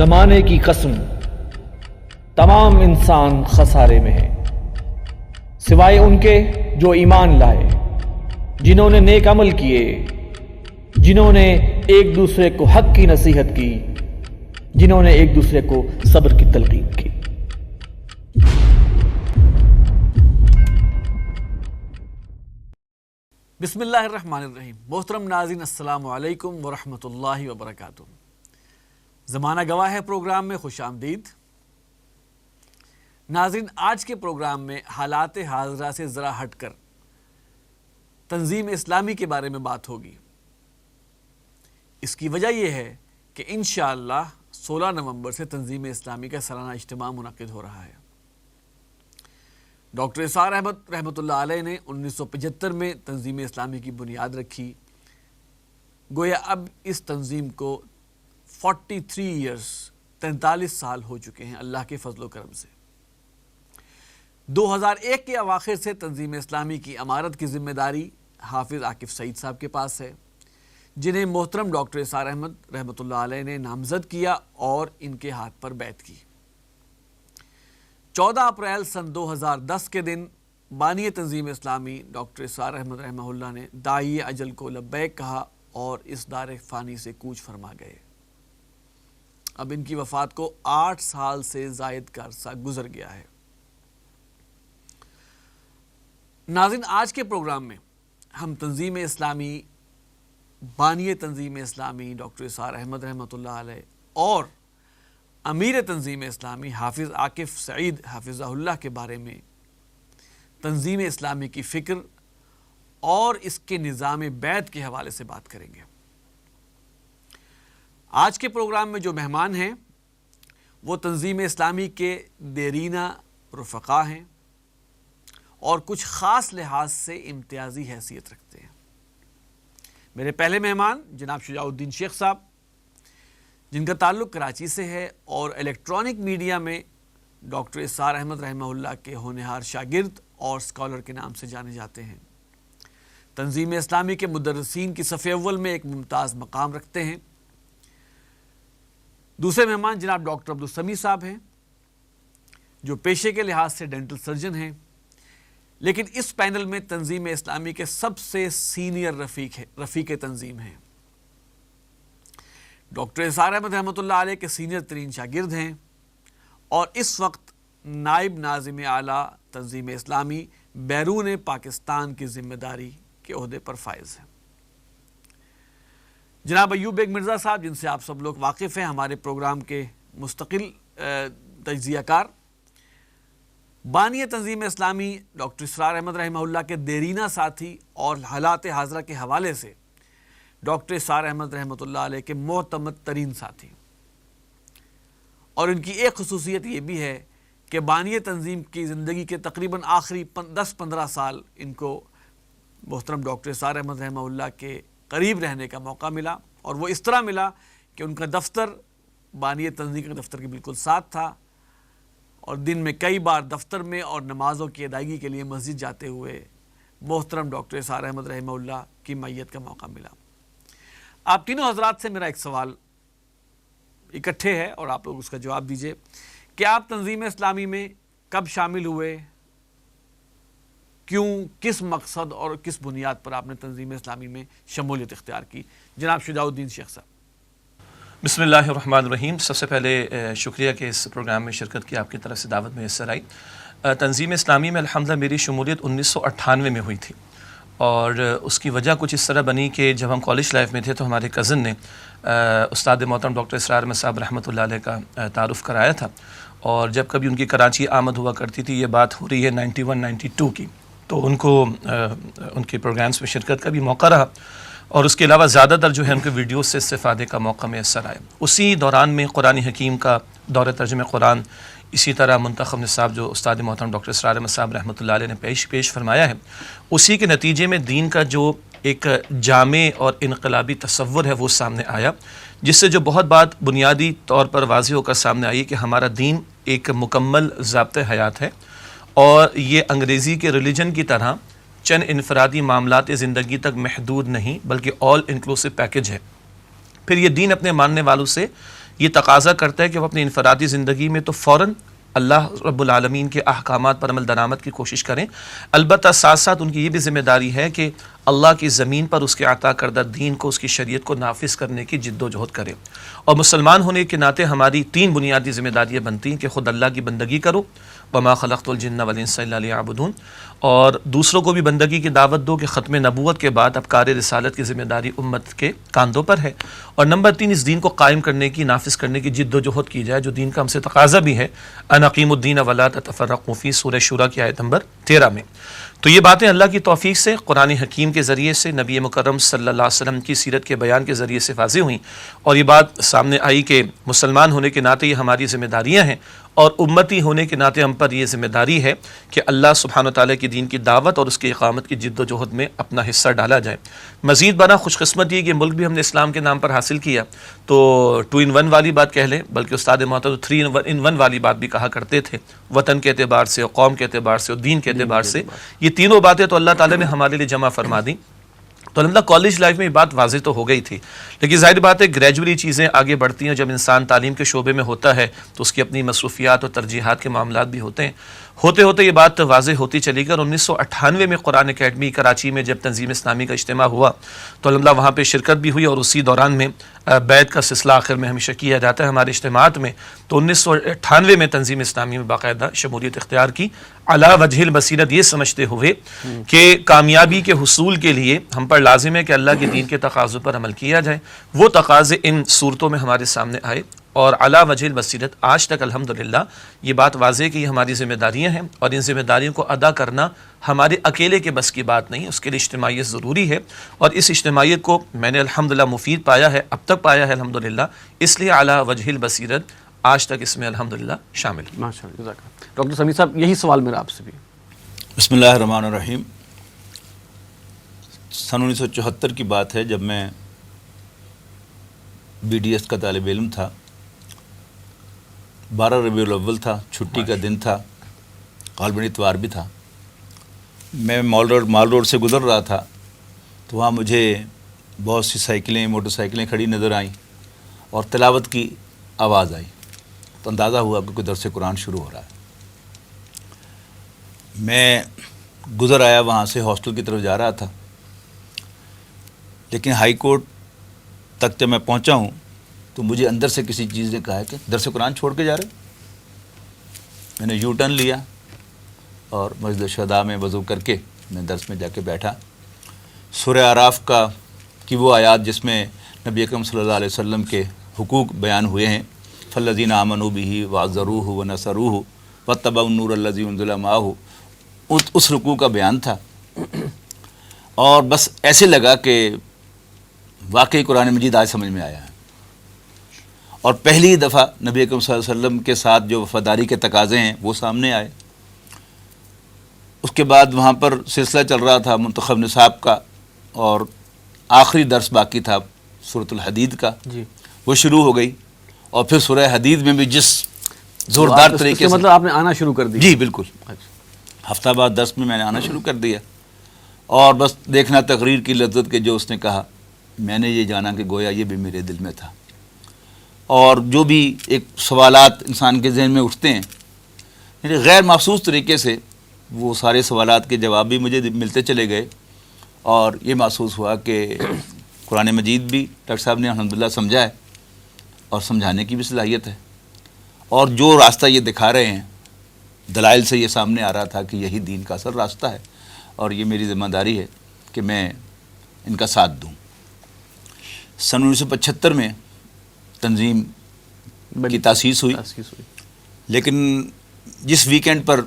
زمانے کی قسم تمام انسان خسارے میں ہے، سوائے ان کے جو ایمان لائے، جنہوں نے نیک عمل کیے، جنہوں نے ایک دوسرے کو حق کی نصیحت کی، جنہوں نے ایک دوسرے کو صبر کی تلقین کی۔ بسم اللہ الرحمن الرحیم۔ محترم ناظرین، السلام علیکم ورحمۃ اللہ وبرکاتہ۔ زمانہ گواہ ہے پروگرام میں خوش آمدید۔ ناظرین، آج کے پروگرام میں حالات حاضرہ سے ذرا ہٹ کر تنظیم اسلامی کے بارے میں بات ہوگی۔ اس کی وجہ یہ ہے کہ انشاءاللہ 16 نومبر سے تنظیم اسلامی کا سالانہ اجتماع منعقد ہو رہا ہے۔ ڈاکٹر اسرار احمد رحمۃ اللہ علیہ نے 1975 میں تنظیم اسلامی کی بنیاد رکھی۔ گویا اب اس تنظیم کو 43 ایئرز 43 سال ہو چکے ہیں اللہ کے فضل و کرم سے۔ 2001 کے اواخر سے تنظیم اسلامی کی امارت کی ذمہ داری حافظ عاکف سعید صاحب کے پاس ہے، جنہیں محترم ڈاکٹر اسرار احمد رحمۃ اللہ علیہ نے نامزد کیا اور ان کے ہاتھ پر بیعت کی۔ 14 اپریل سن 2010 کے دن بانی تنظیم اسلامی ڈاکٹر اسرار احمد رحمہ اللہ نے داعی اجل کو لبیک کہا اور اس دار فانی سے کوچ فرما گئے۔ اب ان کی وفات کو 8 سال سے زائد کا عرصہ گزر گیا ہے۔ ناظرین، آج کے پروگرام میں ہم تنظیم اسلامی، بانی تنظیم اسلامی ڈاکٹر اسرار احمد رحمۃ اللہ علیہ اور امیر تنظیم اسلامی حافظ عاکف سعید حفظہ اللہ کے بارے میں، تنظیم اسلامی کی فکر اور اس کے نظام بیعت کے حوالے سے بات کریں گے۔ آج کے پروگرام میں جو مہمان ہیں وہ تنظیم اسلامی کے دیرینہ رفقا ہیں اور کچھ خاص لحاظ سے امتیازی حیثیت رکھتے ہیں۔ میرے پہلے مہمان جناب شجاع الدین شیخ صاحب، جن کا تعلق کراچی سے ہے اور الیکٹرانک میڈیا میں ڈاکٹر اسرار احمد رحمہ اللہ کے ہونہار شاگرد اور اسکالر کے نام سے جانے جاتے ہیں۔ تنظیم اسلامی کے مدرسین کی صف اول میں ایک ممتاز مقام رکھتے ہیں۔ دوسرے مہمان جناب ڈاکٹر عبدالسمیع صاحب ہیں، جو پیشے کے لحاظ سے ڈینٹل سرجن ہیں، لیکن اس پینل میں تنظیم اسلامی کے سب سے سینئر رفیق تنظیم ہیں۔ ڈاکٹر اسرار احمد رحمۃ اللہ علیہ کے سینئر ترین شاگرد ہیں اور اس وقت نائب ناظم اعلیٰ تنظیم اسلامی بیرون پاکستان کی ذمہ داری کے عہدے پر فائز ہیں۔ جناب ایوب بیگ مرزا صاحب، جن سے آپ سب لوگ واقف ہیں، ہمارے پروگرام کے مستقل تجزیہ کار۔ بانی تنظیم اسلامی ڈاکٹر اسرار احمد رحمہ اللہ کے دیرینہ ساتھی اور حالات حاضرہ کے حوالے سے ڈاکٹر اسرار احمد رحمۃ اللہ علیہ کے معتمد ترین ساتھی، اور ان کی ایک خصوصیت یہ بھی ہے کہ بانی تنظیم کی زندگی کے تقریباً آخری 10-15 سال ان کو محترم ڈاکٹر اسرار احمد رحمہ اللہ کے قریب رہنے کا موقع ملا، اور وہ اس طرح ملا کہ ان کا دفتر بانی تنظیم کے دفتر کے بالکل ساتھ تھا، اور دن میں کئی بار دفتر میں اور نمازوں کی ادائیگی کے لیے مسجد جاتے ہوئے محترم ڈاکٹر اسرار احمد رحمہ اللہ کی معیت کا موقع ملا۔ آپ تینوں حضرات سے میرا ایک سوال اکٹھے ہے اور آپ لوگ اس کا جواب دیجئے کہ آپ تنظیم اسلامی میں کب شامل ہوئے، کیوں، کس مقصد اور کس بنیاد پر آپ نے تنظیم اسلامی میں شمولیت اختیار کی؟ جناب شجاع الدین شیخ صاحب۔ بسم اللہ الرحمن الرحیم۔ سب سے پہلے شکریہ کہ اس پروگرام میں شرکت کی آپ کی طرف سے دعوت میسر آئی۔ تنظیم اسلامی میں الحمدللہ میری شمولیت 1998 میں ہوئی تھی، اور اس کی وجہ کچھ اس طرح بنی کہ جب ہم کالج لائف میں تھے تو ہمارے کزن نے استاد محترم ڈاکٹر اسرار احمد صاحب رحمۃ اللہ علیہ کا تعارف کرایا تھا، اور جب کبھی ان کی کراچی آمد ہوا کرتی تھی، یہ بات ہو رہی ہے 91-92 کی، تو ان کو ان کے پروگرامز میں شرکت کا بھی موقع رہا، اور اس کے علاوہ زیادہ تر جو ہے ان کے ویڈیوز سے استفادے کا موقع میسر آیا۔ اسی دوران میں قرآن حکیم کا دور ترجمہ قرآن، اسی طرح منتخب نصاب جو استاد محترم ڈاکٹر اسرار احمد صاحب رحمۃ اللہ علیہ نے پیش فرمایا ہے، اسی کے نتیجے میں دین کا جو ایک جامع اور انقلابی تصور ہے وہ سامنے آیا، جس سے جو بہت بات بنیادی طور پر واضح ہو کر سامنے آئی کہ ہمارا دین ایک مکمل ضابطۂ حیات ہے، اور یہ انگریزی کے ریلیجن کی طرح چند انفرادی معاملات زندگی تک محدود نہیں بلکہ آل انکلوسیو پیکج ہے۔ پھر یہ دین اپنے ماننے والوں سے یہ تقاضا کرتا ہے کہ وہ اپنی انفرادی زندگی میں تو فوراً اللہ رب العالمین کے احکامات پر عمل درآمد کی کوشش کریں، البتہ ساتھ ساتھ ان کی یہ بھی ذمہ داری ہے کہ اللہ کی زمین پر اس کے عطا کردہ دین کو، اس کی شریعت کو نافذ کرنے کی جد و جہد کریں۔ اور مسلمان ہونے کے ناطے ہماری 3 بنیادی ذمہ داریاں بنتی ہیں کہ خود اللہ کی بندگی کرو، وما خلقت الجن والانس الا لیعبدون، اور دوسروں کو بھی بندگی کی دعوت دو کہ ختم نبوت کے بعد اب کار رسالت کی ذمہ داری امت کے کاندھوں پر ہے، اور نمبر 3 اس دین کو قائم کرنے کی، نافذ کرنے کی جد و جہد کی جائے، جو دین کا ہم سے تقاضا بھی ہے، ان اقیموا الدین ولا تتفرقوا فیہ، سورہ شورى کی آیت نمبر 13 میں۔ تو یہ باتیں اللہ کی توفیق سے، قرآن حکیم کے ذریعے سے، نبی مکرم صلی اللہ علیہ وسلم کی سیرت کے بیان کے ذریعے سے واضح ہوئیں، اور یہ بات سامنے آئی کہ مسلمان ہونے کے ناطے یہ ہماری ذمہ داریاں ہیں، اور امتی ہونے کے ناطے ہم پر یہ ذمہ داری ہے کہ اللہ سبحانہ وتعالیٰ کی دین کی دعوت اور اس کی اقامت کی جد و جہد میں اپنا حصہ ڈالا جائے۔ مزید بڑا خوش قسمت یہ کہ ملک بھی ہم نے اسلام کے نام پر حاصل کیا، تو 2 in 1 والی بات کہہ لیں، بلکہ استاد محترم 3 in 1 والی بات بھی کہا کرتے تھے، وطن کے اعتبار سے، قوم کے اعتبار سے، اور دین کے اعتبار سے، یہ تینوں باتیں تو اللہ تعالیٰ نے ہمارے لیے جمع فرما دیں۔ تو الحمدللہ کالج لائف میں یہ بات واضح تو ہو گئی تھی، لیکن ظاہر بات ہے گریجولی چیزیں آگے بڑھتی ہیں، جب انسان تعلیم کے شعبے میں ہوتا ہے تو اس کی اپنی مصروفیات اور ترجیحات کے معاملات بھی ہوتے ہیں، ہوتے ہوتے یہ بات واضح ہوتی چلی گئی، اور 1998 میں قرآن اکیڈمی کراچی میں جب تنظیم اسلامی کا اجتماع ہوا تو الحمدللہ وہاں پہ شرکت بھی ہوئی، اور اسی دوران میں بیعت کا سلسلہ آخر میں ہمیشہ کیا جاتا ہے ہمارے اجتماعات میں، تو 1998 میں تنظیم اسلامی میں باقاعدہ شمولیت اختیار کی، علی وجہ البصیرت، یہ سمجھتے ہوئے کہ کامیابی کے حصول کے لیے ہم پر لازم ہے کہ اللہ کے دین کے تقاضوں پر عمل کیا جائے۔ وہ تقاضے ان صورتوں میں ہمارے سامنے آئے، اور علی وجہ البصیرت آج تک الحمدللہ یہ بات واضح ہے کہ یہ ہماری ذمہ داریاں ہیں، اور ان ذمہ داریوں کو ادا کرنا ہمارے اکیلے کے بس کی بات نہیں، اس کے لیے اجتماعیت ضروری ہے، اور اس اجتماعیت کو میں نے الحمدللہ مفید پایا ہے، اب تک پایا ہے الحمدللہ، اس لیے علی وجہ البصیرت آج تک اس میں الحمدللہ شامل۔ ماشاءاللہ، جزاک اللہ۔ ڈاکٹر سمیع صاحب، یہی سوال میرا آپ سے بھی۔ بسم اللہ الرحمن الرحیم۔ سن 1974 کی بات ہے، جب میں BDS کا طالب علم تھا، 12 ربیع الاول تھا، چھٹی کا دن تھا، غالباً اتوار بھی تھا، میں مال روڈ سے گزر رہا تھا، تو وہاں مجھے بہت سی سائیکلیں، موٹر سائیکلیں کھڑی نظر آئیں، اور تلاوت کی آواز آئی، تو اندازہ ہوا کہ کوئی درس قرآن شروع ہو رہا ہے۔ میں گزر آیا، وہاں سے ہاسٹل کی طرف جا رہا تھا، لیکن ہائی کورٹ تک جب میں پہنچا ہوں تو مجھے اندر سے کسی چیز نے کہا کہ درس قرآن چھوڑ کے جا رہے۔ میں نے یو ٹرن لیا اور مسجد الشہداء میں وضو کر کے میں درس میں جا کے بیٹھا۔ سورہ اعراف کی وہ آیات جس میں نبی اکرم صلی اللہ علیہ وسلم کے حقوق بیان ہوئے ہیں، فالذین آمنوا بہ وعزروہ ونصروہ واتبعوا النور الذی انزل معہ، اس رکوع کا بیان تھا، اور بس ایسے لگا کہ واقعی قرآن مجید آج سمجھ میں آیا ہے، اور پہلی دفعہ نبی اکرم صلی اللہ علیہ وسلم کے ساتھ جو وفاداری کے تقاضے ہیں وہ سامنے آئے۔ اس کے بعد وہاں پر سلسلہ چل رہا تھا منتخب نصاب کا، اور آخری درس باقی تھا سورۃ الحدید کا، وہ شروع ہو گئی، اور پھر سورہ حدید میں بھی جس زوردار طریقے سے، مطلب آپ نے آنا شروع کر دیا؟ جی بالکل، ہفتہ بعد درس میں نے آنا شروع کر دیا، اور بس دیکھنا تقریر کی لذت کے جو اس نے کہا، میں نے یہ جانا کہ گویا یہ بھی میرے دل میں تھا، اور جو بھی ایک سوالات انسان کے ذہن میں اٹھتے ہیں، یعنی غیر محسوس طریقے سے وہ سارے سوالات کے جواب بھی مجھے ملتے چلے گئے، اور یہ محسوس ہوا کہ قرآن مجید بھی ڈاکٹر صاحب نے الحمدللہ سمجھا ہے، اور سمجھانے کی بھی صلاحیت ہے، اور جو راستہ یہ دکھا رہے ہیں دلائل سے یہ سامنے آ رہا تھا کہ یہی دین کا اصل راستہ ہے، اور یہ میری ذمہ داری ہے کہ میں ان کا ساتھ دوں۔ سن 1975 میں تنظیم کی تاسیس ہوئی، لیکن جس ویکینڈ پر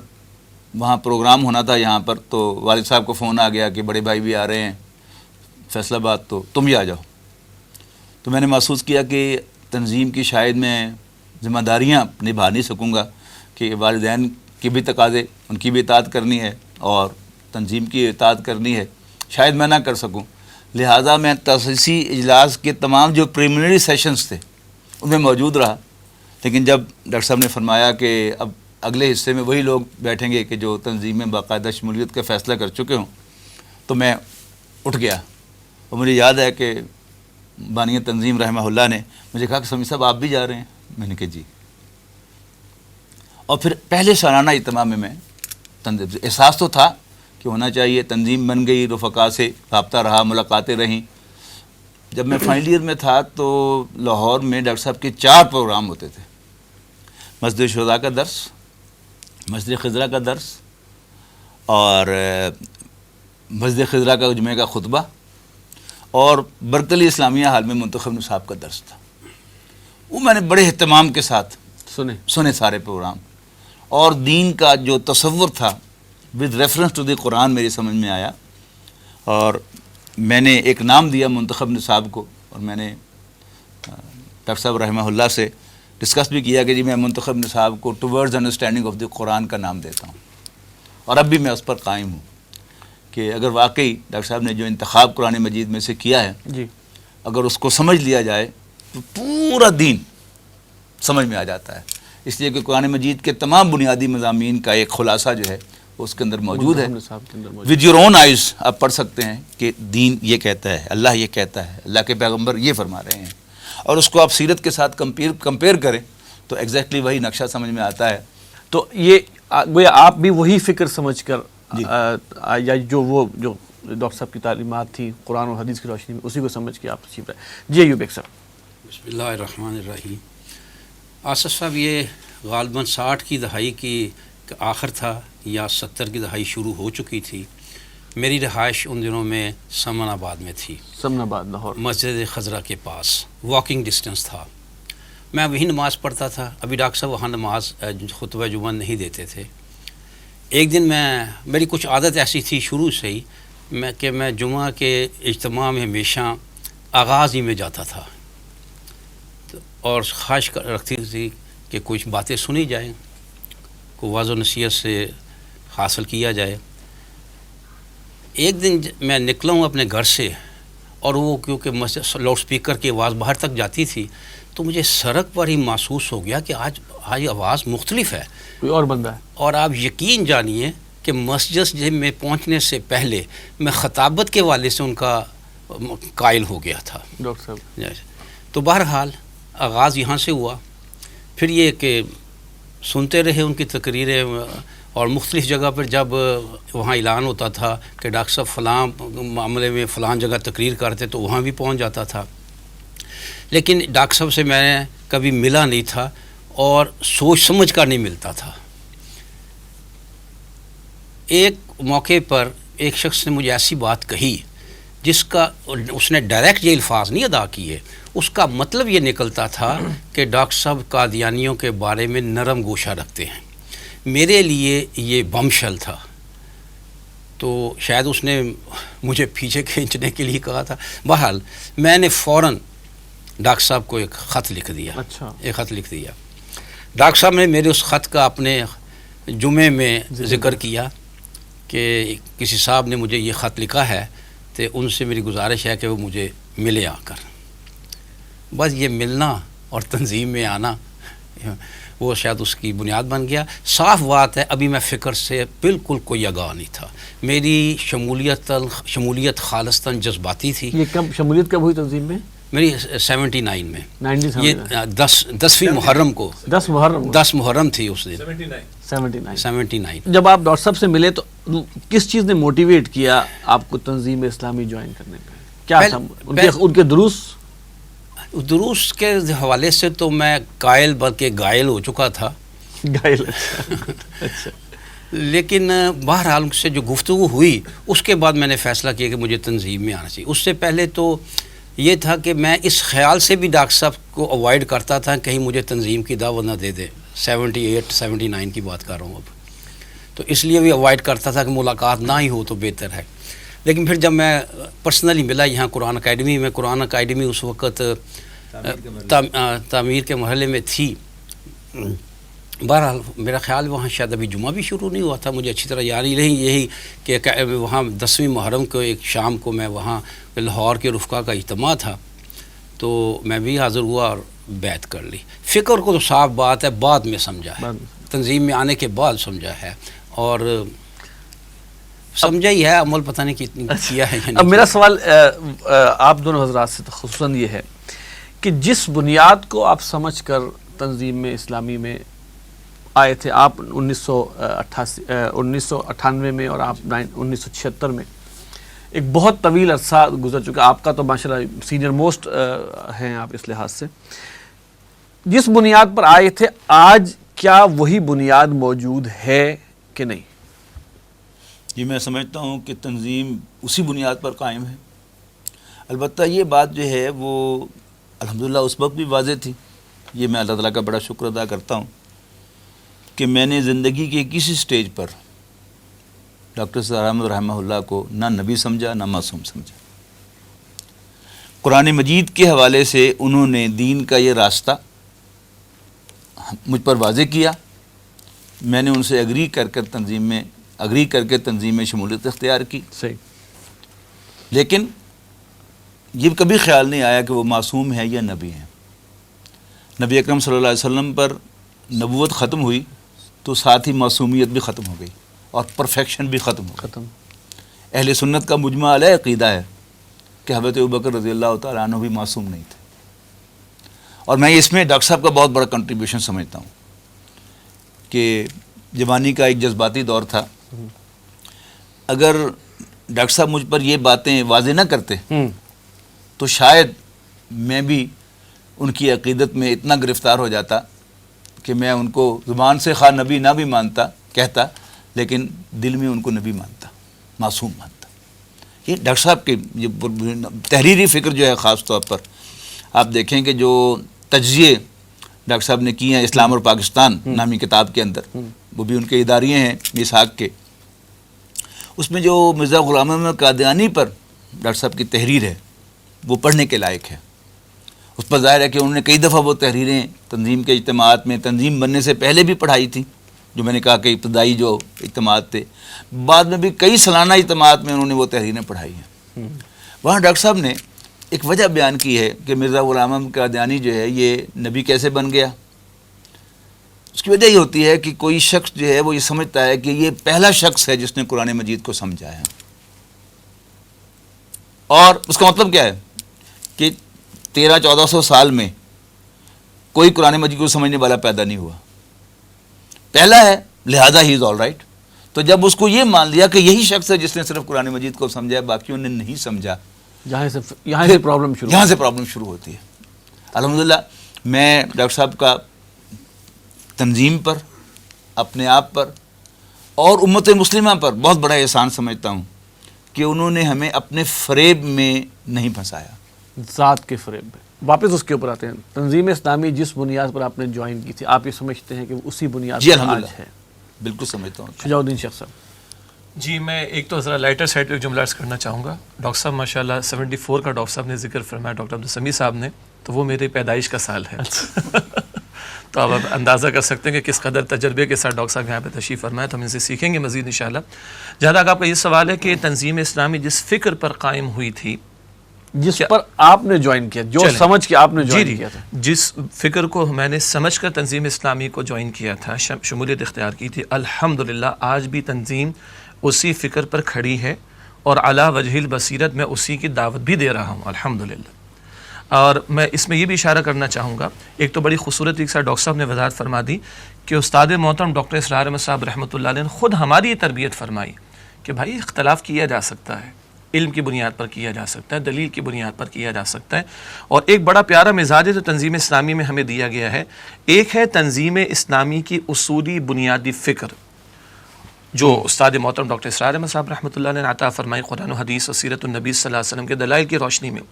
وہاں پروگرام ہونا تھا یہاں پر، تو والد صاحب کو فون آ گیا کہ بڑے بھائی بھی آ رہے ہیں فیصل آباد، تو تم بھی آ جاؤ۔ تو میں نے محسوس کیا کہ تنظیم کی شاید میں ذمہ داریاں نبھا نہیں سکوں گا، کہ والدین کی بھی تقاضے، ان کی بھی اطاعت کرنی ہے، اور تنظیم کی اطاعت کرنی ہے، شاید میں نہ کر سکوں، لہٰذا میں تاسیسی اجلاس کے تمام جو پریلیمنری سیشنز تھے ان میں موجود رہا، لیکن جب ڈاکٹر صاحب نے فرمایا کہ اب اگلے حصے میں وہی لوگ بیٹھیں گے کہ جو تنظیم میں باقاعدہ شمولیت کا فیصلہ کر چکے ہوں، تو میں اٹھ گیا، اور مجھے یاد ہے کہ بانی تنظیم رحمہ اللہ نے مجھے کہا کہ سمیع صاحب آپ بھی جا رہے ہیں؟ میں نے کہا جی. اور پھر پہلے سالانہ اجتماع میں احساس تو تھا کہ ہونا چاہیے. تنظیم بن گئی, رفقا سے رابطہ رہا, ملاقاتیں رہیں. جب میں فائنل ایئر میں تھا تو لاہور میں ڈاکٹر صاحب کے 4 پروگرام ہوتے تھے. مسجد شہداء کا درس, مسجد خضرا کا درس, اور مسجد خضرا کا جمعہ کا خطبہ, اور برکلی اسلامیہ ہال میں منتخب نصاب کا درس تھا. وہ میں نے بڑے اہتمام کے ساتھ سنے سارے پروگرام. اور دین کا جو تصور تھا ود ریفرنس ٹو دی قرآن میری سمجھ میں آیا. اور میں نے ایک نام دیا منتخب نصاب کو, اور میں نے ڈاکٹر صاحب رحمہ اللہ سے ڈسکس بھی کیا کہ جی میں منتخب نصاب کو ٹورڈز انڈرسٹینڈنگ آف دی قرآن کا نام دیتا ہوں. اور اب بھی میں اس پر قائم ہوں کہ اگر واقعی ڈاکٹر صاحب نے جو انتخاب قرآن مجید میں سے کیا ہے جی, اگر اس کو سمجھ لیا جائے تو پورا دین سمجھ میں آ جاتا ہے. اس لیے کہ قرآن مجید کے تمام بنیادی مضامین کا ایک خلاصہ جو ہے وہ اس کے اندر موجود ہے. ود یور اون آئیز آپ پڑھ سکتے ہیں کہ دین یہ کہتا ہے, اللہ یہ کہتا ہے, اللہ کے پیغمبر یہ فرما رہے ہیں, اور اس کو آپ سیرت کے ساتھ کمپیئر کریں تو ایگزیکٹلی وہی نقشہ سمجھ میں آتا ہے. تو یہ گویا آپ بھی وہی فکر سمجھ کر یا جو ڈاکٹر صاحب کی تعلیمات تھی قرآن و حدیث کی روشنی میں اسی کو سمجھ کے آپ تشریف لائے. جی ایوب ایک صاحب. بسم اللہ الرحمن الرحیم. آصف صاحب یہ غالباً 60 کی دہائی کی آخر تھا یا 70 کی دہائی شروع ہو چکی تھی. میری رہائش ان دنوں میں سمن آباد میں تھی, سمن آباد لاہور, مسجد خضرا کے پاس, واکنگ ڈسٹنس تھا. میں وہی نماز پڑھتا تھا. ابھی ڈاکٹر صاحب وہاں نماز خطبہ جمعہ نہیں دیتے تھے. ایک دن میری کچھ عادت ایسی تھی شروع سے ہی کہ میں جمعہ کے اجتماع میں ہمیشہ آغاز ہی میں جاتا تھا, اور خواہش رکھتی تھی کہ کچھ باتیں سنی جائیں, کو واضح نصیحت سے حاصل کیا جائے. ایک دن میں نکلا ہوں اپنے گھر سے, اور وہ کیونکہ لاؤڈ سپیکر کی آواز باہر تک جاتی تھی تو مجھے سڑک پر ہی محسوس ہو گیا کہ آج آواز مختلف ہے, کوئی اور بندہ ہے. اور آپ یقین جانیے کہ مسجد میں پہنچنے سے پہلے میں خطابت کے والے سے ان کا قائل ہو گیا تھا ڈاکٹر صاحب. تو بہرحال آغاز یہاں سے ہوا. پھر یہ کہ سنتے رہے ان کی تقریریں, اور مختلف جگہ پر جب وہاں اعلان ہوتا تھا کہ ڈاکٹر صاحب فلاں معاملے میں فلاں جگہ تقریر کرتے تو وہاں بھی پہنچ جاتا تھا. لیکن ڈاکٹر صاحب سے میں نے کبھی ملا نہیں تھا, اور سوچ سمجھ کر نہیں ملتا تھا. ایک موقع پر ایک شخص نے مجھے ایسی بات کہی جس کا اس نے ڈائریکٹ یہ الفاظ نہیں ادا کیے, اس کا مطلب یہ نکلتا تھا کہ ڈاکٹر صاحب قادیانیوں کے بارے میں نرم گوشہ رکھتے ہیں. میرے لیے یہ بمشل تھا. تو شاید اس نے مجھے پیچھے کھینچنے کے لیے کہا تھا. بہرحال میں نے فوراً ڈاکٹر صاحب کو ایک خط لکھ دیا. ایک خط لکھ دیا. ڈاکٹر صاحب نے میرے اس خط کا اپنے جمعے میں ذکر کیا کہ کسی صاحب نے مجھے یہ خط لکھا ہے, تو ان سے میری گزارش ہے کہ وہ مجھے ملے آ کر. بس یہ ملنا اور تنظیم میں آنا وہ شاید اس کی بنیاد بن گیا. صاف بات ہے ابھی میں فکر سے بالکل کوئی آگاہ نہیں تھا. میری شمولیت خالصتاً جذباتی تھی. یہ کب شمولیت کب ہوئی تنظیم میں؟ میری 79 میں. یہ 10ویں محرم کو, 10 محرم تھی اس دن. 79. جب آپ ڈاکٹر صاحب سے ملے تو کس چیز نے موٹیویٹ کیا آپ کو تنظیم اسلامی جوائن کرنے کا؟ کیا تھا ان کے دروس کے حوالے سے تو میں قائل بلکہ غائل ہو چکا تھا. غائل. لیکن بہرحال ان سے جو گفتگو ہوئی اس کے بعد میں نے فیصلہ کیا کہ مجھے تنظیم میں آنا چاہیے. اس سے پہلے تو یہ تھا کہ میں اس خیال سے بھی ڈاکٹر صاحب کو اوائڈ کرتا تھا کہیں مجھے تنظیم کی دعوت نہ دے دے. 78-79 کی بات کر رہا ہوں اب. تو اس لیے بھی اوائڈ کرتا تھا کہ ملاقات نہ ہی ہو تو بہتر ہے. لیکن پھر جب میں پرسنلی ملا یہاں قرآن اکیڈمی میں, قرآن اکیڈمی اس وقت تعمیر کے مرحلے میں تھی. بہرحال میرا خیال وہاں شاید ابھی جمعہ بھی شروع نہیں ہوا تھا, مجھے اچھی طرح یاد نہیں یہی کہ وہاں 10ویں محرم کو ایک شام کو میں وہاں لاہور کے رفقا کا اجتماع تھا, تو میں بھی حاضر ہوا اور بیعت کر لی. فکر کو تو صاف بات ہے بعد میں سمجھا ہے, تنظیم میں آنے کے بعد سمجھا ہے. اور سمجھا ہی ہے، عمل پتہ نہیں کتنی کیا ہے یا اب نہیں میرا کیا۔ سوال آپ دونوں حضرات سے خصوصاً یہ ہے کہ جس بنیاد کو آپ سمجھ کر تنظیم میں اسلامی میں آئے تھے، آپ 1998 میں اور آپ 1976 میں، ایک بہت طویل عرصہ گزر چکا، آپ کا تو ماشاءاللہ سینئر موسٹ ہیں آپ اس لحاظ سے، جس بنیاد پر آئے تھے آج کیا وہی بنیاد موجود ہے کہ نہیں؟ جی میں سمجھتا ہوں کہ تنظیم اسی بنیاد پر قائم ہے۔ البتہ یہ بات جو ہے وہ الحمدللہ اس وقت بھی واضح تھی، یہ میں اللہ تعالیٰ کا بڑا شکر ادا کرتا ہوں کہ میں نے زندگی کے کسی سٹیج پر ڈاکٹر اسرار احمد رحمہ اللہ کو نہ نبی سمجھا نہ معصوم سمجھا۔ قرآن مجید کے حوالے سے انہوں نے دین کا یہ راستہ مجھ پر واضح کیا، میں نے ان سے اگری کر کے تنظیم میں شمولیت اختیار کی، صحیح، لیکن یہ کبھی خیال نہیں آیا کہ وہ معصوم ہے یا نبی ہیں۔ نبی اکرم صلی اللہ علیہ وسلم پر نبوت ختم ہوئی تو ساتھ ہی معصومیت بھی ختم ہو گئی اور پرفیکشن بھی ختم ہو گئی۔ ختم۔ اہل سنت کا مجمع علیہ عقیدہ ہے کہ حضرت ابوبکر رضی اللہ تعالیٰ عنہ بھی معصوم نہیں تھے، اور میں اس میں ڈاکٹر صاحب کا بہت بڑا کنٹریبیوشن سمجھتا ہوں کہ جوانی کا ایک جذباتی دور تھا، اگر ڈاکٹر صاحب مجھ پر یہ باتیں واضح نہ کرتے تو شاید میں بھی ان کی عقیدت میں اتنا گرفتار ہو جاتا کہ میں ان کو زبان سے خواہ نبی نہ بھی کہتا لیکن دل میں ان کو نبی مانتا، معصوم مانتا۔ یہ ڈاکٹر صاحب کی یہ تحریری فکر جو ہے، خاص طور پر آپ دیکھیں کہ جو تجزیے ڈاکٹر صاحب نے کیے ہیں اسلام اور پاکستان نامی کتاب کے اندر، وہ بھی ان کے اداریے ہیں میثاق کے، اس میں جو مرزا غلام احمد قادیانی پر ڈاکٹر صاحب کی تحریر ہے وہ پڑھنے کے لائق ہے۔ اس پر ظاہر ہے کہ انہوں نے کئی دفعہ وہ تحریریں تنظیم کے اجتماعات میں تنظیم بننے سے پہلے بھی پڑھائی تھیں، جو میں نے کہا کہ ابتدائی جو اجتماعات تھے، بعد میں بھی کئی سالانہ اجتماعات میں انہوں نے وہ تحریریں پڑھائی ہیں۔ وہاں ڈاکٹر صاحب نے ایک وجہ بیان کی ہے کہ مرزا غلام احمد قادیانی جو ہے یہ نبی کیسے بن گیا۔ اس کی وجہ یہ ہوتی ہے کہ کوئی شخص جو ہے وہ یہ سمجھتا ہے کہ یہ پہلا شخص ہے جس نے قرآن مجید کو سمجھا ہے، اور اس کا مطلب کیا ہے کہ 1300-1400 سال میں کوئی قرآن مجید کو سمجھنے والا پیدا نہیں ہوا، پہلا ہے، لہذا ہی از آل رائٹ۔ تو جب اس کو یہ مان لیا کہ یہی شخص ہے جس نے صرف قرآن مجید کو سمجھا ہے، باقیوں نے نہیں سمجھا، یہاں سے پرابلم شروع ہوتی ہے۔ الحمدللہ میں ڈاکٹر صاحب کا تنظیم پر، اپنے آپ پر اور امت مسلمہ پر بہت بڑا احسان سمجھتا ہوں کہ انہوں نے ہمیں اپنے فریب میں نہیں پھنسایا، ذات کے فریب میں۔ واپس اس کے اوپر آتے ہیں، تنظیم اسلامی جس بنیاد پر آپ نے جوائن کی تھی، آپ یہ سمجھتے ہیں کہ اسی بنیاد جی پر آج الحمدللہ ہے؟ بالکل سمجھتا ہوں۔ شجاع الدین شیخ صاحب۔ جی میں ایک تو ذرا لائٹر سائڈ پہ ایک جملہ عرض کرنا چاہوں گا۔ ڈاکٹر صاحب ماشاءاللہ 74 کا ڈاکٹر صاحب نے ذکر فرمایا، ڈاکٹر عبدالسمیع صاحب نے، تو وہ میری پیدائش کا سال ہے۔ تو آپ اندازہ کر سکتے ہیں کہ کس قدر تجربے کے ساتھ ڈاکٹر صاحب یہاں پہ تشریف فرمائے، تو ہم ان سے سیکھیں گے مزید انشاءاللہ۔ جہاں تک آپ کا یہ سوال ہے کہ تنظیم اسلامی جس فکر پر قائم ہوئی تھی، جس پر آپ نے جوائن کیا، جو سمجھ کے آپ نے جوائن کیا تھا، جس فکر کو میں نے سمجھ کر تنظیم اسلامی کو جوائن کیا تھا، شمولیت اختیار کی تھی، الحمدللہ آج بھی تنظیم اسی فکر پر کھڑی ہے، اور علی وجہ البصیرت میں اسی کی دعوت بھی دے رہا ہوں الحمدللہ۔ اور میں اس میں یہ بھی اشارہ کرنا چاہوں گا، ایک تو بڑی خوبصورت ایک ساتھ ڈاکٹر صاحب نے وضاحت فرما دی کہ استاد محترم ڈاکٹر اسرار احمد صاحب رحمۃ اللہ علیہ نے خود ہماری یہ تربیت فرمائی کہ بھائی اختلاف کیا جا سکتا ہے، علم کی بنیاد پر کیا جا سکتا ہے، دلیل کی بنیاد پر کیا جا سکتا ہے، اور ایک بڑا پیارا مزاج جو تنظیم اسلامی میں ہمیں دیا گیا ہے، ایک ہے تنظیم اسلامی کی اصولی بنیادی فکر جو استاد محترم ڈاکٹر اسرار احمد صاحب رحمۃ اللہ علیہ نے عطا فرمائی قرآن و حدیث اور سیرت النبی صلی اللہ علیہ وسلم کے دلائل کی روشنی میں،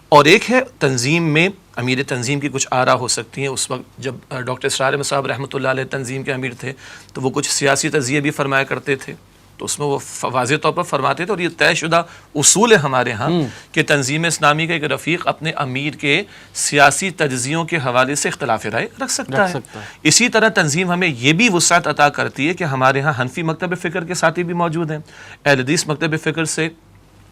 اور ایک ہے تنظیم میں امیر تنظیم کی کچھ آرا ہو سکتی ہیں۔ اس وقت جب ڈاکٹر اسرار احمد صاحب رحمۃ اللہ علیہ تنظیم کے امیر تھے تو وہ کچھ سیاسی تجزیے بھی فرمایا کرتے تھے، تو اس میں وہ واضح طور پر فرماتے تھے، اور یہ طے شدہ اصول ہے ہمارے ہاں کہ تنظیم اسلامی کا ایک رفیق اپنے امیر کے سیاسی تجزیوں کے حوالے سے اختلاف رائے رکھ سکتا ہے۔ اسی طرح تنظیم ہمیں یہ بھی وسعت عطا کرتی ہے کہ ہمارے ہاں حنفی مکتب فکر کے ساتھی بھی موجود ہیں، اہل حدیث مکتب فکر سے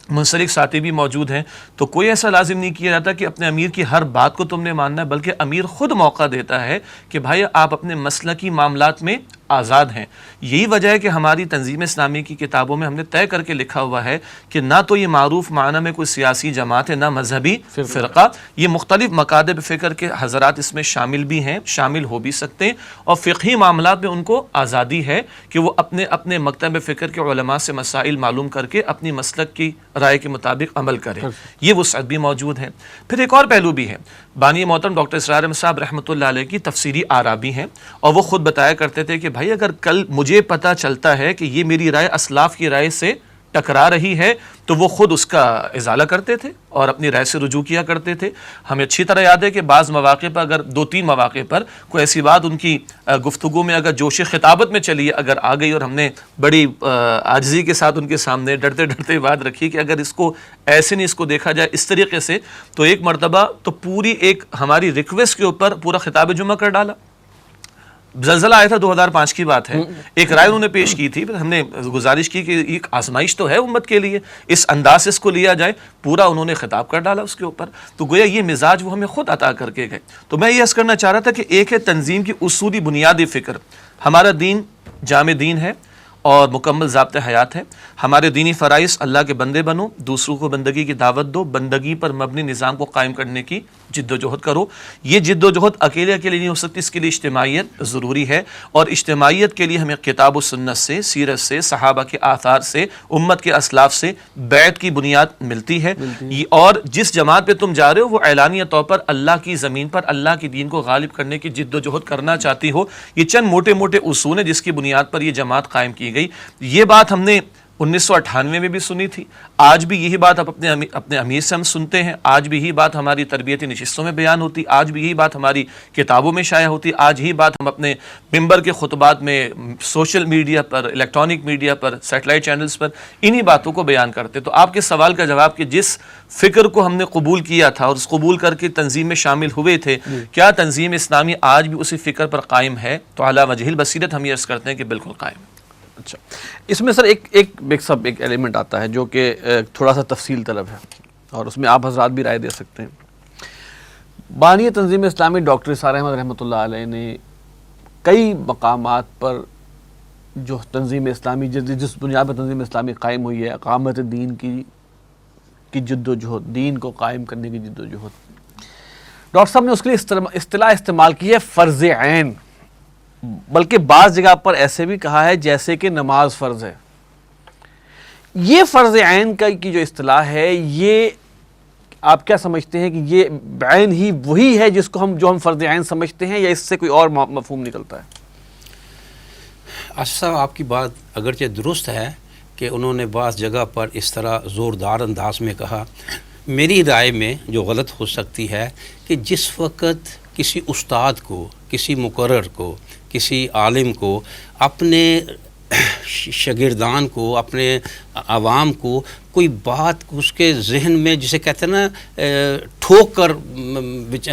منسلک ساتھی بھی موجود ہیں، تو کوئی ایسا لازم نہیں کیا جاتا کہ اپنے امیر کی ہر بات کو تم نے ماننا ہے، بلکہ امیر خود موقع دیتا ہے کہ بھائی آپ اپنے مسلکی معاملات میں آزاد ہیں. یہی وجہ ہے کہ ہماری تنظیم اسلامی کی کتابوں میں ہم نے طے کر کے لکھا ہوا ہے کہ نہ تو یہ معروف معنی میں کوئی سیاسی جماعت ہے، نہ مذہبی فرقہ. یہ مختلف مکاتب فکر کے حضرات اس میں شامل بھی ہیں، شامل ہو بھی سکتے ہیں، اور فقہی معاملات میں ان کو آزادی ہے کہ وہ اپنے اپنے مکتب فکر کے علماء سے مسائل معلوم کر کے اپنی مسلک کی رائے کے مطابق عمل کریں. یہ وسعت بھی موجود ہے. پھر ایک اور پہلو بھی ہے. بانی محترم ڈاکٹر اسرار احمد صاحب رحمۃ اللہ علیہ کی تفسیری آراء بھی ہیں، اور وہ خود بتایا کرتے تھے کہ بھائی اگر کل مجھے پتہ چلتا ہے کہ یہ میری رائے اسلاف کی رائے سے ٹکرا رہی ہے تو وہ خود اس کا ازالہ کرتے تھے اور اپنی رائے سے رجوع کیا کرتے تھے. ہمیں اچھی طرح یاد ہے کہ بعض مواقع پر، اگر 2-3 مواقع پر کوئی ایسی بات ان کی گفتگو میں اگر جوش خطابت میں چلی اگر آ گئی، اور ہم نے بڑی عاجزی کے ساتھ ان کے سامنے ڈرتے ڈرتے بات رکھی کہ اگر اس کو ایسے نہیں، اس کو دیکھا جائے اس طریقے سے، تو ایک مرتبہ تو پوری ایک ہماری ریکویسٹ کے اوپر پورا خطاب جمعہ کر ڈالا. زلزلہ آیا تھا 2005 کی بات ہے، ایک رائے انہوں نے پیش کی تھی، ہم نے گزارش کی کہ ایک آزمائش تو ہے امت کے لیے، اس انداز سے اس کو لیا جائے، پورا انہوں نے خطاب کر ڈالا اس کے اوپر. تو گویا یہ مزاج وہ ہمیں خود عطا کر کے گئے. تو میں یہ عرض کرنا چاہ رہا تھا کہ ایک ہے تنظیم کی اصولی بنیادی فکر. ہمارا دین جامع دین ہے اور مکمل ضابطۂ حیات ہے. ہمارے دینی فرائض اللہ کے بندے بنو، دوسروں کو بندگی کی دعوت دو، بندگی پر مبنی نظام کو قائم کرنے کی جد و جہد کرو. یہ جد و جہد اکیلے نہیں ہو سکتی، اس کے لیے اجتماعیت ضروری ہے، اور اجتماعیت کے لیے ہمیں کتاب و سنت سے، سیرت سے، صحابہ کے آثار سے، امت کے اسلاف سے بیعت کی بنیاد ملتی ہے. اور جس جماعت پہ تم جا رہے ہو وہ اعلانیہ طور پر اللہ کی زمین پر اللہ کے دین کو غالب کرنے کی جد و جہد کرنا چاہتی ہو. یہ چند موٹے موٹے اصول ہیں جس کی بنیاد پر یہ جماعت قائم کی گئی. یہ بات ہم نے 1998 میں بھی سنی تھی، آج بھی یہی بات اپنے امیر سے ہم سنتے ہیں، آج بھی یہی بات ہماری تربیتی نشستوں میں بیان ہوتی، آج بھی یہی بات ہماری کتابوں میں شائع ہوتی، آج یہی بات ہم اپنے ممبر کے خطبات میں، سوشل میڈیا پر، الیکٹرانک میڈیا پر، سیٹلائٹ چینلز پر انہی باتوں کو بیان کرتے. تو آپ کے سوال کا جواب کہ جس فکر کو ہم نے قبول کیا تھا اور اس قبول کر کے تنظیم میں شامل ہوئے تھے، کیا تنظیم اسلامی آج بھی اسی فکر پر قائم ہے؟ تو علی وجہ البصیرت ہم یہ عرض کرتے ہیں کہ بالکل قائم ہے. اچھا، اس میں سر ایک ایلیمنٹ آتا ہے جو کہ تھوڑا سا تفصیل طلب ہے، اور اس میں آپ حضرات بھی رائے دے سکتے ہیں. بانی تنظیم اسلامی ڈاکٹر اسرار احمد رحمۃ اللہ علیہ نے کئی مقامات پر جو تنظیم اسلامی جس بنیاد پر تنظیم اسلامی قائم ہوئی ہے، اقامت دین کی جد و جہد، دین کو قائم کرنے کی جد و جہد، ڈاکٹر صاحب نے اس کے لیے اصطلاح استعمال کی ہے فرض عین، بلکہ بعض جگہ پر ایسے بھی کہا ہے جیسے کہ نماز فرض ہے. یہ فرض عین کی جو اصطلاح ہے، یہ آپ کیا سمجھتے ہیں کہ یہ عین ہی وہی ہے جو ہم فرض عین سمجھتے ہیں، یا اس سے کوئی اور مفہوم نکلتا ہے؟ صاحب آپ کی بات اگرچہ درست ہے کہ انہوں نے بعض جگہ پر اس طرح زوردار انداز میں کہا. میری رائے میں جو غلط ہو سکتی ہے کہ جس وقت کسی استاد کو، کسی مقرر کو، کسی عالم کو، اپنے شاگردان کو، اپنے عوام کو کوئی بات اس کے ذہن میں، جسے کہتے ہیں نا ٹھوک کر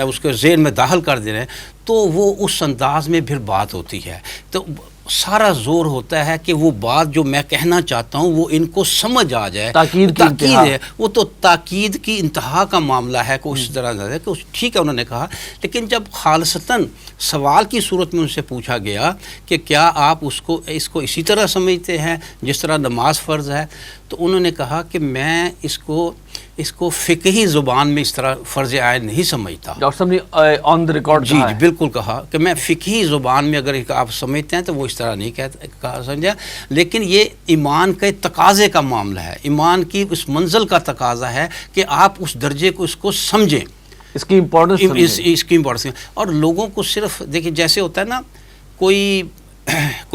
اس کے ذہن میں داخل کر دے رہے ہیں، تو وہ اس انداز میں پھر بات ہوتی ہے. تو سارا زور ہوتا ہے کہ وہ بات جو میں کہنا چاہتا ہوں وہ ان کو سمجھ آ جائے. تاکید ہے، وہ تو تاکید کی انتہا کا معاملہ ہے کہ اس طرح ہے کہ ٹھیک ہے انہوں نے کہا. لیکن جب خالصتاً سوال کی صورت میں ان سے پوچھا گیا کہ کیا آپ اس کو اسی طرح سمجھتے ہیں جس طرح نماز فرض ہے، تو انہوں نے کہا کہ میں اس کو فقہی زبان میں اس طرح فرض عین نہیں سمجھتا. ڈاکٹر صاحب نے آن دی ریکارڈ جی بالکل کہا کہ میں فقہی زبان میں اگر آپ سمجھتے ہیں تو وہ اس طرح نہیں کہا سمجھا. لیکن یہ ایمان کے تقاضے کا معاملہ ہے، ایمان کی اس منزل کا تقاضا ہے کہ آپ اس درجے کو اس کو سمجھیں، اس کی امپورٹنس. اور لوگوں کو صرف دیکھیں، جیسے ہوتا ہے نا کوئی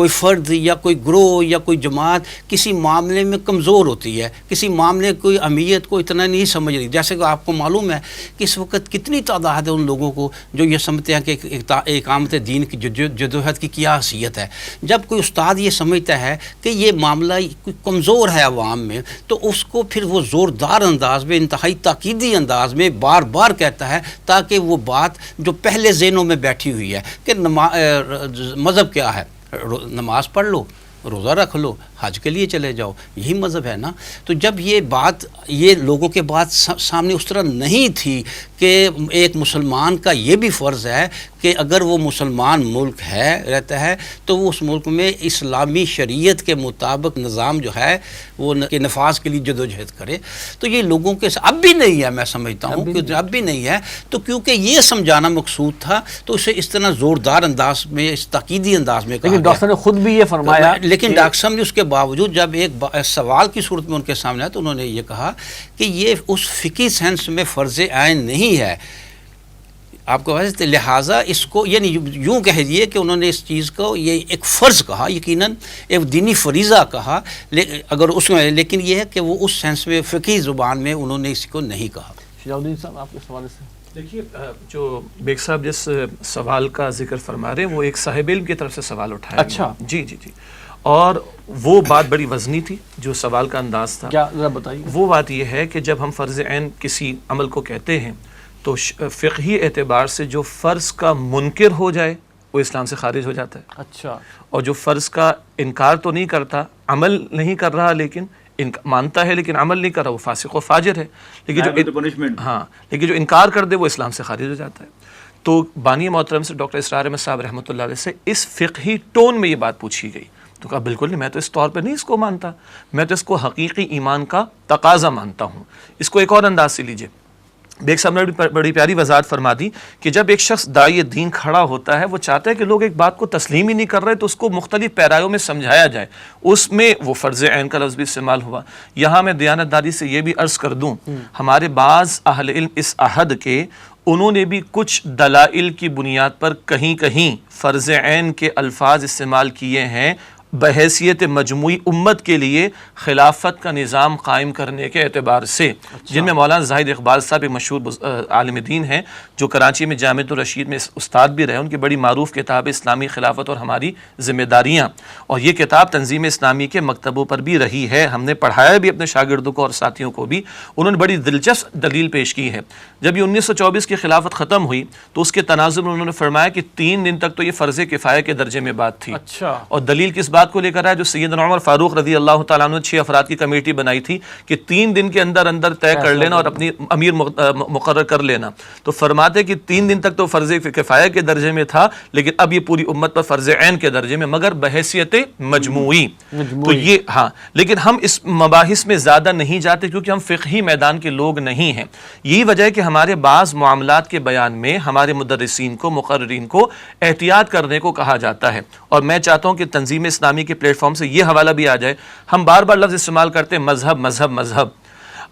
فرد یا کوئی گروہ یا کوئی جماعت کسی معاملے میں کمزور ہوتی ہے، کسی معاملے کوئی اہمیت کو اتنا نہیں سمجھ رہی. جیسے کہ آپ کو معلوم ہے کہ اس وقت کتنی تعداد ہے ان لوگوں کو جو یہ سمجھتے ہیں کہ اقامت دین کی جدوجہد کی کیا حیثیت ہے. جب کوئی استاد یہ سمجھتا ہے کہ یہ معاملہ کوئی کمزور ہے عوام میں، تو اس کو پھر وہ زوردار انداز میں، انتہائی تاکیدی انداز میں بار بار کہتا ہے، تاکہ وہ بات جو پہلے ذہنوں میں بیٹھی ہوئی ہے کہ مذہب کیا ہے، نماز پڑھ لو، روزہ رکھ لو، حج کے لیے چلے جاؤ، یہی مذہب ہے نا. تو جب یہ لوگوں کے بات سامنے اس طرح نہیں تھی کہ ایک مسلمان کا یہ بھی فرض ہے کہ اگر وہ مسلمان ملک ہے رہتا ہے تو وہ اس ملک میں اسلامی شریعت کے مطابق نظام جو ہے وہ کے نفاذ کے لیے جدوجہد کرے. تو یہ لوگوں کے اب بھی نہیں ہے، میں سمجھتا ہوں کہ اب بھی نہیں ہے. تو کیونکہ یہ سمجھانا مقصود تھا تو اسے اس طرح زوردار انداز میں، اس تاکیدی انداز میں کہا. لیکن ڈاکٹر نے خود بھی یہ فرمایا، لیکن ڈاکٹر صاحب نے اس کے باوجود جب ایک سوال کی صورت میں ان کے سامنے آیا تو انہوں نے یہ کہا کہ یہ اس فقہی سینس میں فرض عین نہیں ہے. آپ کو ویسے لہٰذا اس کو یعنی یوں کہہ دیے کہ انہوں نے اس چیز کو یہ ایک فرض کہا، یقیناً ایک دینی فریضہ کہا، اگر اس میں، لیکن یہ ہے کہ وہ اس سینس میں فقہی زبان میں انہوں نے اس کو نہیں کہا. شجاع الدین صاحب آپ کے حوالے سے دیکھیے، جو بیگ صاحب جس سوال کا ذکر فرما رہے ہیں وہ ایک صاحب علم کی طرف سے سوال اٹھایا. اچھا. جی جی جی. اور وہ بات بڑی وزنی تھی جو سوال کا انداز تھا. کیا ذرا بتائیے. وہ بات یہ ہے کہ جب ہم فرض عین کسی عمل کو کہتے ہیں تو فقہی اعتبار سے جو فرض کا منکر ہو جائے وہ اسلام سے خارج ہو جاتا ہے. اچھا. اور جو فرض کا انکار تو نہیں کرتا، عمل نہیں کر رہا لیکن مانتا ہے لیکن عمل نہیں کر رہا، وہ فاسق و فاجر ہے. لیکن جو انکار کر دے وہ اسلام سے خارج ہو جاتا ہے. تو بانی محترم سے ڈاکٹر اسرار احمد صاحب رحمۃ اللہ علیہ سے اس فقہی ٹون میں یہ بات پوچھی گئی تو کہا بالکل نہیں، میں تو اس طور پہ نہیں اس کو مانتا، میں تو اس کو حقیقی ایمان کا تقاضا مانتا ہوں. اس کو ایک اور انداز سے لیجئے. بیگ صاحب نے بڑی پیاری وضاحت فرما دی کہ جب ایک شخص داعی دین کھڑا ہوتا ہے وہ چاہتا ہے کہ لوگ ایک بات کو تسلیم ہی نہیں کر رہے تو اس کو مختلف پیرایوں میں سمجھایا جائے. اس میں وہ فرض عین کا لفظ بھی استعمال ہوا. یہاں میں دیانتداری سے یہ بھی عرض کر دوں، ہمارے بعض اہل علم اس عہد کے انہوں نے بھی کچھ دلائل کی بنیاد پر کہیں کہیں فرض عین کے الفاظ استعمال کیے ہیں بحیثیت مجموعی امت کے لیے خلافت کا نظام قائم کرنے کے اعتبار سے. جن میں مولانا زاہد اقبال صاحب ایک مشہور عالم دین ہیں جو کراچی میں جامعۃ الرشید میں استاد بھی رہے. ان کی بڑی معروف کتاب اسلامی خلافت اور ہماری ذمہ داریاں، اور یہ کتاب تنظیم اسلامی کے مکتبوں پر بھی رہی ہے، ہم نے پڑھایا بھی اپنے شاگردوں کو اور ساتھیوں کو بھی. انہوں نے بڑی دلچسپ دلیل پیش کی ہے. جب یہ 1924 کی خلافت ختم ہوئی تو اس کے تناظر میں انہوں نے فرمایا کہ 3 دن تک تو یہ فرض کفایہ کے درجے میں بات تھی. اچھا. اور دلیل کس بات کو لے کر ہے؟ جو سیدنا عمر فاروق رضی اللہ تعالیٰ عنہ نے 6 افراد کی کمیٹی بنائی تھی کہ 3 دن کے اندر اندر طے کر لینا اور اپنی امیر مقرر کر لینا. تو فرماتے کہ 3 دن تک تو فرض کفایہ کے درجے میں تھا لیکن اب یہ پوری امت پر فرض عین کے درجے میں، مگر بحیثیت مجموعی. تو یہ ہاں، لیکن ہم اس مباحث میں زیادہ نہیں جاتے کیونکہ ہم فقہی میدان کے لوگ نہیں ہیں. یہی وجہ ہے کہ ہمارے بعض معاملات کے بیان میں ہمارے مدرسین کو، مقررین کو احتیاط کرنے کو کہا جاتا ہے. اور میں چاہتا ہوں کہ تنظیم اسلامی کے پلیٹ فارم سے یہ حوالہ بھی آ جائے. ہم بار بار لفظ استعمال کرتے ہیں مذہب مذہب مذہب.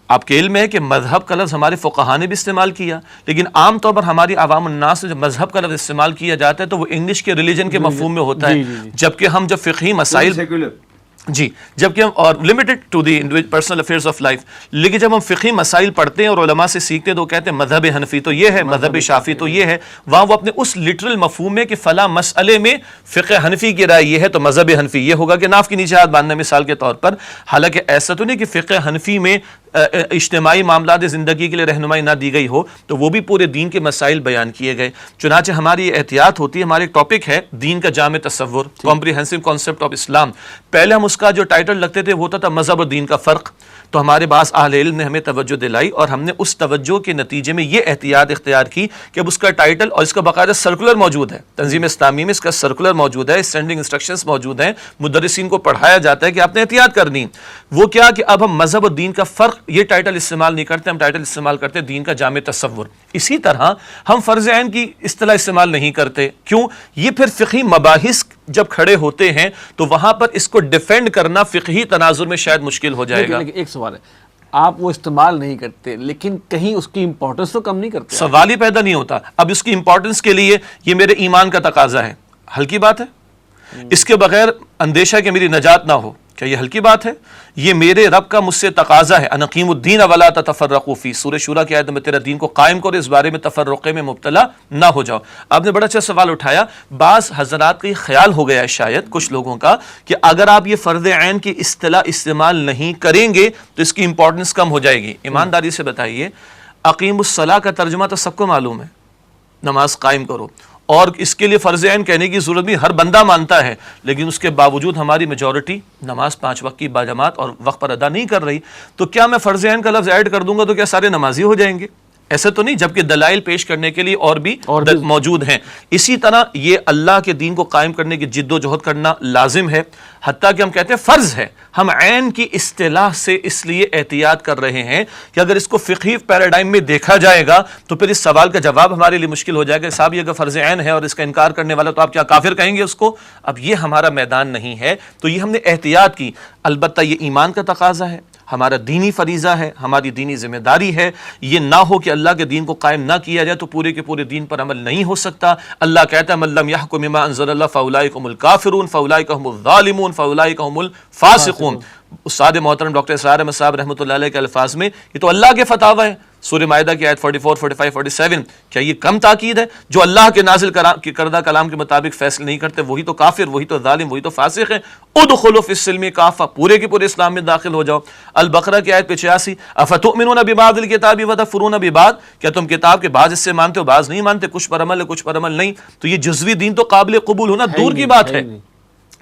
آپ کے علم ہے کہ مذہب کا لفظ ہمارے فقہاء نے بھی استعمال کیا، لیکن عام طور پر ہماری عوام الناس سے جب مذہب کا لفظ استعمال کیا جاتا ہے تو وہ انگلش کے ریلیجن کے مفہوم میں ہوتا ہے. جبکہ ہم جب فقہی مسائل جبکہ ہم اور limited to the personal affairs of life, لیکن جب ہم فقہی مسائل پڑھتے ہیں اور علماء سے سیکھتے ہیں تو کہتے ہیں مذہب حنفی تو یہ ہے، مذہب شافعی تو یہ ہے. وہاں وہ اپنے اس لٹرل مفہوم میں کہ فلاں مسئلے میں فقہ حنفی کی رائے یہ ہے تو مذہب حنفی یہ ہوگا کہ ناف کی نیچے ہاتھ باندھنا مثال کے طور پر. حالانکہ ایسا تو نہیں کہ فقہ حنفی میں اجتماعی معاملات زندگی کے لیے رہنمائی نہ دی گئی ہو، تو وہ بھی پورے دین کے مسائل بیان کیے گئے. چنانچہ ہماری احتیاط ہوتی ہے. ہمارے ایک ٹاپک ہے دین کا جامع تصور، کمپریہنسو کانسیپٹ آف اسلام. پہلے ہم اس کا جو ٹائٹل لگتے تھے وہ ہوتا تھا مذہب اور دین کا فرق. تو ہمارے بعض اہل علم نے ہمیں توجہ دلائی اور ہم نے اس توجہ کے نتیجے میں یہ احتیاط اختیار کی کہ اب اس کا ٹائٹل اور اس کا باقاعدہ سرکولر موجود ہے. تنظیم اسلامی میں اس کا سرکولر موجود ہے، اسٹینڈنگ انسٹرکشنز موجود ہیں، مدرسین کو پڑھایا جاتا ہے کہ آپ نے احتیاط کرنی. وہ کیا کہ اب ہم مذہب اور دین کا فرق یہ ٹائٹل استعمال نہیں کرتے، ہم ٹائٹل استعمال کرتے دین کا جامع تصور. اسی طرح ہم فرض عین کی اصطلاح استعمال نہیں کرتے. کیوں؟ یہ پھر فقہی مباحث جب کھڑے ہوتے ہیں تو وہاں پر اس کو ڈیفینڈ کرنا فقہی تناظر میں شاید مشکل ہو جائے گا. ایک سوال ہے، آپ وہ استعمال نہیں کرتے لیکن کہیں اس کی امپورٹنس تو کم نہیں کرتے؟ سوال ہی پیدا نہیں ہوتا. اب اس کی امپورٹنس کے لیے یہ میرے ایمان کا تقاضا ہے، ہلکی بات ہے. اس کے بغیر اندیشہ کہ میری نجات نہ ہو، کیا یہ ہلکی بات ہے؟ یہ میرے رب کا مجھ سے تقاضا ہے. ان اقیموا الدین ولا تتفرقوا فیہ، سورہ شورى کی آیت میں تیرا دین کو قائم کرو، اس بارے میں تفرقے میں مبتلا نہ ہو جاؤ. آپ نے بڑا اچھا سوال اٹھایا. بعض حضرات کا یہ خیال ہو گیا ہے شاید کچھ لوگوں کا کہ اگر آپ یہ فرض عین کی اصطلاح استعمال نہیں کریں گے تو اس کی امپورٹنس کم ہو جائے گی. ایمانداری سے بتائیے، اقیم الصلاۃ کا ترجمہ تو سب کو معلوم ہے، نماز قائم کرو. اور اس کے لیے فرض عین کہنے کی ضرورت بھی ہر بندہ مانتا ہے، لیکن اس کے باوجود ہماری میجورٹی نماز 5 وقت کی باجماعت اور وقت پر ادا نہیں کر رہی. تو کیا میں فرض عین کا لفظ ایڈ کر دوں گا تو کیا سارے نمازی ہو جائیں گے؟ ایسے تو نہیں، جبکہ دلائل پیش کرنے کے لیے اور بھی موجود ہیں. اسی طرح یہ اللہ کے دین کو قائم کرنے کی جد و جہد کرنا لازم ہے، حتیٰ کہ ہم کہتے ہیں فرض ہے. ہم عین کی اصطلاح سے اس لیے احتیاط کر رہے ہیں کہ اگر اس کو فقہی پیراڈائم میں دیکھا جائے گا تو پھر اس سوال کا جواب ہمارے لیے مشکل ہو جائے گا. صاحب یہ اگر فرض عین ہے اور اس کا انکار کرنے والا تو آپ کیا کافر کہیں گے اس کو؟ اب یہ ہمارا میدان نہیں ہے، تو یہ ہم نے احتیاط کی. البتہ یہ ایمان کا تقاضا ہے، ہمارا دینی فریضہ ہے، ہماری دینی ذمہ داری ہے. یہ نہ ہو کہ اللہ کے دین کو قائم نہ کیا جائے تو پورے کے پورے دین پر عمل نہیں ہو سکتا. اللہ کہتا ہے من لم یحکم بما انزل اللہ فاولئک هم الکافرون فاولئک هم الظالمون فاولئک هم الفاسقون. استاد محترم ڈاکٹر اسرار احمد صاحب رحمۃ اللہ علیہ کے الفاظ میں یہ تو اللہ کے فتاوی ہیں. سورہ مائدہ کی آیت 44 45 47 کیا یہ کم تاکید ہے؟ جو اللہ کے نازل کردہ کلام کے مطابق فیصلے نہیں کرتے وہی تو کافر، وہی تو ظالم، وہی تو فاسق ہیں. ادخلوا فی السلم کافہ، پورے کے پورے اسلام میں داخل ہو جاؤ. البقرہ کی آیت 85 افتؤمنون ببعض الکتاب وتکفرون ببعض، کیا تم کتاب کے بعض حصے مانتے ہو بعض نہیں مانتے، کچھ پر عمل ہے کچھ پر عمل نہیں. تو یہ جزوی دین تو قابل قبول ہونا دور کی بات ہے.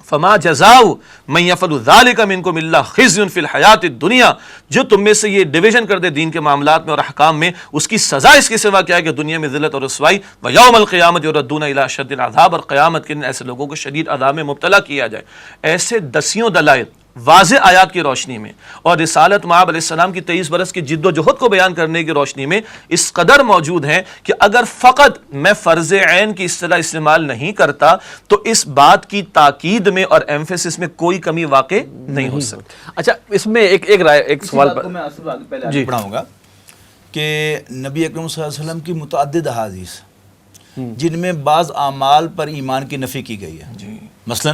فما جزاء من يفعل ذلك منكم الا خزي في الحیات الدنیا، جو تم میں سے یہ ڈویژن کر دے دین کے معاملات میں اور احکام میں، اس کی سزا اس کے سوا کیا ہے کہ دنیا میں ذلت اور رسوائی. ویوم القیامت یردون الى اشد العذاب، اور قیامت کے دن ایسے لوگوں کو شدید عذاب میں مبتلا کیا جائے. ایسے دسیوں دلائل واضح آیات کی روشنی میں اور رسالت مآب علیہ السلام کی 23 برس کی جد و جہد کو بیان کرنے کی روشنی میں اس قدر موجود ہیں کہ اگر فقط میں فرض عین کی اصطلاح استعمال نہیں کرتا تو اس بات کی تاکید میں اور ایمفیسس میں کوئی کمی واقع نہیں ہو سکتی. اچھا اس میں ایک سوال پر میں پہلے پڑھاؤں گا کہ نبی اکرم صلی اللہ علیہ وسلم کی متعدد احادیث جن میں بعض اعمال پر ایمان کی نفی کی گئی ہے. مثلا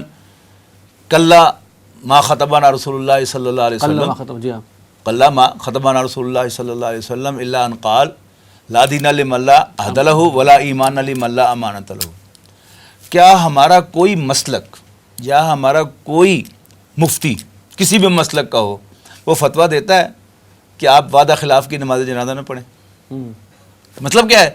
کلا ما خطبنا رسول اللہ صلی اللہ علیہ وسلم قلا ما خطبنا رسول اللہ صلی اللہ علیہ وسلم الا ان قال لا دین لمن لا عہد لہ ولا ایمان لمن لا امانۃ لہ. کیا ہمارا کوئی مسلک یا ہمارا کوئی مفتی کسی بھی مسلک کا ہو وہ فتویٰ دیتا ہے کہ آپ وعدہ خلاف کی نماز جنازہ نہ پڑھیں؟ مطلب کیا ہے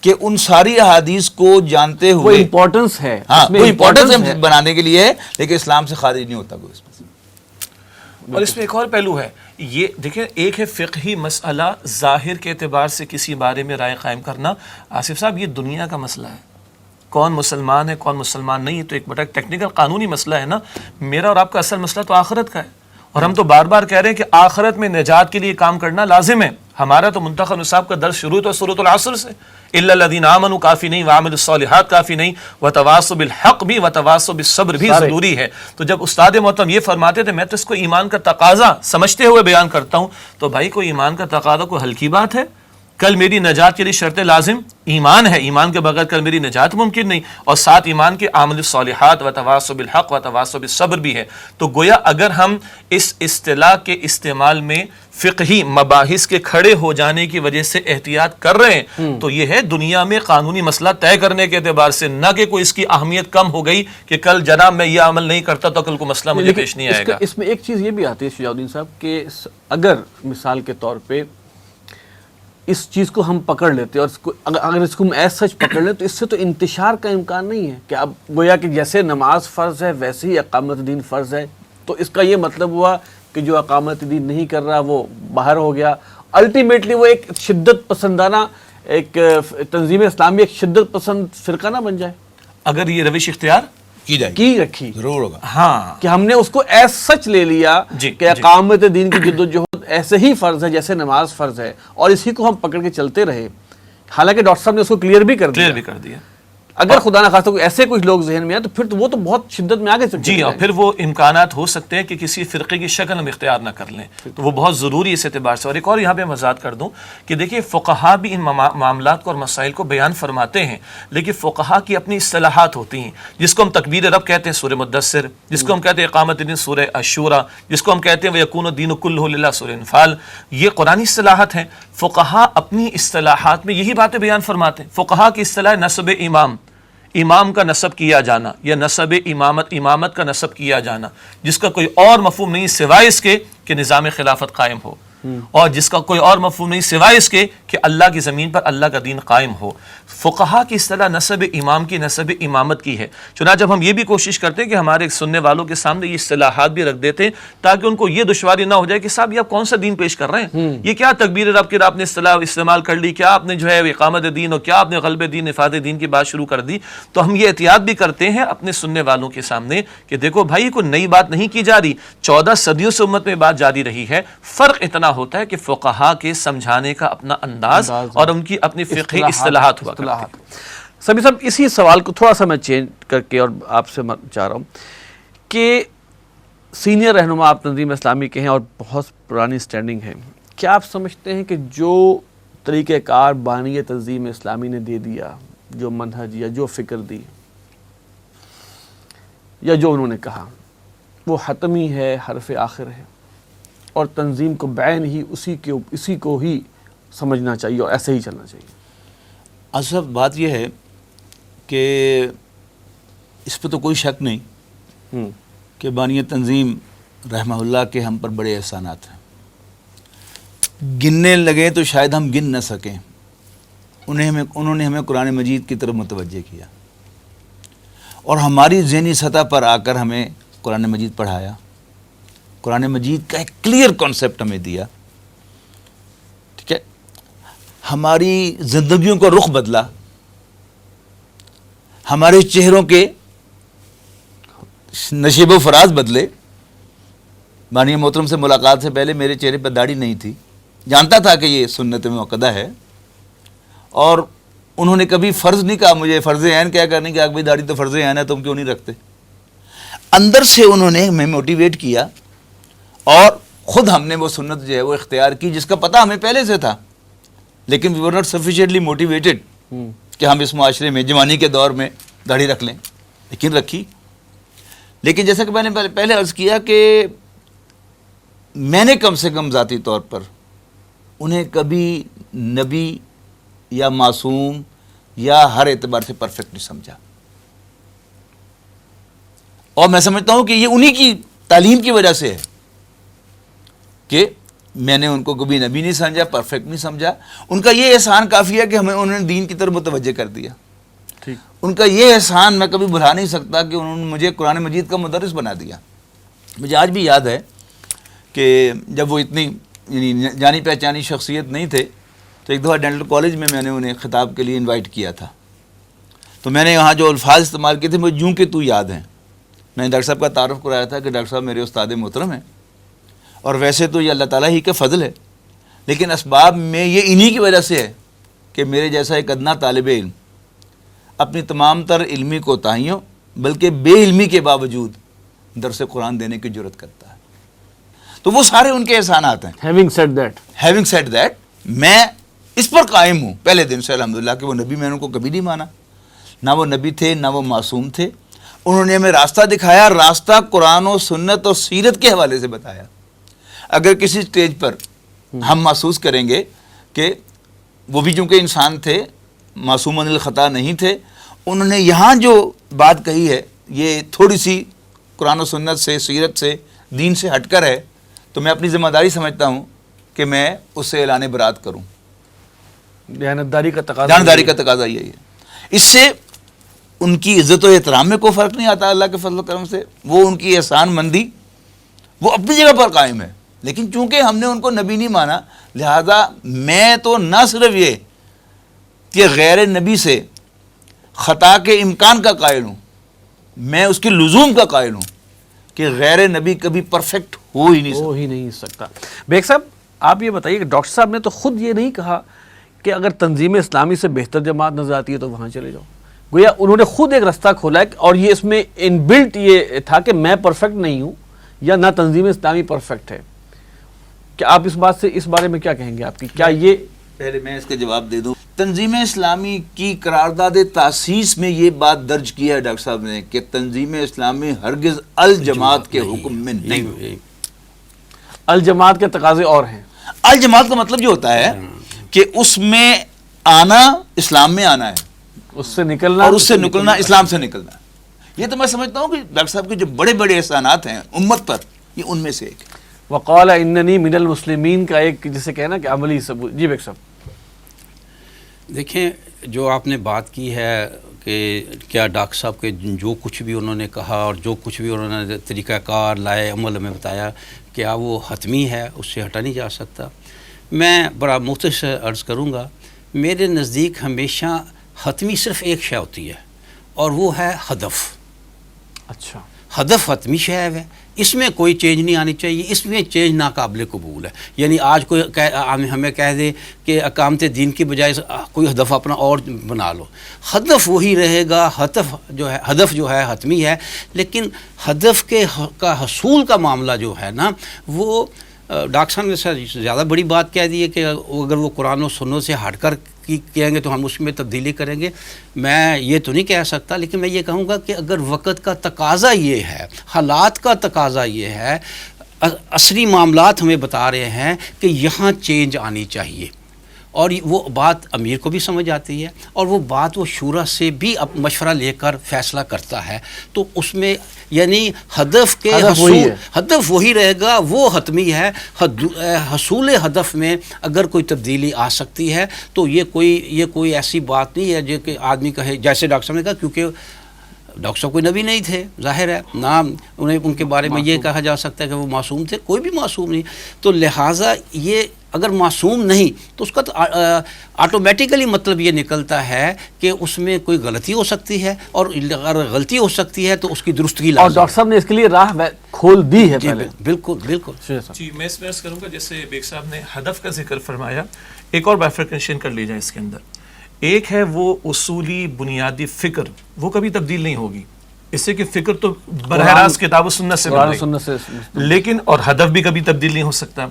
کہ ان ساری احادیث کو جانتے ہوئے وہ امپورٹنس ہے، ہاں وہ امپورٹنس بنانے کے لیے ہے، لیکن اسلام سے خارج نہیں ہوتا کوئی اس میں. اور اس میں ایک اور پہلو ہے. یہ دیکھیں، ایک ہے فقہی مسئلہ ظاہر کے اعتبار سے کسی بارے میں رائے قائم کرنا. آصف صاحب یہ دنیا کا مسئلہ ہے، کون مسلمان ہے کون مسلمان نہیں ہے تو ایک بڑا ٹیکنیکل قانونی مسئلہ ہے نا. میرا اور آپ کا اصل مسئلہ تو آخرت کا ہے، اور ہم تو بار بار کہہ رہے ہیں کہ آخرت میں نجات کے لیے کام کرنا لازم ہے. ہمارا تو منتخب نصاب کا درس شروع تو سورۃ العصر سے، الا الذین آمنوا کافی نہیں، وعملوا الصالحات کافی نہیں، وتواصوا بالحق بھی وتواصوا بالصبر بھی ضروری ہے. تو جب استاد محترم یہ فرماتے تھے میں تو اس کو ایمان کا تقاضا سمجھتے ہوئے بیان کرتا ہوں، تو بھائی کوئی ایمان کا تقاضا کوئی ہلکی بات ہے؟ کل میری نجات کے لیے شرط لازم ایمان ہے، ایمان کے بغیر کل میری نجات ممکن نہیں، اور ساتھ ایمان کے عامل الصالحات وتواصوا بالحق وتواصوا بالصبر بھی ہے. تو گویا اگر ہم اس اصطلاح کے استعمال میں فقہی مباحث کے کھڑے ہو جانے کی وجہ سے احتیاط کر رہے ہیں تو یہ ہے دنیا میں قانونی مسئلہ طے کرنے کے اعتبار سے، نہ کہ کوئی اس کی اہمیت کم ہو گئی کہ کل جناب میں یہ عمل نہیں کرتا تو کل کو مسئلہ مجھے پیش نہیں آئے گا. اس میں ایک چیز یہ بھی آتی ہے شجاع الدین صاحب کہ اگر مثال کے طور پہ اس چیز کو ہم پکڑ لیتے اور اگر اس کو ہم ایز سچ پکڑ لیں تو اس سے تو انتشار کا امکان نہیں ہے کہ اب گویا کہ جیسے نماز فرض ہے ویسے ہی اقامت دین فرض ہے. تو اس کا یہ مطلب ہوا کہ جو اقامت دین نہیں کر رہا وہ باہر ہو گیا. الٹیمیٹلی وہ ایک شدت پسندانہ ایک تنظیم اسلامی ایک شدت پسند فرقہ نہ بن جائے اگر یہ روش اختیار کی جائے کی رکھی ضرور ہوگا. ہاں کہ ہم نے اس کو ایز سچ لے لیا کہ اقامت دین کی جد و جہد ایسے ہی فرض ہے جیسے نماز فرض ہے، اور اسی کو ہم پکڑ کے چلتے رہے. حالانکہ ڈاکٹر صاحب نے اس کو کلیئر بھی کر دیا. اگر خدا نہ خواستہ کوئی ایسے کچھ لوگ ذہن میں ہیں تو پھر تو وہ تو بہت شدت میں آگے جی، اور پھر وہ امکانات ہو سکتے ہیں کہ کسی فرقے کی شکل ہم اختیار نہ کر لیں، تو وہ بہت ضروری اس اعتبار سے. اور ایک اور یہاں پہ وضاحت کر دوں کہ دیکھیے فقہا بھی ان معاملات کو اور مسائل کو بیان فرماتے ہیں، لیکن فقہا کی اپنی اصطلاحات ہوتی ہیں، جس کو ہم تکبیر رب کہتے ہیں سورہ مدثر، جس کو ہم کہتے ہیں اقامت دین سورہ الشورى، جس کو ہم کہتے ہیں وَيَكُونُ الدِّينُ كُلُّهُ لِلَّهِ سورہ انفال. یہ قرآنی اصطلاحات ہیں. فقہا اپنی اصطلاحات میں یہی باتیں بیان فرماتے ہیں. فقہا کی اصطلاح نسب امام کا نسب کیا جانا یا نسب امامت کا نسب کیا جانا، جس کا کوئی اور مفہوم نہیں سوائے اس کے کہ نظام خلافت قائم ہو. اور جس کا کوئی اور مفہوم نہیں سوائے اس کے کہ اللہ کی زمین پر اللہ کا دین قائم ہو. فقہا کی اصطلاح نسب امام کی نسب امامت کی ہے. چنانچہ ہم یہ بھی کوشش کرتے ہیں کہ ہمارے سننے والوں کے سامنے یہ اصطلاحات بھی رکھ دیتے ہیں تاکہ ان کو یہ دشواری نہ ہو جائے کہ صاحب یہ آپ کون سا دین پیش کر رہے ہیں, یہ کیا تکبیر رب کی آپ نے اصطلاح استعمال کر لی, کیا آپ نے جو ہے اقامت دین اور کیا آپ نے غلب دین افاد دین کی بات شروع کر دی. تو ہم یہ احتیاط بھی کرتے ہیں اپنے سننے والوں کے سامنے کہ دیکھو بھائی کوئی نئی بات نہیں کی جا رہی, 14 صدیوں سے امت میں بات جاری رہی ہے. فرق اتنا ہوتا ہے کہ فقہا کے سمجھانے کا اپنا انداز اور ان کی اپنی فقہی اصطلاحات ہوا کرتی ہیں. سبھی صاحب اسی سوال کو تھوڑا سا میں چینج کر کے اور آپ سے چاہ رہا ہوں کہ سینئر رہنما آپ تنظیم اسلامی کے ہیں اور بہت پرانی سٹینڈنگ ہے, کیا آپ سمجھتے ہیں کہ جو طریقہ کار بانی تنظیم اسلامی نے دے دیا, جو منہج یا جو فکر دی یا جو انہوں نے کہا, وہ حتمی ہے, حرف آخر ہے اور تنظیم کو بعین ہی اسی کو ہی سمجھنا چاہیے اور ایسے ہی چلنا چاہیے؟ اصل بات یہ ہے کہ اس پہ تو کوئی شک نہیں کہ بانی تنظیم رحمہ اللہ کے ہم پر بڑے احسانات ہیں. گننے لگے تو شاید ہم گن نہ سکیں. انہوں نے ہمیں قرآن مجید کی طرف متوجہ کیا اور ہماری ذہنی سطح پر آ کر ہمیں قرآن مجید پڑھایا, قرآن مجید کا ایک کلیئر کانسیپٹ ہمیں دیا. ٹھیک ہے, ہماری زندگیوں کا رخ بدلا, ہمارے چہروں کے نشیب و فراز بدلے. بانی محترم سے ملاقات سے پہلے میرے چہرے پر داڑھی نہیں تھی, جانتا تھا کہ یہ سنت موقدہ ہے, اور انہوں نے کبھی فرض نہیں کہا مجھے, فرض عین کیا کرنے کہ بھائی داڑھی تو فرض عین ہے تم کیوں نہیں رکھتے. اندر سے انہوں نے ہمیں موٹیویٹ کیا اور خود ہم نے وہ سنت جو ہے وہ اختیار کی جس کا پتہ ہمیں پہلے سے تھا, لیکن we were not sufficiently motivated کہ ہم اس معاشرے میں جوانی کے دور میں داڑھی رکھ لیں, لیکن رکھی. لیکن جیسا کہ میں نے پہلے عرض کیا کہ میں نے کم سے کم ذاتی طور پر انہیں کبھی نبی یا معصوم یا ہر اعتبار سے پرفیکٹ نہیں سمجھا, اور میں سمجھتا ہوں کہ یہ انہی کی تعلیم کی وجہ سے ہے کہ میں نے ان کو کبھی نبی نہیں سمجھا, پرفیکٹ نہیں سمجھا. ان کا یہ احسان کافی ہے کہ ہمیں انہوں نے دین کی طرف متوجہ کر دیا. ان کا یہ احسان میں کبھی بھلا نہیں سکتا کہ انہوں نے مجھے قرآن مجید کا مدرس بنا دیا. مجھے آج بھی یاد ہے کہ جب وہ اتنی یعنی جانی پہچانی شخصیت نہیں تھے تو ایک دفعہ ڈینٹل کالج میں نے انہیں خطاب کے لیے انوائٹ کیا تھا. تو میں نے وہاں جو الفاظ استعمال کیے تھے مجھے یوں کہ تو یاد ہیں. میں نے ڈاکٹر صاحب کا تعارف کرایا تھا کہ ڈاکٹر صاحب میرے استاد محترم ہیں, اور ویسے تو یہ اللہ تعالیٰ ہی کا فضل ہے, لیکن اسباب میں یہ انہی کی وجہ سے ہے کہ میرے جیسا ایک ادنا طالب علم اپنی تمام تر علمی کوتاہیوں بلکہ بے علمی کے باوجود درس قرآن دینے کی جرت کرتا ہے. تو وہ سارے ان کے احسانات ہیں. Having said that, میں اس پر قائم ہوں پہلے دن سے الحمدللہ کہ وہ نبی میں ان کو کبھی نہیں مانا, نہ وہ نبی تھے نہ وہ معصوم تھے. انہوں نے ہمیں راستہ دکھایا, راستہ قرآن و سنت اور سیرت کے حوالے سے بتایا. اگر کسی سٹیج پر ہم محسوس کریں گے کہ وہ بھی چونکہ انسان تھے, معصوم عن الخطا نہیں تھے, انہوں نے یہاں جو بات کہی ہے یہ تھوڑی سی قرآن و سنت سے, سیرت سے, دین سے ہٹ کر ہے, تو میں اپنی ذمہ داری سمجھتا ہوں کہ میں اس سے اعلان برات کروں. دیانتداری کا تقاضا یہی ہے. اس سے ان کی عزت و احترام میں کوئی فرق نہیں آتا اللہ کے فضل و کرم سے. وہ ان کی احسان مندی وہ اپنی جگہ پر قائم ہے, لیکن چونکہ ہم نے ان کو نبی نہیں مانا, لہذا میں تو نہ صرف یہ کہ غیر نبی سے خطا کے امکان کا قائل ہوں, میں اس کے لزوم کا قائل ہوں کہ غیر نبی کبھی پرفیکٹ ہو ہی نہیں سکتا. بیگ صاحب آپ یہ بتائیے کہ ڈاکٹر صاحب نے تو خود یہ نہیں کہا کہ اگر تنظیم اسلامی سے بہتر جماعت نظر آتی ہے تو وہاں چلے جاؤ. گویا انہوں نے خود ایک رستہ کھولا ہے, اور یہ اس میں ان بلٹ یہ تھا کہ میں پرفیکٹ نہیں ہوں یا نہ تنظیم اسلامی پرفیکٹ ہے. کیا آپ اس بارے میں کیا کہیں گے آپ کی؟ کیا یہ پہلے میں اس کا جواب دے دوں. تنظیم اسلامی کی قرارداد تاسیس میں یہ بات درج کیا ہے ڈاکٹر صاحب نے کہ تنظیم اسلامی ہرگز الجماعت کے حکم میں نہیں. الجماعت کے تقاضے اور ہیں. الجماعت کا مطلب یہ ہوتا ہے کہ اس میں آنا اسلام میں آنا ہے, اس سے نکلنا اور اس سے نکلنا اسلام سے نکلنا ہے. یہ تو میں سمجھتا ہوں کہ ڈاکٹر صاحب کے جو بڑے بڑے احسانات ہیں امت پر, یہ ان میں سے ایک. وقال اننی من المسلمین کا ایک جسے کہنا کہ عملی ثبوت. جی بیگ صاحب. دیکھیں جو آپ نے بات کی ہے کہ کیا ڈاکٹر صاحب کے جو کچھ بھی انہوں نے کہا اور جو کچھ بھی انہوں نے طریقہ کار لائے عمل میں بتایا کیا وہ حتمی ہے, اس سے ہٹا نہیں جا سکتا. میں بڑا مختصر عرض کروں گا, میرے نزدیک ہمیشہ حتمی صرف ایک شے ہوتی ہے اور وہ ہے ہدف. اچھا, ہدف حتمی شے ہے, اس میں کوئی چینج نہیں آنی چاہیے, اس میں چینج ناقابل قبول ہے. یعنی آج کوئی ہمیں کہہ دے کہ اقامت دین کی بجائے کوئی ہدف اپنا اور بنا لو, ہدف وہی رہے گا. ہدف جو ہے حتمی ہے, لیکن ہدف کا حصول کا معاملہ جو ہے نا وہ ڈاکٹر صاحب نے زیادہ بڑی بات کہہ دی ہے کہ اگر وہ قرآن و سنت سے ہٹ کر کہیں گے تو ہم اس میں تبدیلی کریں گے. میں یہ تو نہیں کہہ سکتا, لیکن میں یہ کہوں گا کہ اگر وقت کا تقاضا یہ ہے, حالات کا تقاضا یہ ہے, عصری معاملات ہمیں بتا رہے ہیں کہ یہاں چینج آنی چاہیے, اور وہ بات امیر کو بھی سمجھ آتی ہے اور وہ بات وہ شورا سے بھی مشورہ لے کر فیصلہ کرتا ہے, تو اس میں یعنی ہدف وہی رہے گا, وہ حتمی ہے. حصول ہدف میں اگر کوئی تبدیلی آ سکتی ہے تو یہ کوئی ایسی بات نہیں ہے جو کہ آدمی کہے, جیسے ڈاکٹر صاحب نے کہا, کیونکہ ڈاکٹر صاحب کوئی نبی نہیں تھے, ظاہر ہے نہ ان کے بارے میں یہ کہا جا سکتا ہے کہ وہ معصوم تھے, کوئی بھی معصوم نہیں. تو لہٰذا یہ اگر معصوم نہیں تو اس کا تو آٹومیٹیکلی مطلب یہ نکلتا ہے کہ اس میں کوئی غلطی ہو سکتی ہے, اور اگر غلطی ہو سکتی ہے تو اس کی درستگی لازم. اور ڈاکٹر صاحب نے اس کے لیے راہ کھول دی ہے پہلے. بالکل بالکل. جی میں اس میں عرض کروں گا, جیسے بیگ صاحب نے ہدف کا ذکر فرمایا, ایک اور بائفرکیشن کر لی جائے اس کے اندر. ایک ہے وہ اصولی بنیادی فکر, وہ کبھی تبدیل نہیں ہوگی, اس سے کہ فکر تو براہ راست کتاب و سنت سے مل رہی, لیکن اور ہدف بھی کبھی تبدیل نہیں ہو سکتا.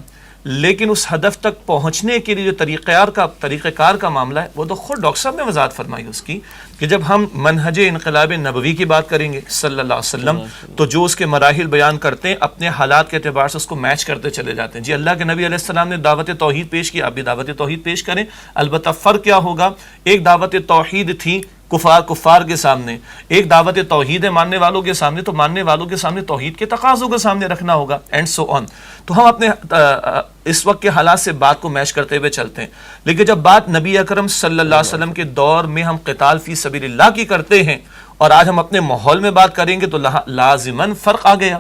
لیکن اس ہدف تک پہنچنے کے لیے جو طریقہ کار کا معاملہ ہے وہ تو خود ڈاکٹر صاحب نے وضاحت فرمائی اس کی, کہ جب ہم منہج انقلاب نبوی کی بات کریں گے صلی اللہ علیہ وسلم, تو جو اس کے مراحل بیان کرتے ہیں اپنے حالات کے اعتبار سے اس کو میچ کرتے چلے جاتے ہیں. جی اللہ کے نبی علیہ السلام نے دعوت توحید پیش کی, آپ بھی دعوت توحید پیش کریں. البتہ فرق کیا ہوگا, ایک دعوت توحید تھی کفار کے سامنے, ایک دعوت توحید ہے ماننے والوں کے سامنے, تو ماننے والوں کے سامنے توحید کے تقاضوں کے سامنے رکھنا ہوگا, اینڈ سو آن. تو ہم اپنے اس وقت کے حالات سے بات کو میچ کرتے ہوئے چلتے ہیں. لیکن جب بات نبی اکرم صلی اللہ علیہ وسلم کے دور میں ہم قتال فی سبیل اللہ کی کرتے ہیں, اور آج ہم اپنے ماحول میں بات کریں گے, تو لازماً فرق آ گیا.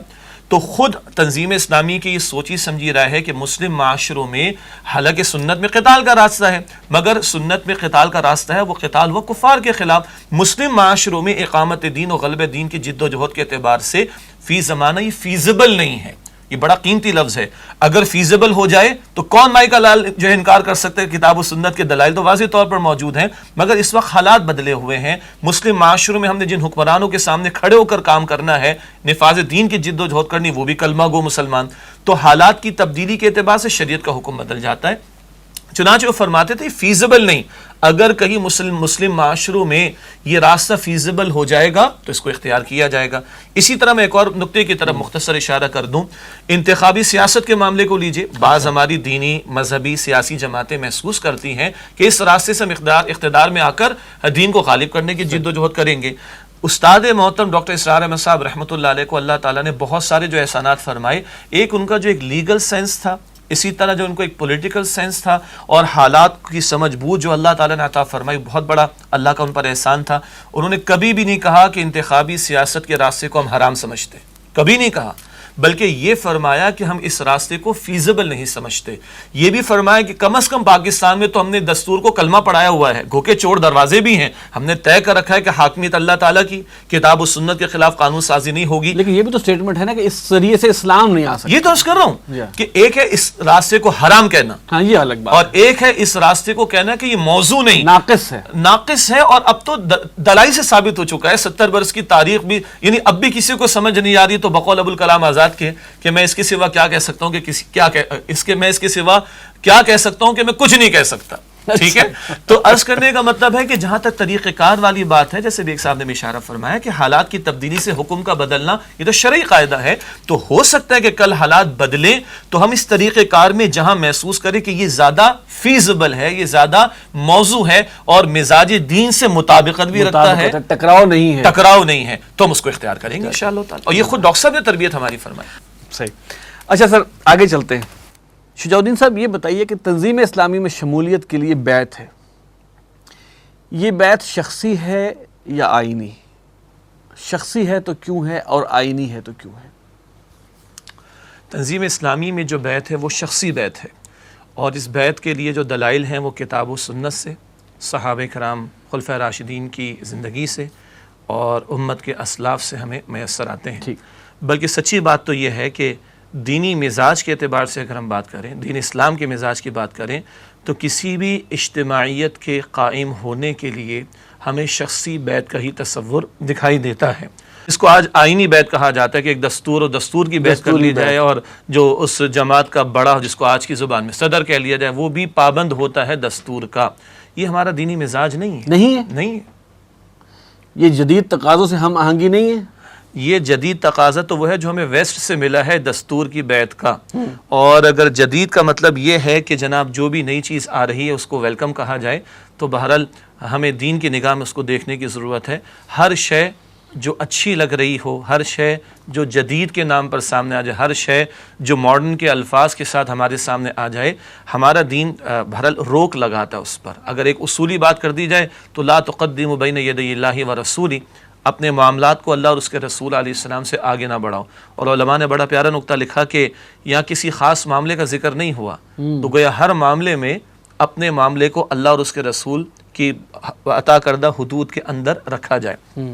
تو خود تنظیم اسلامی کی یہ سوچی سمجھی رائے ہے کہ مسلم معاشروں میں حالانکہ سنت میں قتال کا راستہ ہے, مگر سنت میں قتال کا راستہ ہے وہ قتال و کفار کے خلاف. مسلم معاشروں میں اقامت دین و غلب دین کی جد و جہد کے اعتبار سے فی زمانہ یہ فیزیبل نہیں ہے. یہ بڑا قیمتی لفظ ہے. اگر فیزیبل ہو جائے تو کون مائی کا لال جو ہے انکار کر سکتے ہیں؟ کتاب و سنت کے دلائل تو واضح طور پر موجود ہیں, مگر اس وقت حالات بدلے ہوئے ہیں. مسلم معاشروں میں ہم نے جن حکمرانوں کے سامنے کھڑے ہو کر کام کرنا ہے, نفاذ دین کی جد و جہد کرنی, وہ بھی کلمہ گو مسلمان. تو حالات کی تبدیلی کے اعتبار سے شریعت کا حکم بدل جاتا ہے. چنانچہ وہ فرماتے تھے فیزیبل نہیں, اگر کہیں مسلم معاشروں میں یہ راستہ فیزیبل ہو جائے گا تو اس کو اختیار کیا جائے گا. اسی طرح میں ایک اور نقطے کی طرف مختصر اشارہ کر دوں, انتخابی سیاست کے معاملے کو لیجئے. بعض ہماری دینی مذہبی سیاسی جماعتیں محسوس کرتی ہیں کہ اس راستے سے ہم اقتدار میں آ کر دین کو غالب کرنے کی جد و جہد کریں گے. استاد محترم ڈاکٹر اسرار احمد صاحب رحمۃ اللہ علیہ کو اللہ تعالیٰ نے بہت سارے جو احسانات فرمائے. ایک ان کا جو ایک لیگل سینس تھا, اسی طرح جو ان کو ایک پولیٹیکل سینس تھا, اور حالات کی سمجھ بوجھ جو اللہ تعالیٰ نے عطا فرمائی, بہت بڑا اللہ کا ان پر احسان تھا. انہوں نے کبھی بھی نہیں کہا کہ انتخابی سیاست کے راستے کو ہم حرام سمجھتے, کبھی نہیں کہا, بلکہ یہ فرمایا کہ ہم اس راستے کو فیزیبل نہیں سمجھتے. یہ بھی فرمایا کہ کم از کم پاکستان میں تو ہم نے دستور کو کلمہ پڑھایا ہوا ہے, گو کے چور دروازے بھی ہیں, ہم نے طے کر رکھا ہے کہ حاکمیت اللہ تعالیٰ کی, کتاب و سنت کے خلاف قانون سازی نہیں ہوگی. لیکن یہ بھی تو سٹیٹمنٹ ہے نا کہ اس ذریعے سے اسلام نہیں آ سکتا. یہ تو عرض کر رہا ہوں کہ ایک ہے اس راستے کو حرام کہنا, ہاں یہ الگ بات, اور ایک ہے اس راستے کو کہنا کہ یہ موضوع نہیں, ناقص ہے. اور اب تو دلائی سے ثابت ہو چکا ہے, 70 برس کی تاریخ بھی, یعنی اب بھی کسی کو سمجھ نہیں آ رہی تو بقول ابوالکلام آزاد کے کہ میں اس کے سوا کیا کہہ سکتا ہوں, کہ میں اس کے سوا کیا کہہ سکتا ہوں کہ میں کچھ نہیں کہہ سکتا. ٹھیک ہے, تو عرض کرنے کا مطلب ہے کہ جہاں تک طریقہ کار والی بات ہے, جیسے بیگ صاحب نے اشارہ فرمایا کہ حالات کی تبدیلی سے حکم کا بدلنا یہ تو شرعی قاعدہ ہے. تو ہو سکتا ہے کہ کل حالات بدلیں تو ہم اس طریقہ کار میں جہاں محسوس کریں کہ یہ زیادہ فیزیبل ہے, یہ زیادہ موضوع ہے اور مزاج دین سے مطابقت بھی رکھتا ہے, ٹکراؤ نہیں ہے, تو ہم اس کو اختیار کریں گے انشاءاللہ تعالی. اور یہ خود ڈاکٹر صاحب نے تربیت ہماری فرمائی. صحیح. اچھا سر آگے چلتے ہیں. شجاع الدین صاحب یہ بتائیے کہ تنظیم اسلامی میں شمولیت کے لیے بیعت ہے, یہ بیعت شخصی ہے یا آئینی؟ شخصی ہے تو کیوں ہے اور آئینی ہے تو کیوں ہے؟ تنظیم اسلامی میں جو بیعت ہے وہ شخصی بیعت ہے, اور اس بیعت کے لیے جو دلائل ہیں وہ کتاب و سنت سے, صحابہ کرام خلفۂ راشدین کی زندگی سے اور امت کے اسلاف سے ہمیں میسر آتے ہیں. ٹھیک. بلکہ سچی بات تو یہ ہے کہ دینی مزاج کے اعتبار سے اگر ہم بات کریں, دین اسلام کے مزاج کی بات کریں, تو کسی بھی اجتماعیت کے قائم ہونے کے لیے ہمیں شخصی بیعت کا ہی تصور دکھائی دیتا ہے. اس کو آج آئینی بیعت کہا جاتا ہے کہ ایک دستور اور دستور کی بیعت کر لی جائے, اور جو اس جماعت کا بڑا جس کو آج کی زبان میں صدر کہہ لیا جائے وہ بھی پابند ہوتا ہے دستور کا. یہ ہمارا دینی مزاج نہیں ہے. نہیں ہے. یہ جدید تقاضوں سے ہم آہنگی نہیں ہے. یہ جدید تقاضا تو وہ ہے جو ہمیں ویسٹ سے ملا ہے دستور کی بیعت کا, اور اگر جدید کا مطلب یہ ہے کہ جناب جو بھی نئی چیز آ رہی ہے اس کو ویلکم کہا جائے, تو بہرحال ہمیں دین کی نگاہ میں اس کو دیکھنے کی ضرورت ہے. ہر شے جو اچھی لگ رہی ہو, ہر شے جو جدید کے نام پر سامنے آ جائے, ہر شے جو ماڈرن کے الفاظ کے ساتھ ہمارے سامنے آ جائے, ہمارا دین بہرحال روک لگاتا ہے اس پر. اگر ایک اصولی بات کر دی جائے تو لا تقدموا بین یدی اللہ و رسولی, اپنے معاملات کو اللہ اور اس کے رسول علیہ السلام سے آگے نہ بڑھاؤ. اور علماء نے بڑا پیارا نقطہ لکھا کہ یہاں کسی خاص معاملے کا ذکر نہیں ہوا, تو گویا ہر معاملے میں اپنے معاملے کو اللہ اور اس کے رسول کی عطا کردہ حدود کے اندر رکھا جائے.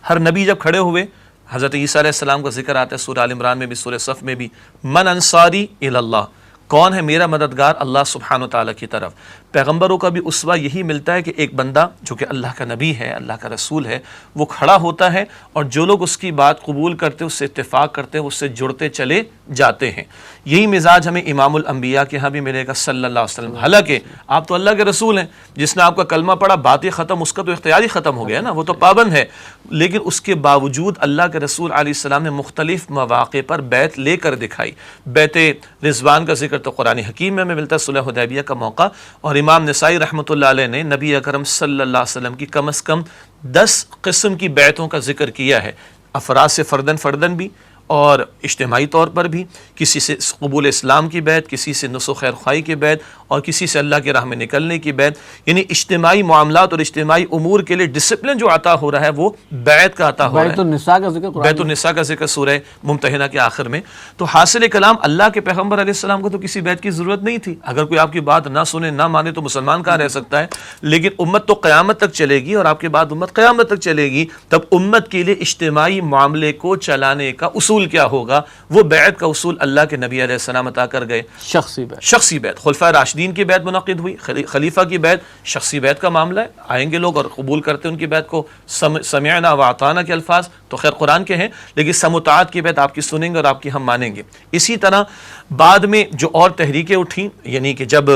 ہر نبی جب کھڑے ہوئے, حضرت عیسیٰ علیہ السلام کا ذکر آتا ہے سورہ آل عمران میں بھی, سورہ صف میں بھی, من انصاری الی اللہ, کون ہے میرا مددگار اللہ سبحانہ و تعالیٰ کی طرف. پیغمبروں کا بھی اسوہ یہی ملتا ہے کہ ایک بندہ جو کہ اللہ کا نبی ہے, اللہ کا رسول ہے, وہ کھڑا ہوتا ہے اور جو لوگ اس کی بات قبول کرتے ہیں, اس سے اتفاق کرتے ہیں, اس سے جڑتے چلے جاتے ہیں. یہی مزاج ہمیں امام الانبیاء کے ہاں بھی ملے گا صلی اللہ علیہ وسلم. حالانکہ آپ تو اللہ کے رسول ہیں, جس نے آپ کا کلمہ پڑھا باتیں ختم, اس کا تو اختیاری ختم ہو گیا نا, وہ تو پابند ہے. لیکن اس کے باوجود اللہ کے رسول علیہ السلام نے مختلف مواقع پر بیعت لے کر دکھائی. بیعت رضوان کا ذکر تو قرآن حکیم میں ہمیں ملتا ہے, صلح حدیبیہ کا موقع, اور امام نسائی رحمۃ اللہ علیہ نے نبی اکرم صلی اللہ علیہ وسلم کی کم از کم 10 قسم کی بیعتوں کا ذکر کیا ہے, افراد سے فردن بھی اور اجتماعی طور پر بھی. کسی سے قبول اسلام کی بیعت, کسی سے نصح و خیر خواہی کی بیعت, اور کسی سے اللہ کی راہ میں نکلنے کی بیعت. یعنی اجتماعی معاملات اور اجتماعی امور کے لیے ڈسپلن جو عطا ہو رہا ہے وہ بیعت کا عطا ہو رہا ہے. بیعت النساء کا ذکر سورہ ممتحنہ کے آخر میں. تو حاصل کلام اللہ کے پیغمبر علیہ السلام کو تو کسی بیعت کی ضرورت نہیں تھی. اگر کوئی آپ کی بات نہ سنے نہ مانے تو مسلمان کہاں رہ سکتا ہے. لیکن امت تو قیامت تک چلے گی, اور آپ کے بعد امت قیامت تک چلے گی, تب امت کے لیے اجتماعی معاملے کو چلانے کا اصول کیا ہوگا؟ وہ بیعت کا اصول اللہ کے نبی علیہ السلام عطا کر گئے. شخصی بیعت. خلفائے راشدین کی بیعت منعقد ہوئی, خلیفہ کی بیعت شخصی بیعت کا معاملہ ہے. آئیں گے لوگ اور قبول کرتے ان کی بیعت کو, سمعنا و اطعنا کے الفاظ تو خیر قرآن کے ہیں, لیکن سمطاعت کی بیعت آپ کی سنیں گے اور آپ کی ہم مانیں گے. اسی طرح بعد میں جو اور تحریکیں اٹھیں, یعنی کہ جب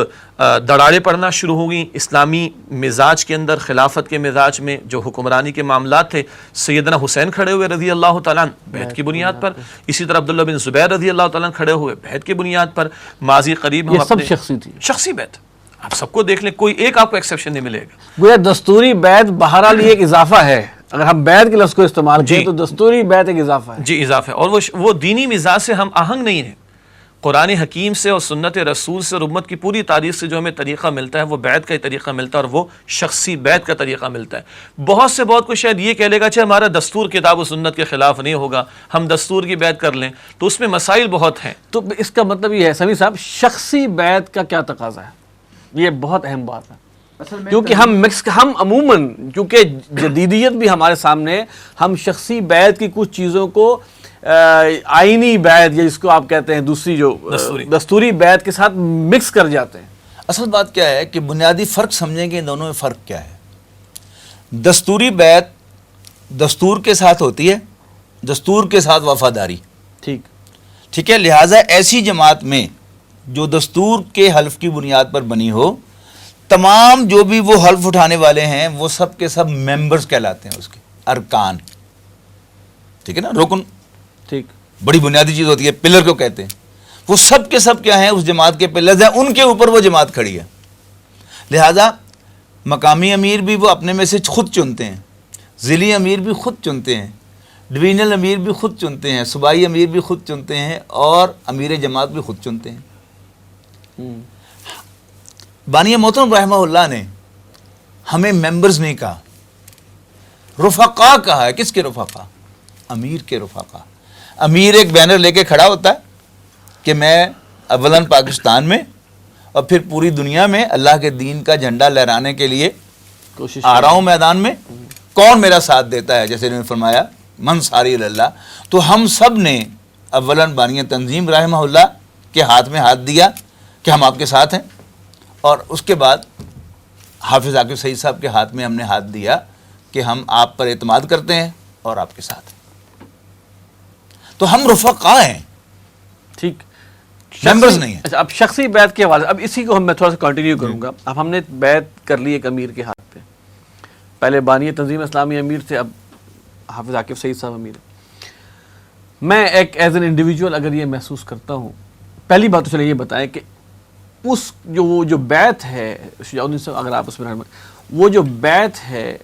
دڑاڑے پڑنا شروع ہو گئیں اسلامی مزاج کے اندر, خلافت کے مزاج میں جو حکمرانی کے معاملات تھے, سیدنا حسین کھڑے ہوئے رضی اللہ تعالیٰ بیعت کی بنیاد پر. اسی طرح عبداللہ بن زبیر رضی اللہ تعالیٰ کھڑے ہوئے بیعت کی بنیاد پر. ماضی قریب یہ سب شخصی تھی, شخصی بیعت. آپ سب کو دیکھ لیں, کوئی ایک آپ کو ایکسیپشن نہیں ملے گا. گویا دستوری بیعت بہرحال یہ ایک اضافہ ہے. اگر ہم بیعت کے لفظ کو استعمال کریں تو دستوری بیعت ایک اضافہ ہے. جی اضافہ ہے, اور وہ دینی مزاج سے ہم آہنگ نہیں ہیں. قرآن حکیم سے اور سنت رسول سے اور امت کی پوری تاریخ سے جو ہمیں طریقہ ملتا ہے وہ بیعت کا ہی طریقہ ملتا ہے, اور وہ شخصی بیعت کا طریقہ ملتا ہے. بہت کوئی شاید یہ کہہ لے گا اچھا ہمارا دستور کتاب و سنت کے خلاف نہیں ہوگا, ہم دستور کی بیعت کر لیں, تو اس میں مسائل بہت ہیں. تو اس کا مطلب یہ ہے سمیع صاحب, شخصی بیعت کا کیا تقاضا ہے؟ یہ بہت اہم بات ہے, کیونکہ ہم عموماً کیونکہ جدیدیت بھی ہمارے سامنے, ہم شخصی بیعت کی کچھ چیزوں کو آئینی بیعت یا جس کو آپ کہتے ہیں دوسری جو دستوری بیعت کے ساتھ مکس کر جاتے ہیں. اصل بات کیا ہے کہ بنیادی فرق سمجھیں گے ان دونوں میں فرق کیا ہے. دستوری بیعت دستور کے ساتھ ہوتی ہے, دستور کے ساتھ وفاداری. ٹھیک ہے, لہٰذا ایسی جماعت میں جو دستور کے حلف کی بنیاد پر بنی ہو, تمام جو بھی وہ حلف اٹھانے والے ہیں وہ سب کے سب ممبرز کہلاتے ہیں, اس کے ارکان. ٹھیک ہے نا, رکن بڑی بنیادی چیز ہوتی ہے, پلر کو کہتے ہیں. وہ سب کے سب کیا ہیں, اس جماعت کے پلرز ہیں, ان کے اوپر وہ جماعت کھڑی ہے. لہذا مقامی امیر بھی وہ اپنے میں سے خود چنتے ہیں, ضلعی امیر بھی خود چنتے ہیں, ڈویژنل امیر بھی خود چنتے ہیں, صوبائی امیر بھی خود چنتے ہیں, اور امیر جماعت بھی خود چنتے ہیں. بانی محترم رحمہ اللہ نے ہمیں ممبرز نہیں کہا, رفقا کہا ہے. کس کے رفقا؟ امیر کے رفقا. امیر ایک بینر لے کے کھڑا ہوتا ہے کہ میں اولاً پاکستان میں اور پھر پوری دنیا میں اللہ کے دین کا جھنڈا لہرانے کے لیے کوشش آ رہا ہوں میدان میں, کون میرا ساتھ دیتا ہے, جیسے انہوں نے فرمایا من ساری اللہ. تو ہم سب نے اولاً بانی تنظیم رحمہ اللہ کے ہاتھ میں ہاتھ دیا کہ ہم آپ کے ساتھ ہیں, اور اس کے بعد حافظ عاقب سعید صاحب کے ہاتھ میں ہم نے ہاتھ دیا کہ ہم آپ پر اعتماد کرتے ہیں اور آپ کے ساتھ ہیں. تو ہم رفقا ہیں, ٹھیک, ممبرز نہیں ہیں. اچھا, اب شخصی بیعت کے حوالے, اب اسی کو میں تھوڑا سا کنٹینیو کروں گا. اب ہم نے بیعت کر لی ایک امیر کے ہاتھ پہ, پہلے بانی تنظیم اسلامی امیر تھے, اب حافظ عاقب سعید صاحب امیر ہیں. میں ایک ایز این انڈیویجول اگر یہ محسوس کرتا ہوں, پہلی بات تو چلے یہ بتائیں کہ اس جو بیعت ہے, اگر آپ اس میں وہ جو بیعت ہے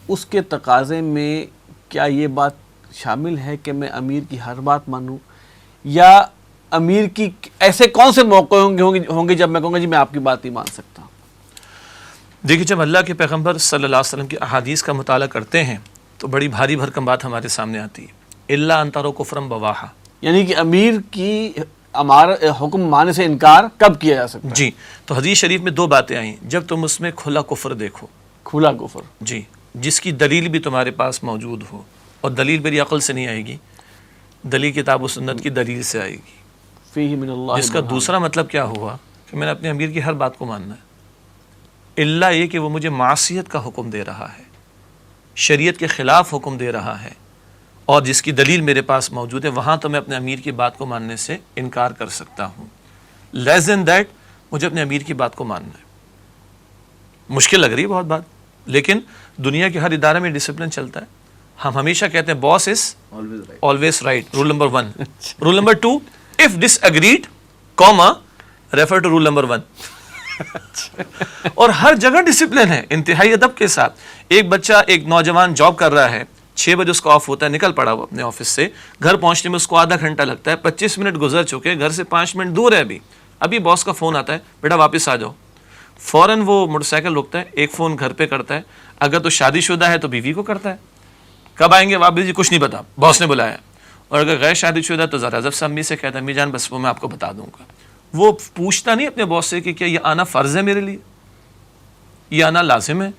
اس کے تقاضے میں کیا یہ بات شامل ہے کہ میں امیر کی ہر بات مانوں, یا امیر کی ایسے کون سے موقع ہوں گے جب میں کہوں گا جی میں آپ کی بات نہیں مان سکتا؟ دیکھیے, جب اللہ کے پیغمبر صلی اللہ علیہ وسلم کی احادیث کا مطالعہ کرتے ہیں تو بڑی بھاری بھرکم بات ہمارے سامنے آتی ہے, الا ان تروا کفرا بواحا, یعنی کہ امیر کی حکم ماننے سے انکار کب کیا جا سکتا ہے؟ جی, تو حدیث شریف میں دو باتیں آئیں, جب تم اس میں کھلا کفر دیکھو, کھلا کفر, جی, جس کی دلیل بھی تمہارے پاس موجود ہو, اور دلیل میری عقل سے نہیں آئے گی, دلیل کتاب و سنت کی دلیل سے آئے گی. فیہ من اللہ جس کا دوسرا مطلب کیا ہوا کہ میں نے اپنے امیر کی ہر بات کو ماننا ہے, الا یہ کہ وہ مجھے معصیت کا حکم دے رہا ہے, شریعت کے خلاف حکم دے رہا ہے, اور جس کی دلیل میرے پاس موجود ہے, وہاں تو میں اپنے امیر کی بات کو ماننے سے انکار کر سکتا ہوں. لیس دین دیٹ مجھے اپنے امیر کی بات کو ماننا ہے. مشکل لگ رہی ہے بہت بات, لیکن دنیا کے ہر ادارے میں ڈسپلن چلتا ہے. ہم ہمیشہ کہتے ہیں boss is always right, rule number 1. Rule number 2, if disagreed, refer to rule number 1. اور ہر جگہ ڈسپلن ہے انتہائی ادب کے ساتھ. ایک بچہ, ایک نوجوان جاب کر رہا ہے, 6 بجے اس کو آف ہوتا ہے, نکل پڑا وہ اپنے آفس سے, گھر پہنچنے میں اس کو آدھا گھنٹہ لگتا ہے, 25 منٹ گزر چکے, گھر سے 5 منٹ دور ہے, ابھی باس کا فون آتا ہے, بیٹا واپس آ جاؤ. فوراً وہ موٹر سائیکل روکتا ہے, ایک فون گھر پہ کرتا ہے, اگر تو شادی شدہ ہے تو بیوی کو کرتا ہے, کب آئیں گے واپس, جی کچھ نہیں پتا, باس نے بلایا. اور اگر غیر شادی شدہ تو ذرا ذب سے امی سے کہتا ہے, امی جان بس وہ میں آپ کو بتا دوں گا. وہ پوچھتا نہیں اپنے باس سے کہ کیا یہ آنا فرض ہے میرے لیے, یہ آنا لازم ہے,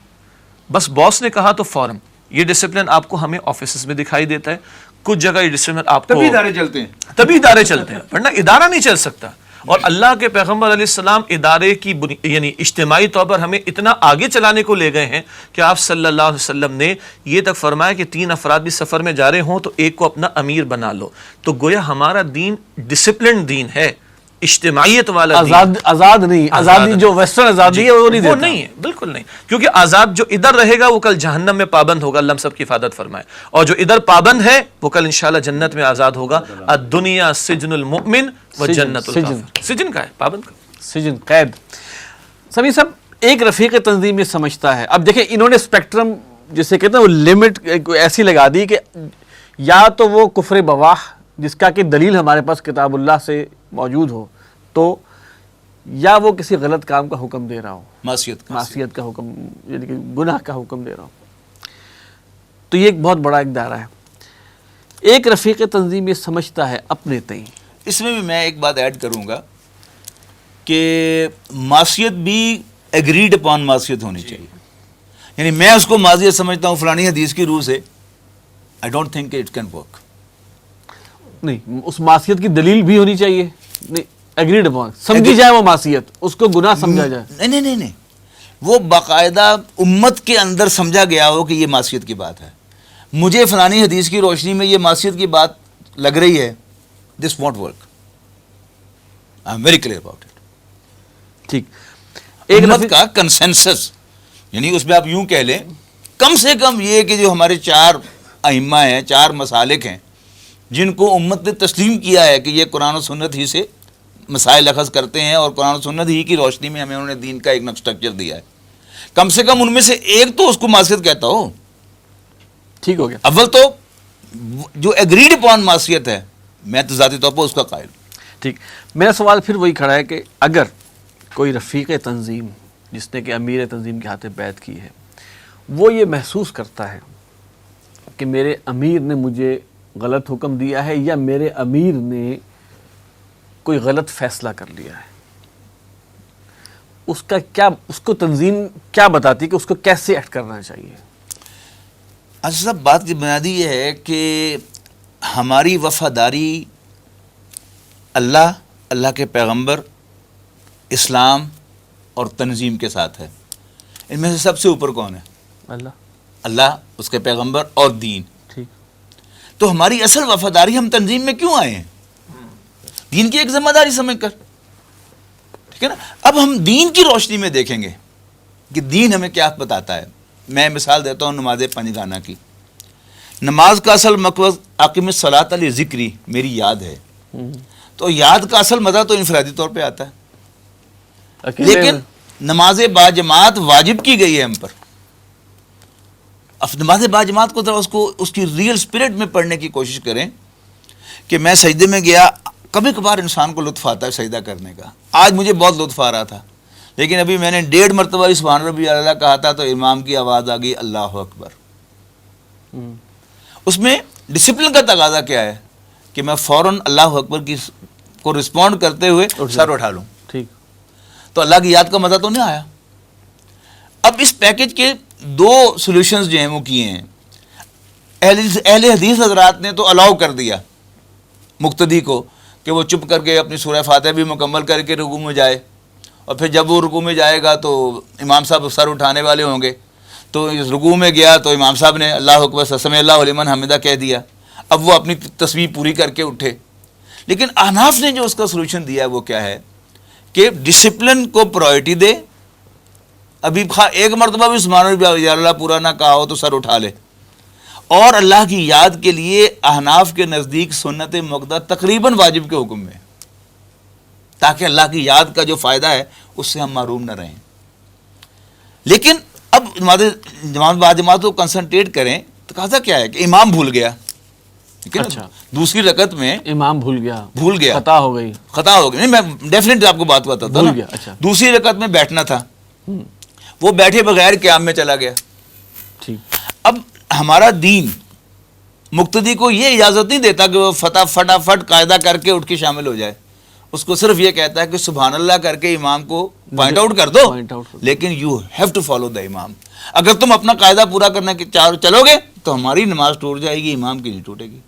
بس باس نے کہا تو فوراً. یہ ڈسپلن آپ کو ہمیں آفیسز میں دکھائی دیتا ہے, کچھ جگہ یہ ڈسپلن آپ کو تبھی ادارے چلتے ہیں, تبھی ادارے چلتے ہیں, ورنہ ادارہ نہیں چل سکتا. اور اللہ کے پیغمبر علیہ السلام ادارے کی یعنی اجتماعی طور پر ہمیں اتنا آگے چلانے کو لے گئے ہیں کہ آپ صلی اللہ علیہ وسلم نے یہ تک فرمایا کہ 3 افراد بھی سفر میں جا رہے ہوں تو ایک کو اپنا امیر بنا لو. تو گویا ہمارا دین ڈسپلنڈ دین ہے, اجتماعیت والا دین. آزاد نہیں, آزادی جو ویسٹرن آزادی ہے وہ نہیں دیتا. نہیں ہے, بالکل نہیں, کیونکہ آزاد جو ادھر رہے گا وہ کل جہنم میں پابند ہوگا, اللہ ہم سب کی حفاظت فرمائے, اور جو ادھر پابند ہے وہ کل انشاءاللہ جنت میں آزاد ہوگا. الدنیا سجن المؤمن و جنت الکافر. سجن کا ہے, پابند کا, سجن, قید. سمیع صاحب, ایک رفیق تنظیم یہ سمجھتا ہے, اب دیکھیں انہوں نے اسپیکٹرم جسے کہتے ہیں وہ لمٹ ایسی لگا دی کہ یا تو وہ کفر بواح جس کا کہ دلیل ہمارے پاس کتاب اللہ سے موجود ہو, تو یا وہ کسی غلط کام کا حکم دے رہا ہو, معصیت کا حکم, یعنی کہ گناہ کا حکم دے رہا ہو. تو یہ ایک بہت بڑا ایک دائرہ ہے. ایک رفیق تنظیم یہ سمجھتا ہے اپنے تئیں, اس میں بھی میں ایک بات ایڈ کروں گا کہ معصیت بھی ایگریڈ اپون معصیت ہونی چاہیے. یعنی میں اس کو معصیت سمجھتا ہوں فلانی حدیث کی روح سے, I don't think it can work. نہیں, اس معصیت کی دلیل بھی ہونی چاہیے, نہیں ایگریڈ اپون, سمجھی جائے وہ معصیت, اس کو گناہ سمجھا جائے. نہیں, وہ باقاعدہ امت کے اندر سمجھا گیا ہو کہ یہ معصیت کی بات ہے. مجھے فلانی حدیث کی روشنی میں یہ معصیت کی بات لگ رہی ہے, this won't work, I am very clear about it. ٹھیک, امت کا کنسنسس, یعنی اس میں آپ یوں کہہ لیں کم سے کم یہ کہ جو ہمارے 4 ائمہ ہیں, 4 مسالک ہیں جن کو امت نے تسلیم کیا ہے کہ یہ قرآن و سنت ہی سے مسائل اخذ کرتے ہیں اور قرآن و سنت ہی کی روشنی میں ہمیں انہوں نے دین کا ایک اسٹرکچر دیا ہے, کم سے کم ان میں سے ایک تو اس کو معصیت کہتا ہو. ٹھیک ہو گیا. اول تو جو ایگریڈ اپون معصیت ہے میں تو ذاتی طور پر اس کا قائل ہوں. ٹھیک. میرا سوال پھر وہی کھڑا ہے کہ اگر کوئی رفیق تنظیم جس نے کہ امیر تنظیم کے ہاتھ بیعت کی ہے وہ یہ محسوس کرتا ہے کہ میرے امیر نے مجھے غلط حکم دیا ہے یا میرے امیر نے کوئی غلط فیصلہ کر لیا ہے، اس کو تنظیم کیا بتاتی کہ اس کو کیسے ایکٹ کرنا چاہیے؟ اصل صاحب بات کی بنیادی یہ ہے کہ ہماری وفاداری اللہ کے پیغمبر، اسلام اور تنظیم کے ساتھ ہے. ان میں سے سب سے اوپر کون ہے؟ اللہ، اس کے پیغمبر اور دین. ٹھیک. تو ہماری اصل وفاداری ہم تنظیم میں کیوں آئے ہیں؟ دین کی ایک ذمہ داری سمجھ کر. ٹھیک ہے نا. اب ہم دین کی روشنی میں دیکھیں گے کہ دین ہمیں کیا بتاتا ہے. میں مثال دیتا ہوں نماز پنجگانہ کی. نماز کا اصل مقصد اقیم الصلاۃ لذکری، میری یاد ہے. تو یاد کا اصل مزہ تو انفرادی طور پہ آتا ہے، لیکن نماز باجماعت واجب کی گئی ہے ہم پر. اب نماز باجماعت کو ذرا اس کی ریئل اسپرٹ میں پڑھنے کی کوشش کریں کہ میں سجدے میں گیا. کبھی کبھار انسان کو لطف آتا ہے سجدہ کرنے کا. آج مجھے بہت لطف آ رہا تھا، لیکن ابھی میں نے 1.5 مرتبہ سبحان ربی اعلیٰ کہا تھا تو امام کی آواز آ گئی اللہ اکبر. اس میں ڈسپلن کا تقاضا کیا ہے کہ میں فوراً اللہ اکبر کی کو رسپونڈ کرتے ہوئے سر اٹھا لوں. ٹھیک. تو اللہ کی یاد کا مزہ تو نہیں آیا. اب اس پیکج کے 2 سولوشنز جو ہیں وہ کیے ہیں. اہل حدیث حضرات نے تو الاؤ کر دیا مقتدی کو کہ وہ چپ کر کے اپنی سورہ فاتحہ بھی مکمل کر کے رکوع میں جائے، اور پھر جب وہ رکوع میں جائے گا تو امام صاحب سر اٹھانے والے ہوں گے. تو اس رکوع میں گیا تو امام صاحب نے اللہ اکبر سمع اللہ لمن حمدہ کہہ دیا. اب وہ اپنی تسبیح پوری کر کے اٹھے. لیکن احناف نے جو اس کا سولوشن دیا ہے وہ کیا ہے کہ ڈسپلن کو پرائرٹی دے. ابھی ایک مرتبہ بھی سبحان ربی اللہ پورا نہ کہا ہو تو سر اٹھا لے. اور اللہ کی یاد کے لیے احناف کے نزدیک سنت مؤکدہ تقریباً واجب کے حکم میں، تاکہ اللہ کی یاد کا جو فائدہ ہے اس سے ہم محروم نہ رہیں. لیکن اب جماعت باجماعت کو کنسنٹریٹ کریں تو کہا کیا ہے کہ امام بھول گیا. اچھا. دوسری رکعت میں امام بھول گیا، خطا ہو گئی. نہیں، میں ڈیفینیٹلی آپ کو بات بتاتا ہوں. اچھا. دوسری رکعت میں بیٹھنا تھا، وہ بیٹھے بغیر قیام میں چلا گیا. ٹھیک. اب ہمارا دین مقتدی کو یہ اجازت نہیں دیتا کہ وہ فٹافٹ قاعدہ کر کے اٹھ کے شامل ہو جائے. اس کو صرف یہ کہتا ہے کہ سبحان اللہ کر کے امام کو پوائنٹ آؤٹ کر دو، لیکن you have to follow the imam. اگر تم اپنا قاعدہ پورا کرنے کے چلو گے تو ہماری نماز ٹوٹ جائے گی، امام کی نہیں ٹوٹے گی.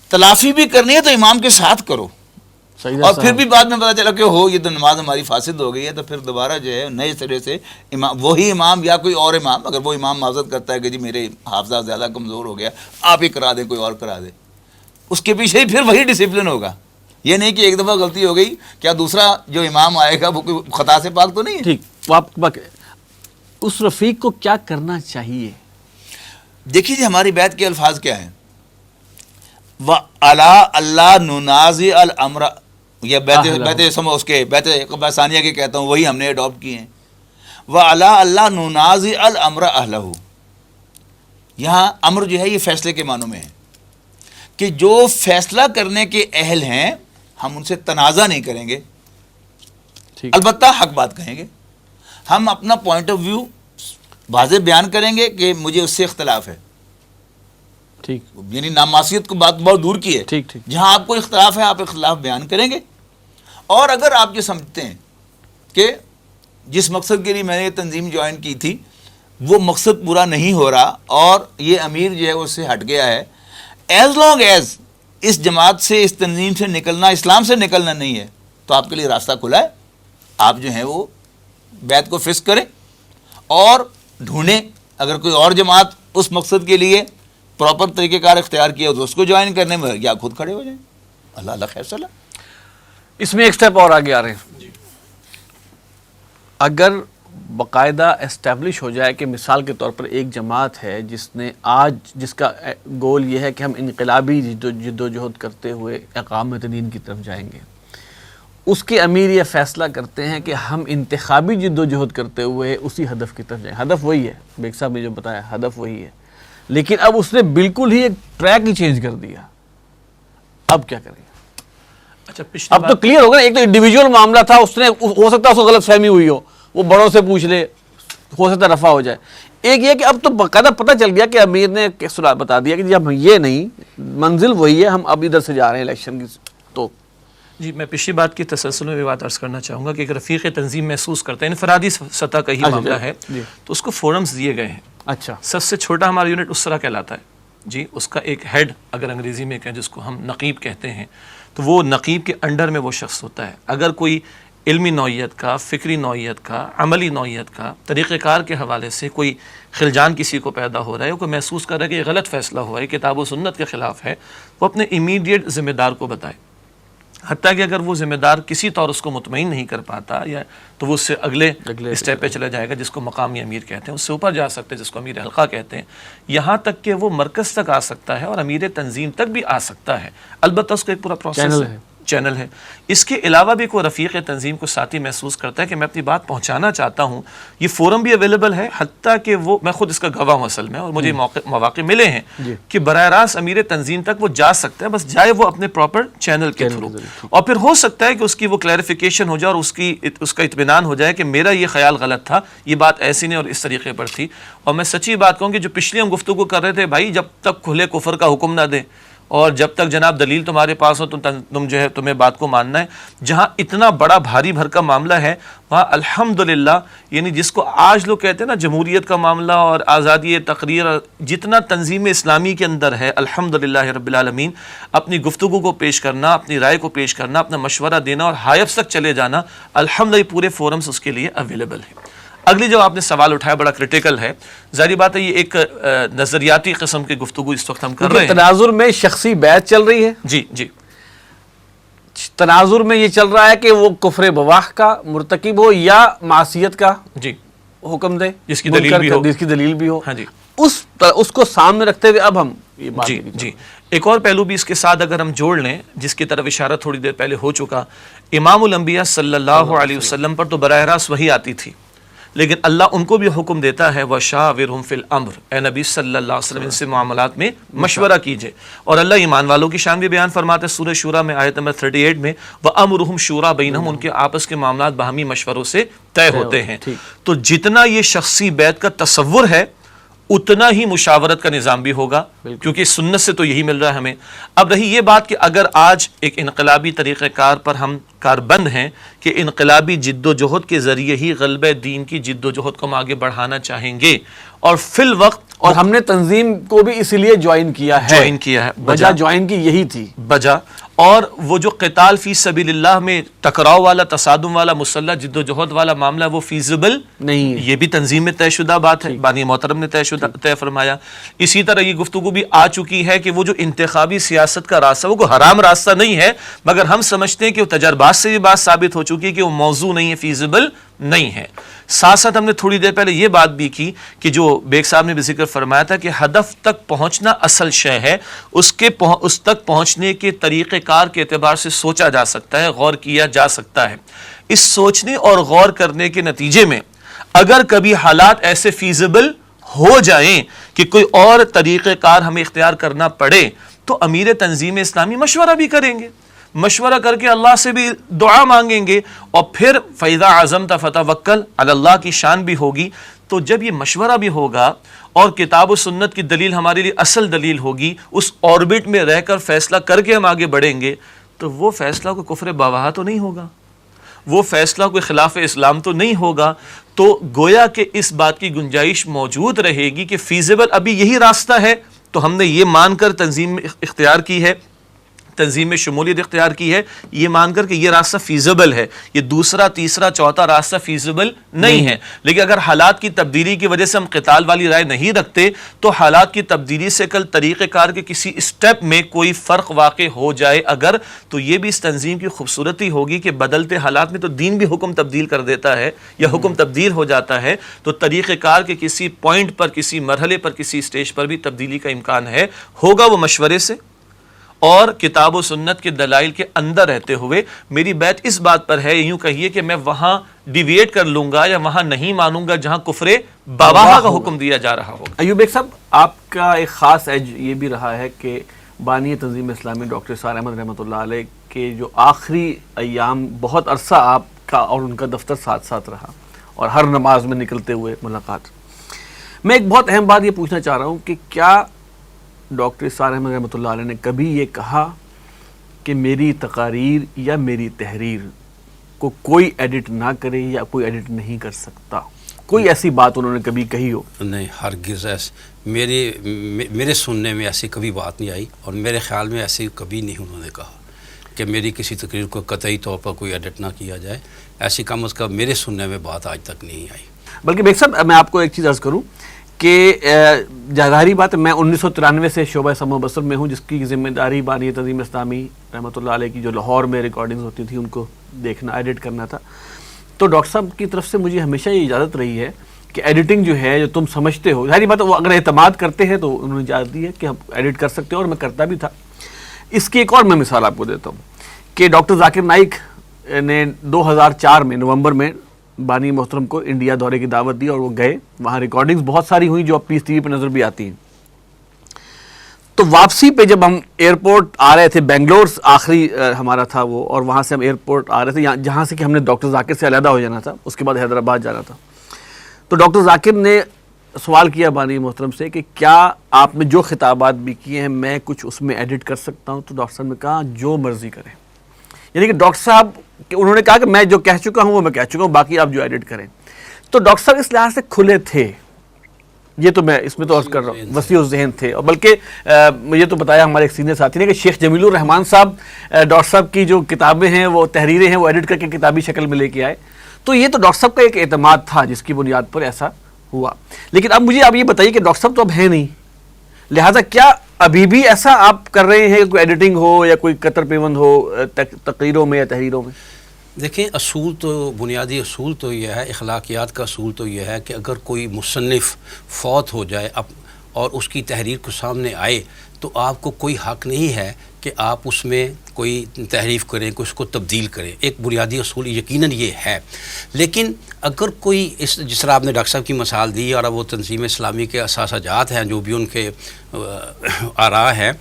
تلافی بھی کرنی ہے تو امام کے ساتھ کرو. اور پھر بھی بعد میں پتا چلا کہ ہو یہ تو نماز ہماری فاسد ہو گئی ہے، تو پھر دوبارہ جو ہے نئے سرے سے وہی امام یا کوئی اور امام، اگر وہ امام معذرت کرتا ہے کہ جی میرے حافظہ زیادہ کمزور ہو گیا، آپ ہی کرا دیں، کوئی اور کرا دے. اس کے پیچھے ہی پھر وہی ڈسپلن ہوگا. یہ نہیں کہ ایک دفعہ غلطی ہو گئی، کیا دوسرا جو امام آئے گا وہ کوئی خطا سے پاک تو نہیں ہے. ٹھیک. اس رفیق کو کیا کرنا چاہیے؟ دیکھیے جی ہماری بیعت کے الفاظ کیا ہیں. وَعَلَىٰ اللَّهِ نُنَازِعَ الْأَمْرَ، یہ بیعت ثانیہ کے کہتا ہوں، وہی ہم نے اڈاپٹ کیے ہیں. وَعَلَىٰ اللَّهِ نُنَازِعَ الْأَمْرَ أَهْلَهُ، یہاں امر جو ہے یہ فیصلے کے معنوں میں ہے کہ جو فیصلہ کرنے کے اہل ہیں ہم ان سے تنازع نہیں کریں گے، البتہ حق بات کہیں گے. ہم اپنا پوائنٹ آف ویو واضح بیان کریں گے کہ مجھے اس سے اختلاف ہے. ٹھیک. یعنی نامعصیت کو بات بہت دور کی ہے. ٹھیک. جہاں آپ کو اختلاف ہے آپ اختلاف بیان کریں گے. اور اگر آپ یہ سمجھتے ہیں کہ جس مقصد کے لیے میں نے یہ تنظیم جوائن کی تھی وہ مقصد پورا نہیں ہو رہا اور یہ امیر جو ہے اس سے ہٹ گیا ہے، ایز لانگ ایز اس جماعت سے، اس تنظیم سے نکلنا، اسلام سے نکلنا نہیں ہے، تو آپ کے لیے راستہ کھلا ہے. آپ جو ہیں وہ بیعت کو فسخ کریں اور ڈھونڈیں اگر کوئی اور جماعت اس مقصد کے لیے پراپر طریقہ کار اختیار کیا تو اس کو جوائن کرنے میں یا خود کھڑے ہو جائیں. اللہ خیر صلاح. اس میں ایک سٹیپ اور آگے آ رہے ہیں. اگر باقاعدہ اسٹیبلش ہو جائے کہ مثال کے طور پر ایک جماعت ہے جس کا گول یہ ہے کہ ہم انقلابی جد و جہد کرتے ہوئے اقامت دین کی طرف جائیں گے، اس کے امیر یہ فیصلہ کرتے ہیں کہ ہم انتخابی جد و جہد کرتے ہوئے اسی ہدف کی طرف جائیں. ہدف وہی ہے، بیگ صاحب نے جو بتایا ہدف وہی ہے، لیکن اب اس نے بالکل ہی ایک ٹریک ہی چینج کر دیا. اب کیا کریں؟ اچھا پچھلی اب تو کلیئر ہوگا. ایک تو انڈیویجول معاملہ تھا, اس نے ہو سکتا ہے اس کو غلط فہمی ہوئی ہو, وہ بڑوں سے پوچھ لے, ہو سکتا ہے رفع ہو جائے. ایک یہ کہ اب تو باقاعدہ پتہ چل گیا کہ امیر نے بتا دیا کہ جب یہ نہیں, منزل وہی ہے, ہم اب ادھر سے جا رہے ہیں الیکشن کی. تو جی میں پچھلی بات کی تسلسل میں بھی بات عرض کرنا چاہوں گا کہ ایک رفیق تنظیم محسوس کرتا ہے, انفرادی سطح کا ہی معاملہ ہے, تو اس کو فورمز دیے گئے ہیں. اچھا, سب سے چھوٹا ہمارا یونٹ اس طرح کہلاتا ہے جی, اس کا ایک ہیڈ اگر انگریزی میں کہیں جس کو ہم نقیب کہتے ہیں, تو وہ نقیب کے انڈر میں وہ شخص ہوتا ہے. اگر کوئی علمی نوعیت کا, فکری نوعیت کا, عملی نوعیت کا, طریقہ کار کے حوالے سے کوئی خلجان کسی کو پیدا ہو رہا ہے, کوئی محسوس کر رہا ہے کہ یہ غلط فیصلہ ہوا ہے, کتاب و سنت کے خلاف ہے, وہ اپنے امیڈیٹ ذمہ دار کو بتائے. حتیٰ کہ اگر وہ ذمہ دار کسی طور اس کو مطمئن نہیں کر پاتا یا تو وہ اس سے اگلے اسٹیپ پہ چلا جائے گا, جس کو مقامی امیر کہتے ہیں, اس سے اوپر جا سکتے ہیں جس کو امیر حلقہ کہتے ہیں, یہاں تک کہ وہ مرکز تک آ سکتا ہے اور امیر تنظیم تک بھی آ سکتا ہے. البتہ اس کا ایک پورا پروسیس چینل ہے. اس کے علاوہ بھی کوئی رفیق تنظیم کو ساتھی محسوس کرتا ہے کہ میں اپنی بات پہنچانا چاہتا ہوں, یہ فورم بھی اویلیبل ہے, حتیٰ کہ وہ میں خود اس کا گواہ ہوں اصل میں, اور مجھے مواقع ملے ہیں کہ براہ راست امیر تنظیم تک وہ جا سکتا ہے, بس جائے وہ اپنے پراپر چینل کے تھرو, اور پھر ہو سکتا ہے کہ اس کی وہ کلیریفیکیشن ہو جائے اور اس کا اطمینان ہو جائے کہ میرا یہ خیال غلط تھا, یہ بات ایسی نہیں اور اس طریقے پر تھی. اور میں سچی بات کہوں کہ جو پچھلی ہم گفتگو کر رہے تھے, بھائی جب تک کھلے کفر کا حکم نہ دیں اور جب تک جناب دلیل تمہارے پاس ہو تم جو ہے تمہیں بات کو ماننا ہے, جہاں اتنا بڑا بھاری بھر کا معاملہ ہے وہاں الحمدللہ, یعنی جس کو آج لوگ کہتے ہیں نا جمہوریت کا معاملہ اور آزادی تقریر, جتنا تنظیم اسلامی کے اندر ہے الحمدللہ رب العالمین, اپنی گفتگو کو پیش کرنا, اپنی رائے کو پیش کرنا, اپنا مشورہ دینا اور ہائیفس تک چلے جانا, الحمدللہ پورے فورمز اس کے لیے اویلیبل ہیں. اگلی جو آپ نے سوال اٹھایا بڑا کرٹیکل ہے, ظاہری بات ہے یہ ایک نظریاتی قسم کی گفتگو اس وقت ہم کر رہے ہیں. تناظر میں شخصی بیعت چل رہی ہے. جی جی, تناظر میں یہ چل رہا ہے کہ وہ کفر بواح کا مرتکب ہو یا معصیت کا جی حکم دے, جس کی دلیل بھی ہو, جس کی دلیل بھی ہو. ہاں جی, اس کو سامنے رکھتے ہوئے اب ہم یہ بات جی جی, ایک اور پہلو بھی اس کے ساتھ اگر ہم جوڑ لیں, جس کی طرف اشارہ تھوڑی دیر پہلے ہو چکا, امام الانبیاء صلی اللہ علیہ وسلم پر تو براہ راست وحی آتی تھی, لیکن اللہ ان کو بھی حکم دیتا ہے وَشَاوِرْهُمْ فِي الْأَمْرِ, اے نبی صلی اللہ علیہ وسلم ان سے معاملات میں مشورہ کیجئے. اور اللہ ایمان والوں کی شان بھی بیان فرماتے ہیں سورہ شورى میں آیت نمبر 38 میں, وَأَمْرُهُمْ شُورَىٰ بَيْنَهُمْ, ان کے آپس کے معاملات باہمی مشوروں سے طے ہوتے ہیں. تو جتنا یہ شخصی بیعت کا تصور ہے اتنا ہی مشاورت کا نظام بھی ہوگا, کیونکہ سنت سے تو یہی مل رہا ہے ہمیں. اب رہی یہ بات کہ اگر آج ایک انقلابی طریقہ کار پر ہم کاربند ہیں کہ انقلابی جد و جہد کے ذریعے ہی غلبہ دین کی جد و جہد کو ہم آگے بڑھانا چاہیں گے, اور فی الوقت اور ہم نے تنظیم کو بھی اس لیے جوائن کیا ہے, وجہ جوائن کی یہی تھی بجا, اور وہ جو قتال فی سبیل اللہ میں ٹکراؤ والا, تصادم والا, مسلح جد و جہد والا معاملہ وہ فیزیبل نہیں, یہ بھی تنظیم میں طے شدہ بات ہے, بانی محترم نے طے فرمایا. اسی طرح یہ گفتگو بھی آ چکی ہے کہ وہ جو انتخابی سیاست کا راستہ وہ کوئی حرام راستہ نہیں ہے, مگر ہم سمجھتے ہیں کہ وہ تجربات سے بھی بات ثابت ہو چکی ہے کہ وہ موضوع نہیں ہے, فیزیبل نہیں ہے. ساتھ ساتھ ہم نے تھوڑی دیر پہلے یہ بات بھی کی کہ جو بیگ صاحب نے بھی ذکر فرمایا تھا کہ ہدف تک پہنچنا اصل شے ہے, اس تک پہنچنے کے طریقہ کار کے اعتبار سے سوچا جا سکتا ہے, غور کیا جا سکتا ہے. اس سوچنے اور غور کرنے کے نتیجے میں اگر کبھی حالات ایسے فیزیبل ہو جائیں کہ کوئی اور طریقہ کار ہمیں اختیار کرنا پڑے تو امیر تنظیم اسلامی مشورہ بھی کریں گے, مشورہ کر کے اللہ سے بھی دعا مانگیں گے, اور پھر فَإِذَا عَزَمْتَ فَتَوَكَّلْ عَلَى اللَّهِ کی شان بھی ہوگی. تو جب یہ مشورہ بھی ہوگا اور کتاب و سنت کی دلیل ہمارے لیے اصل دلیل ہوگی, اس آربٹ میں رہ کر فیصلہ کر کے ہم آگے بڑھیں گے, تو وہ فیصلہ کوئی کفر بواہ تو نہیں ہوگا, وہ فیصلہ کوئی خلاف اسلام تو نہیں ہوگا. تو گویا کہ اس بات کی گنجائش موجود رہے گی کہ فیزیبل ابھی یہی راستہ ہے, تو ہم نے یہ مان کر تنظیم اختیار کی ہے, تنظیم میں شمولیت اختیار کی ہے, یہ مان کر کہ یہ راستہ فیزیبل ہے, یہ دوسرا تیسرا چوتھا راستہ فیزیبل نہیں ہے. لیکن اگر حالات کی تبدیلی کی وجہ سے ہم قتال والی رائے نہیں رکھتے تو حالات کی تبدیلی سے کل طریقہ کار کے کسی اسٹیپ میں کوئی فرق واقع ہو جائے اگر, تو یہ بھی اس تنظیم کی خوبصورتی ہوگی کہ بدلتے حالات میں تو دین بھی حکم تبدیل کر دیتا ہے یا حکم تبدیل ہو جاتا ہے, تو طریقہ کار کے کسی پوائنٹ پر, کسی مرحلے پر, کسی اسٹیج پر بھی تبدیلی کا امکان ہے, ہوگا وہ مشورے سے اور کتاب و سنت کے دلائل کے اندر رہتے ہوئے میری بیعت اس بات پر ہے، یوں کہیے کہ میں وہاں ڈیویٹ کر لوں گا یا وہاں نہیں مانوں گا جہاں کفر بواہا کا حکم دیا جا رہا ہوگا۔ ایوب ایک صاحب، آپ کا ایک خاص ایج یہ بھی رہا ہے کہ بانی تنظیم اسلامی ڈاکٹر اسرار احمد رحمۃ اللہ علیہ کے جو آخری ایام بہت عرصہ آپ کا اور ان کا دفتر ساتھ ساتھ رہا اور ہر نماز میں نکلتے ہوئے ملاقات۔ میں ایک بہت اہم بات یہ پوچھنا چاہ رہا ہوں کہ کیا ڈاکٹر اسرار احمد رحمۃ اللہ علیہ نے کبھی یہ کہا کہ میری تقاریر یا میری تحریر کو کوئی ایڈٹ نہ کرے یا کوئی ایڈٹ نہیں کر سکتا؟ کوئی ایسی بات انہوں نے کبھی کہی ہو؟ نہیں، ہرگز میرے سننے میں ایسی کبھی بات نہیں آئی، اور میرے خیال میں ایسی کبھی نہیں انہوں نے کہا کہ میری کسی تقریر کو قطعی طور پر کوئی ایڈٹ نہ کیا جائے۔ ایسی کم از کم میرے سننے میں بات آج تک نہیں آئی۔ بلکہ بیگ صاحب، میں آپ کو ایک چیز عرض کروں کہ ظاہری بات ہے، میں 1993 سے شعبہ سمع و بصر میں ہوں، جس کی ذمہ داری بانی تنظیم اسلامی رحمۃ اللہ علیہ کی جو لاہور میں ریکارڈنگز ہوتی تھی ان کو دیکھنا، ایڈٹ کرنا تھا۔ تو ڈاکٹر صاحب کی طرف سے مجھے ہمیشہ یہ اجازت رہی ہے کہ ایڈیٹنگ جو ہے، جو تم سمجھتے ہو، ظاہری بات ہے وہ اگر اعتماد کرتے ہیں تو انہوں نے اجازت دی ہے کہ ہم ایڈٹ کر سکتے ہیں، اور میں کرتا بھی تھا۔ اس کی ایک اور میں مثال آپ کو دیتا ہوں کہ ڈاکٹر ذاکر نائک نے 2004 میں نومبر میں بانی محترم کو انڈیا دورے کی دعوت دی، اور وہ گئے، وہاں ریکارڈنگز بہت ساری ہوئیں جو اب پیس ٹی وی پہ نظر بھی آتی ہیں۔ تو واپسی پہ جب ہم ایئرپورٹ آ رہے تھے، بنگلور آخری ہمارا تھا وہ، اور وہاں سے ہم ایئرپورٹ آ رہے تھے جہاں سے کہ ہم نے ڈاکٹر ذاکر سے علیحدہ ہو جانا تھا، اس کے بعد حیدرآباد جانا تھا۔ تو ڈاکٹر ذاکر نے سوال کیا بانی محترم سے کہ کیا آپ نے جو خطابات بھی کیے ہیں میں کچھ اس میں ایڈٹ کر سکتا ہوں؟ تو ڈاکٹر صاحب نے کہا جو مرضی کریں، یعنی کہ ڈاکٹر صاحب انہوں نے کہا کہ میں جو کہہ چکا ہوں وہ میں کہہ چکا ہوں، باقی آپ جو ایڈٹ کریں۔ تو ڈاکٹر صاحب اس لحاظ سے کھلے تھے، یہ تو میں اس میں تو عرض کر رہا ہوں، وسیع الذہن تھے۔ اور بلکہ مجھے تو بتایا ہمارے ایک سینئر ساتھی نے کہ شیخ جمیل الرحمان صاحب ڈاکٹر صاحب کی جو کتابیں ہیں، وہ تحریریں ہیں، وہ ایڈٹ کر کے کتابی شکل میں لے کے آئے۔ تو یہ تو ڈاکٹر صاحب کا ایک اعتماد تھا جس کی بنیاد پر ایسا ہوا۔ لیکن اب مجھے آپ یہ بتائیے کہ ڈاکٹر صاحب تو اب ہیں نہیں، لہٰذا کیا ابھی بھی ایسا آپ کر رہے ہیں کہ کوئی ایڈیٹنگ ہو یا کوئی قطر پیوند ہو تقریروں میں یا تحریروں میں؟ دیکھیں، اصول تو بنیادی اصول تو یہ ہے، اخلاقیات کا اصول تو یہ ہے کہ اگر کوئی مصنف فوت ہو جائے اور اس کی تحریر کو سامنے آئے تو آپ کو کوئی حق نہیں ہے کہ آپ اس میں کوئی تحریف کریں، کہ اس کو تبدیل کریں۔ ایک بنیادی اصول یقیناً یہ ہے۔ لیکن اگر کوئی جس طرح آپ نے ڈاکٹر صاحب کی مثال دی، اور وہ تنظیم اسلامی کے اساسہ جات ہیں جو بھی ان کے آراء ہیں،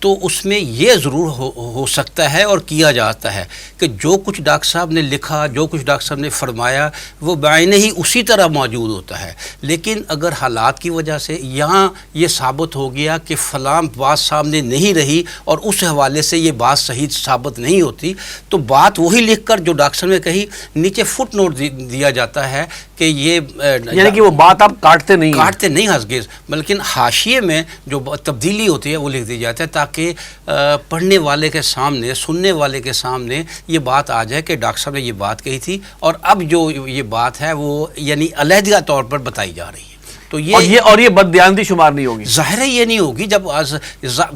تو اس میں یہ ضرور ہو سکتا ہے اور کیا جاتا ہے کہ جو کچھ ڈاکٹر صاحب نے لکھا، جو کچھ ڈاکٹر صاحب نے فرمایا، وہ بعینہ ہی اسی طرح موجود ہوتا ہے۔ لیکن اگر حالات کی وجہ سے یہاں یہ ثابت ہو گیا کہ فلاں بات سامنے نہیں رہی اور اس حوالے سے یہ بات صحیح ثابت نہیں ہوتی، تو بات وہی لکھ کر جو ڈاکٹر صاحب نے کہی نیچے فٹ نوٹ دیا جاتا ہے کہ یہ یعنی کہ وہ بات آپ کاٹتے نہیں ہرگز، بلکہ حاشیے میں جو تبدیلی ہوتی ہے وہ لکھ دی جاتا ہے تاکہ پڑھنے والے کے سامنے، سننے والے کے سامنے یہ بات آ جائے کہ ڈاکٹر صاحب نے یہ بات کہی تھی اور اب جو یہ بات ہے وہ یعنی علیحدہ طور پر بتائی جا رہی ہے۔ تو یہ بددیانتی شمار نہیں ہوگی، ظاہر ہے یہ نہیں ہوگی جب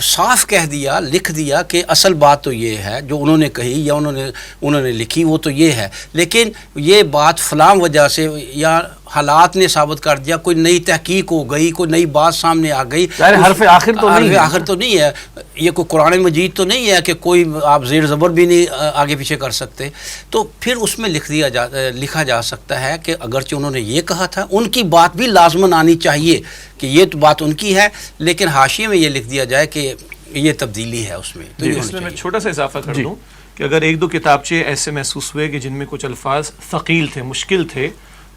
صاف کہہ دیا، لکھ دیا کہ اصل بات تو یہ ہے جو انہوں نے کہی یا انہوں نے لکھی، وہ تو یہ ہے، لیکن یہ بات فلاں وجہ سے یا حالات نے ثابت کر دیا، کوئی نئی تحقیق ہو گئی، کوئی نئی بات سامنے آ گئی، حرف آخر تو نہیں ہے، یہ کوئی قرآن مجید تو نہیں ہے کہ کوئی آپ زیر زبر بھی نہیں آگے پیچھے کر سکتے، تو پھر اس میں لکھا جا سکتا ہے کہ اگرچہ انہوں نے یہ کہا تھا، ان کی بات بھی لازماً آنی چاہیے کہ یہ تو بات ان کی ہے، لیکن حاشیے میں یہ لکھ دیا جائے کہ یہ تبدیلی ہے اس میں۔ تو اس میں چھوٹا سا اضافہ کر دوں کہ اگر ایک دو کتابچے ایسے محسوس ہوئے کہ جن میں کچھ الفاظ ثقیل تھے، مشکل تھے،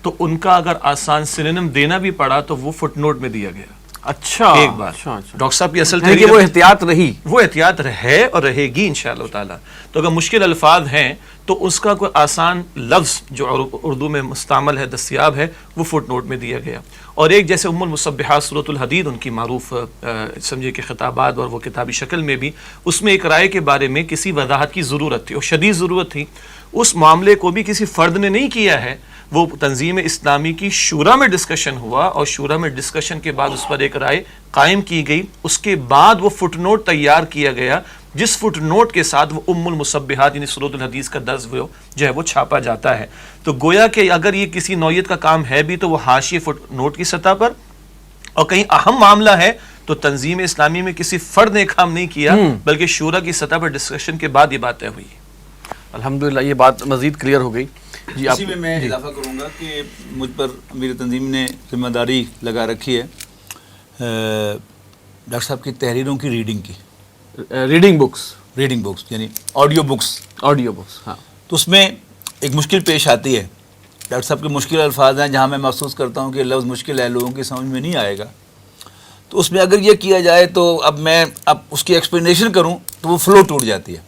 تو ان کا اگر آسان سنونیم دینا بھی پڑا تو وہ فٹ نوٹ میں دیا گیا۔ اچھا، ایک بار ڈاکٹر صاحب کی اصل تحریر وہ احتیاط رہی، وہ احتیاط ہے اور رہے گی انشاءاللہ تعالی۔ تو اگر مشکل الفاظ ہیں تو اس کا کوئی آسان لفظ جو اردو میں مستعمل ہے، دستیاب ہے، وہ فٹ نوٹ میں دیا گیا۔ اور ایک جیسے ام المصبحات سورۃ الحدید ان کی معروف سمجھے کہ خطابات اور وہ کتابی شکل میں بھی، اس میں ایک رائے کے بارے میں کسی وضاحت کی ضرورت تھی اور شدید ضرورت تھی، اس معاملے کو بھی کسی فرد نے نہیں کیا ہے، وہ تنظیم اسلامی کی شورا میں ڈسکشن ہوا اور شورا میں ڈسکشن کے بعد اس پر ایک رائے قائم کی گئی، اس کے بعد وہ فٹ نوٹ تیار کیا گیا جس فٹ نوٹ کے ساتھ وہ ام المصبحات یعنی سورۃ الحدیث کا درس جو ہے وہ چھاپا جاتا ہے۔ تو گویا کہ اگر یہ کسی نوعیت کا کام ہے بھی تو وہ حاشیے فٹ نوٹ کی سطح پر، اور کہیں اہم معاملہ ہے تو تنظیم اسلامی میں کسی فرد نے کام نہیں کیا بلکہ شورا کی سطح پر ڈسکشن کے بعد یہ بات طے ہوئی. الحمدللہ یہ بات مزید کلیئر ہو گئی. جی اسی میں اضافہ کروں گا کہ مجھ پر میری تنظیم نے ذمہ داری لگا رکھی ہے ڈاکٹر صاحب کی تحریروں کی ریڈنگ کی. ریڈنگ بکس یعنی آڈیو بکس. ہاں. تو اس میں ایک مشکل پیش آتی ہے. ڈاکٹر صاحب کے مشکل الفاظ ہیں جہاں میں محسوس کرتا ہوں کہ لفظ مشکل ہے, لوگوں کی سمجھ میں نہیں آئے گا. تو اس میں اگر یہ کیا جائے تو اب اس کی ایکسپلینیشن کروں تو وہ فلو ٹوٹ جاتی ہے.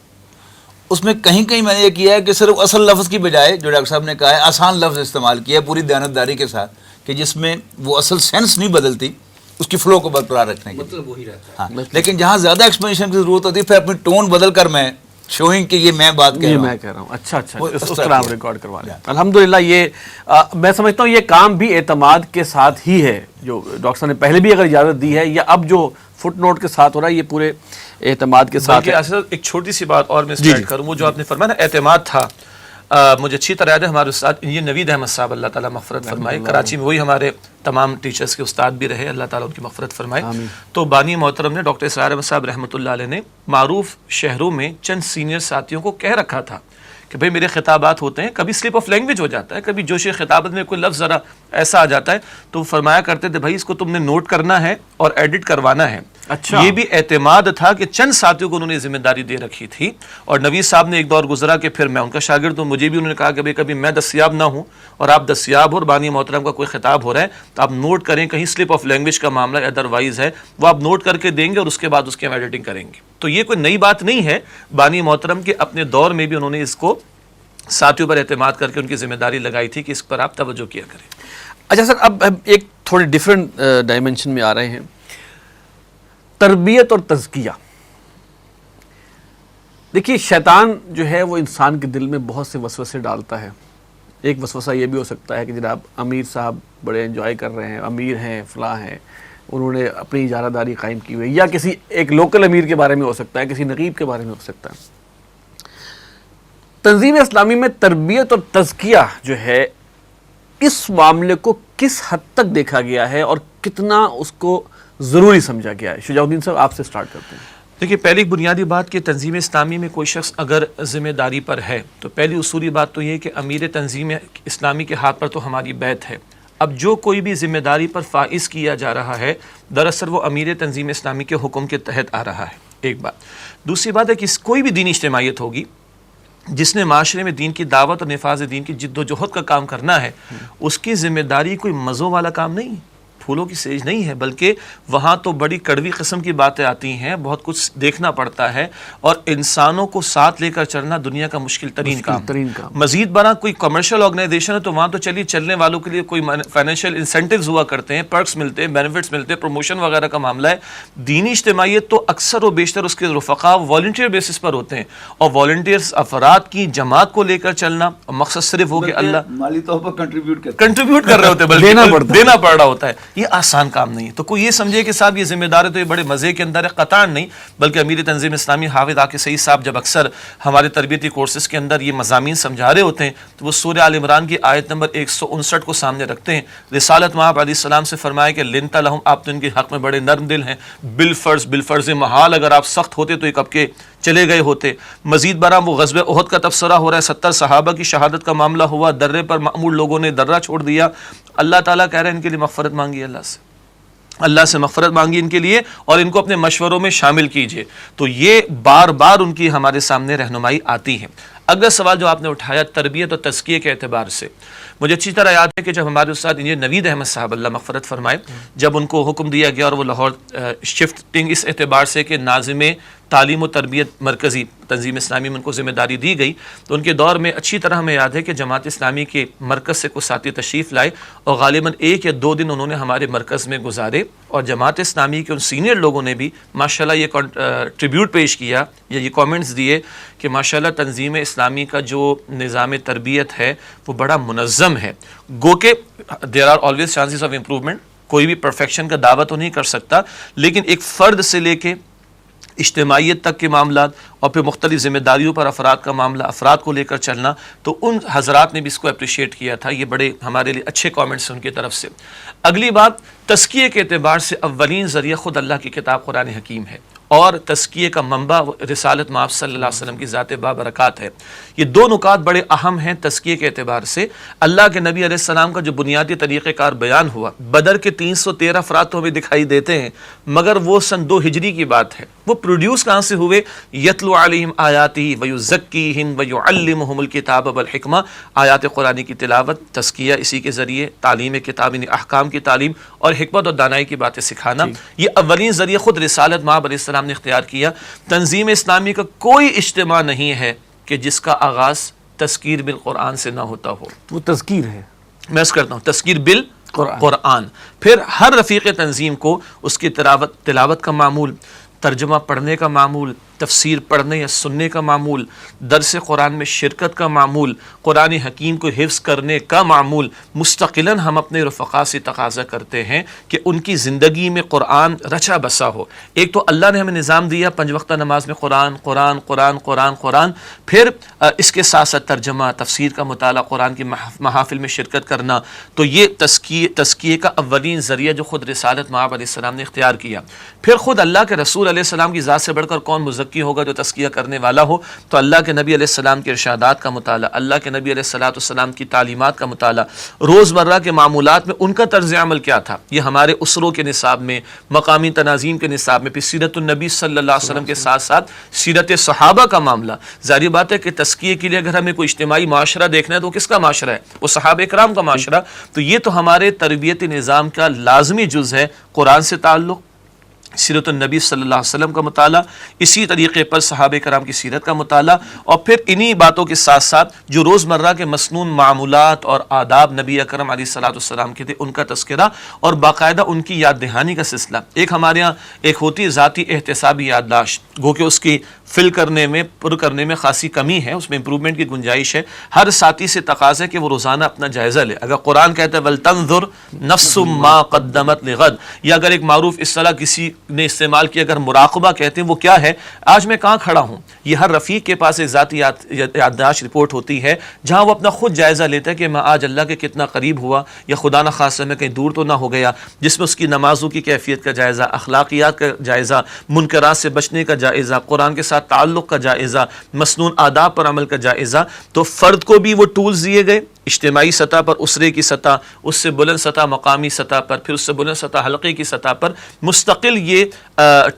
اس میں کہیں میں نے یہ کیا ہے کہ صرف اصل لفظ کی بجائے جو ڈاکٹر صاحب نے کہا ہے آسان لفظ استعمال کیا ہے پوری دیانتداری کے ساتھ کہ جس میں وہ اصل سینس نہیں بدلتی, اس کی فلو کو برقرار رکھنے کے مطلب وہی رہتا ہے. ہاں, لیکن جہاں زیادہ ایکسپلینیشن کی ضرورت ہوتی ہے پھر اپنی ٹون بدل کر میں شوئنگ کہ یہ میں بات کہہ رہا ہوں. اچھا اس طرح آپ ریکارڈ کروا لیں. الحمدللہ یہ میں سمجھتا ہوں یہ کام بھی اعتماد کے ساتھ ہی ہے جو ڈاکٹر صاحب نے پہلے بھی اگر اجازت دی ہے یا اب جو فٹ نوٹ کے ساتھ ہو رہا ہے یہ پورے اعتماد کے ساتھ ہے. ایک چھوٹی سی بات اور میں اسٹارٹ کروں, وہ جو آپ نے فرمایا نا اعتماد تھا, مجھے اچھی طرح یاد ہے ہمارے استاد انجینئر نوید احمد صاحب اللہ تعالیٰ مغفرت فرمائے, کراچی میں وہی ہمارے تمام ٹیچرز کے استاد بھی رہے, اللہ تعالیٰ ان کی مغفرت فرمائے. تو بانی محترم نے ڈاکٹر اسرار احمد صاحب رحمۃ اللہ علیہ نے معروف شہروں میں چند سینئر ساتھیوں کو کہہ رکھا تھا کہ بھئی میرے خطابات ہوتے ہیں, کبھی سلپ آف لینگویج ہو جاتا ہے, کبھی جوش خطابت میں کوئی لفظ ذرا ایسا آ جاتا ہے, تو فرمایا کرتے تھے بھائی اس کو تم نے نوٹ کرنا ہے اور ایڈٹ کروانا ہے. اچھا, یہ بھی اعتماد تھا کہ چند ساتھیوں کو انہوں نے ذمہ داری دے رکھی تھی. اور نوید صاحب نے ایک دور گزرا کہ پھر میں ان کا شاگرد ہوں, مجھے بھی انہوں نے کہا کہ بھئی کبھی میں دستیاب نہ ہوں اور آپ دستیاب ہو اور بانی محترم کا کوئی خطاب ہو رہا ہے تو آپ نوٹ کریں, کہیں سلپ آف لینگویج کا معاملہ ادروائز ہے وہ آپ نوٹ کر کے دیں گے اور اس کے بعد اس کی ہم ایڈیٹنگ کریں گے. تو یہ کوئی نئی بات نہیں ہے, بانی محترم کے اپنے دور میں بھی انہوں نے اس کو ساتھیوں پر اعتماد کر کے ان کی ذمہ داری لگائی تھی کہ اس پر آپ توجہ کیا کریں. اچھا سر, اب ایک تھوڑے ڈیفرنٹ ڈائمنشن میں آ رہے ہیں, تربیت اور تزکیہ. دیکھیے شیطان جو ہے وہ انسان کے دل میں بہت سے وسوسے ڈالتا ہے. ایک وسوسہ یہ بھی ہو سکتا ہے کہ جناب امیر صاحب بڑے انجوائے کر رہے ہیں, امیر ہیں, فلاں ہیں, انہوں نے اپنی اجارہ داری قائم کی ہوئی, یا کسی ایک لوکل امیر کے بارے میں ہو سکتا ہے, کسی نقیب کے بارے میں ہو سکتا ہے. تنظیم اسلامی میں تربیت اور تزکیہ جو ہے اس معاملے کو کس حد تک دیکھا گیا ہے اور کتنا اس کو ضروری سمجھا گیا ہے؟ شجاع الدین صاحب آپ سے سٹارٹ کرتے ہیں. دیکھیے پہلی بنیادی بات کہ تنظیم اسلامی میں کوئی شخص اگر ذمہ داری پر ہے تو پہلی اصولی بات تو یہ کہ امیر تنظیم اسلامی کے ہاتھ پر تو ہماری بیعت ہے. اب جو کوئی بھی ذمہ داری پر فائز کیا جا رہا ہے دراصل وہ امیر تنظیم اسلامی کے حکم کے تحت آ رہا ہے, ایک بات. دوسری بات ہے کہ کوئی بھی دینی اجتماعیت ہوگی جس نے معاشرے میں دین کی دعوت اور نفاذ دین کی جد و جہد کا کام کرنا ہے, اس کی ذمہ داری کوئی مزوں والا کام نہیں, پھولوں کی سیج نہیں ہے, بلکہ وہاں تو بڑی کڑوی قسم کی باتیں آتی ہیں, بہت کچھ دیکھنا پڑتا ہے, اور انسانوں کو ساتھ لے کر چلنا دنیا کا مشکل ترین کام. مزید برآں کوئی کمرشل آرگنائزیشن ہے تو وہاں تو چلیے چلنے والوں کے لیے کوئی فائنینشیل انسینٹیوز ہوا کرتے ہیں, پرکس ملتے ہیں, بینیفٹس ملتے ہیں, پروموشن وغیرہ کا معاملہ ہے. دینی اجتماعیت تو اکثر و بیشتر اس کے رفقا والنٹیئر بیسس پر ہوتے ہیں, اور والنٹیئرز افراد کی جماعت کو لے کر چلنا مقصد صرف ہو کہ اللہ مالی طور پر کنٹریبیوٹ کر رہے ہوتے ہیں, بلکہ دینا پڑ رہا ہوتا ہے. یہ آسان کام نہیں ہے. تو کوئی یہ سمجھے کہ صاحب یہ ذمہ دار ہے تو یہ بڑے مزے کے اندر ہے, قطعاً نہیں. بلکہ امیر تنظیم اسلامی حافظ عاقل سعید صاحب جب اکثر ہمارے تربیتی کورسز کے اندر یہ مضامین سمجھا رہے ہوتے ہیں تو وہ سورہ آل عمران کی آیت نمبر 159 کو سامنے رکھتے ہیں. رسالت مآب علیہ السلام سے فرمایا کہ لنت لہم, آپ تو ان کے حق میں بڑے نرم دل ہیں, بالفرض محال اگر آپ سخت ہوتے تو ایک اب کے چلے گئے ہوتے. مزید برآں وہ غزوہ احد کا تبصرہ ہو رہا ہے, 70 صحابہ کی شہادت کا معاملہ ہوا, درے پر معمول لوگوں نے درہ چھوڑ دیا. اللہ تعالیٰ کہہ رہے ہیں ان کے لیے مغفرت مانگی, اللہ سے مغفرت مانگی ان کے لیے, اور ان کو اپنے مشوروں میں شامل کیجئے. تو یہ بار بار ان کی ہمارے سامنے رہنمائی آتی ہے. اگلا سوال جو آپ نے اٹھایا تربیت اور تزکیے کے اعتبار سے, مجھے اچھی طرح یاد ہے کہ جب ہمارے استاد انجینئر نوید احمد صاحب اللہ مغفرت فرمائے, جب ان کو حکم دیا گیا اور وہ لاہور شفٹنگ اس اعتبار سے کہ ناظم تعلیم و تربیت مرکزی تنظیم اسلامی میں ان کو ذمہ داری دی گئی, تو ان کے دور میں اچھی طرح ہمیں یاد ہے کہ جماعت اسلامی کے مرکز سے کچھ ساتھی تشریف لائے اور غالباً 1 یا 2 دن انہوں نے ہمارے مرکز میں گزارے, اور جماعت اسلامی کے ان سینئر لوگوں نے بھی ماشاءاللہ یہ ٹریبیوٹ پیش کیا یا یہ کامنٹس دیے کہ ماشاءاللہ تنظیم اسلامی کا جو نظام تربیت ہے وہ بڑا منظم ہے. گو کہ there are always chances of improvement, کوئی بھی پرفیکشن کا دعویٰ تو نہیں کر سکتا, لیکن ایک فرد سے لے کے اجتماعیت تک کے معاملات اور پھر مختلف ذمہ داریوں پر افراد کا معاملہ، افراد کو لے کر چلنا، تو ان حضرات نے بھی اس کو اپریشیٹ کیا تھا. یہ بڑے ہمارے لیے اچھے کامنٹس ہیں ان کی طرف سے. اگلی بات، تزکیے کے اعتبار سے اولین ذریعہ خود اللہ کی کتاب قرآن حکیم ہے، اور تزکیے کا منبع رسالت مآب صلی اللہ علیہ وسلم کی ذات بابرکات ہے. یہ دو نکات بڑے اہم ہیں تزکیے کے اعتبار سے. اللہ کے نبی علیہ السلام کا جو بنیادی طریقہ کار بیان ہوا، بدر کے 313 افراد تو ہمیں دکھائی دیتے ہیں، مگر وہ سن 2 ہجری کی بات ہے. وہ پروڈیوس کہاں سے ہوئے؟ یتلو علیہم آیاتہ ویزکیہم ویعلمہم الکتاب والحکمہ. آیات قرآن کی تلاوت، تزکیہ اسی کے ذریعے، تعلیم کتاب یعنی احکام کی تعلیم اور حکمت اور دانائی کی باتیں سکھانا. یہ اولین ذریعہ خود رسالت مآب علیہ السلام نے اختیار کیا. تنظیم اسلامی کا کوئی اجتماع نہیں ہے کہ جس کا آغاز تذکیر بالقرآن سے نہ ہوتا ہو. وہ تذکیر ہے، میں اس کرتا ہوں تذکیر بالقرآن. پھر ہر رفیق تنظیم کو اس کی تلاوت کا معمول، ترجمہ پڑھنے کا معمول، تفسیر پڑھنے یا سننے کا معمول، درس قرآن میں شرکت کا معمول، قرآن حکیم کو حفظ کرنے کا معمول. مستقلاً ہم اپنے رفقا سے تقاضا کرتے ہیں کہ ان کی زندگی میں قرآن رچا بسا ہو. ایک تو اللہ نے ہمیں نظام دیا 5 وقتہ نماز میں قرآن قرآن قرآن قرآن قرآن، پھر اس کے ساتھ ساتھ ترجمہ، تفسیر کا مطالعہ، قرآن کی محافل میں شرکت کرنا. تو یہ تزکیے کا اولین ذریعہ جو خود رسالت مآب علیہ السلام نے اختیار کیا. پھر خود اللہ کے رسول علیہ السلام کی ذات سے بڑھ کر کون مزکی ہوگا جو تزکیہ کرنے والا ہو؟ تو اللہ کے نبی علیہ السلام کے ارشادات کا مطالعہ، اللہ کے نبی علیہ السلام کی تعلیمات کا مطالعہ، روزمرہ کے معمولات میں ان کا طرز عمل کیا تھا. یہ ہمارے اسروں کے نصاب میں، مقامی تناظیم کے نصاب میں، پھر سیرت النبی صلی اللہ علیہ وسلم کے ساتھ ساتھ سیرت صحابہ کا معاملہ. ظاہر بات ہے کہ تزکیے کے لیے اگر ہمیں کوئی اجتماعی معاشرہ دیکھنا ہے تو کس کا معاشرہ ہے؟ وہ صحابہ کرام کا معاشرہ. تو یہ تو ہمارے تربیتی نظام کا لازمی جز ہے. قرآن سے تعلق، سیرت النبی صلی اللہ علیہ وسلم کا مطالعہ، اسی طریقے پر صحابہ کرام کی سیرت کا مطالعہ، اور پھر انہی باتوں کے ساتھ ساتھ جو روزمرہ کے مسنون معمولات اور آداب نبی اکرم علیہ الصلوۃ والسلام کے تھے ان کا تذکرہ اور باقاعدہ ان کی یاد دہانی کا سلسلہ. ایک ہمارے ہاں ایک ہوتی ذاتی احتسابی یادداشت، گو کہ اس کی فل کرنے میں، پر کرنے میں خاصی کمی ہے، اس میں امپرومنٹ کی گنجائش ہے. ہر ساتھی سے تقاضا ہے کہ وہ روزانہ اپنا جائزہ لے. اگر قرآن کہتا ہے وَلْتَنْظُرْ نَفْسٌ مَا قَدَّمَتْ لِغَدٍ، یا اگر ایک معروف اصطلاح کسی نے استعمال کیا، اگر مراقبہ کہتے ہیں، وہ کیا ہے؟ آج میں کہاں کھڑا ہوں. یہ ہر رفیق کے پاس ایک ذاتی یادداشت رپورٹ ہوتی ہے جہاں وہ اپنا خود جائزہ لیتا ہے کہ میں آج اللہ کے کتنا قریب ہوا، یا خدا نہ خواستہ میں کہیں دور تو نہ ہو گیا. جس میں اس کی نمازوں کی کیفیت کا جائزہ، اخلاقیات کا جائزہ، منکرات سے بچنے کا جائزہ، قرآن کے ساتھ تعلق کا جائزہ، مسنون آداب پر عمل کا جائزہ. تو فرد کو بھی وہ ٹولز دیے گئے، اجتماعی سطح پر، اسرے کی سطح، اس سے بلند سطح مقامی سطح پر، پھر اس سے بلند سطح حلقے کی سطح پر مستقل یہ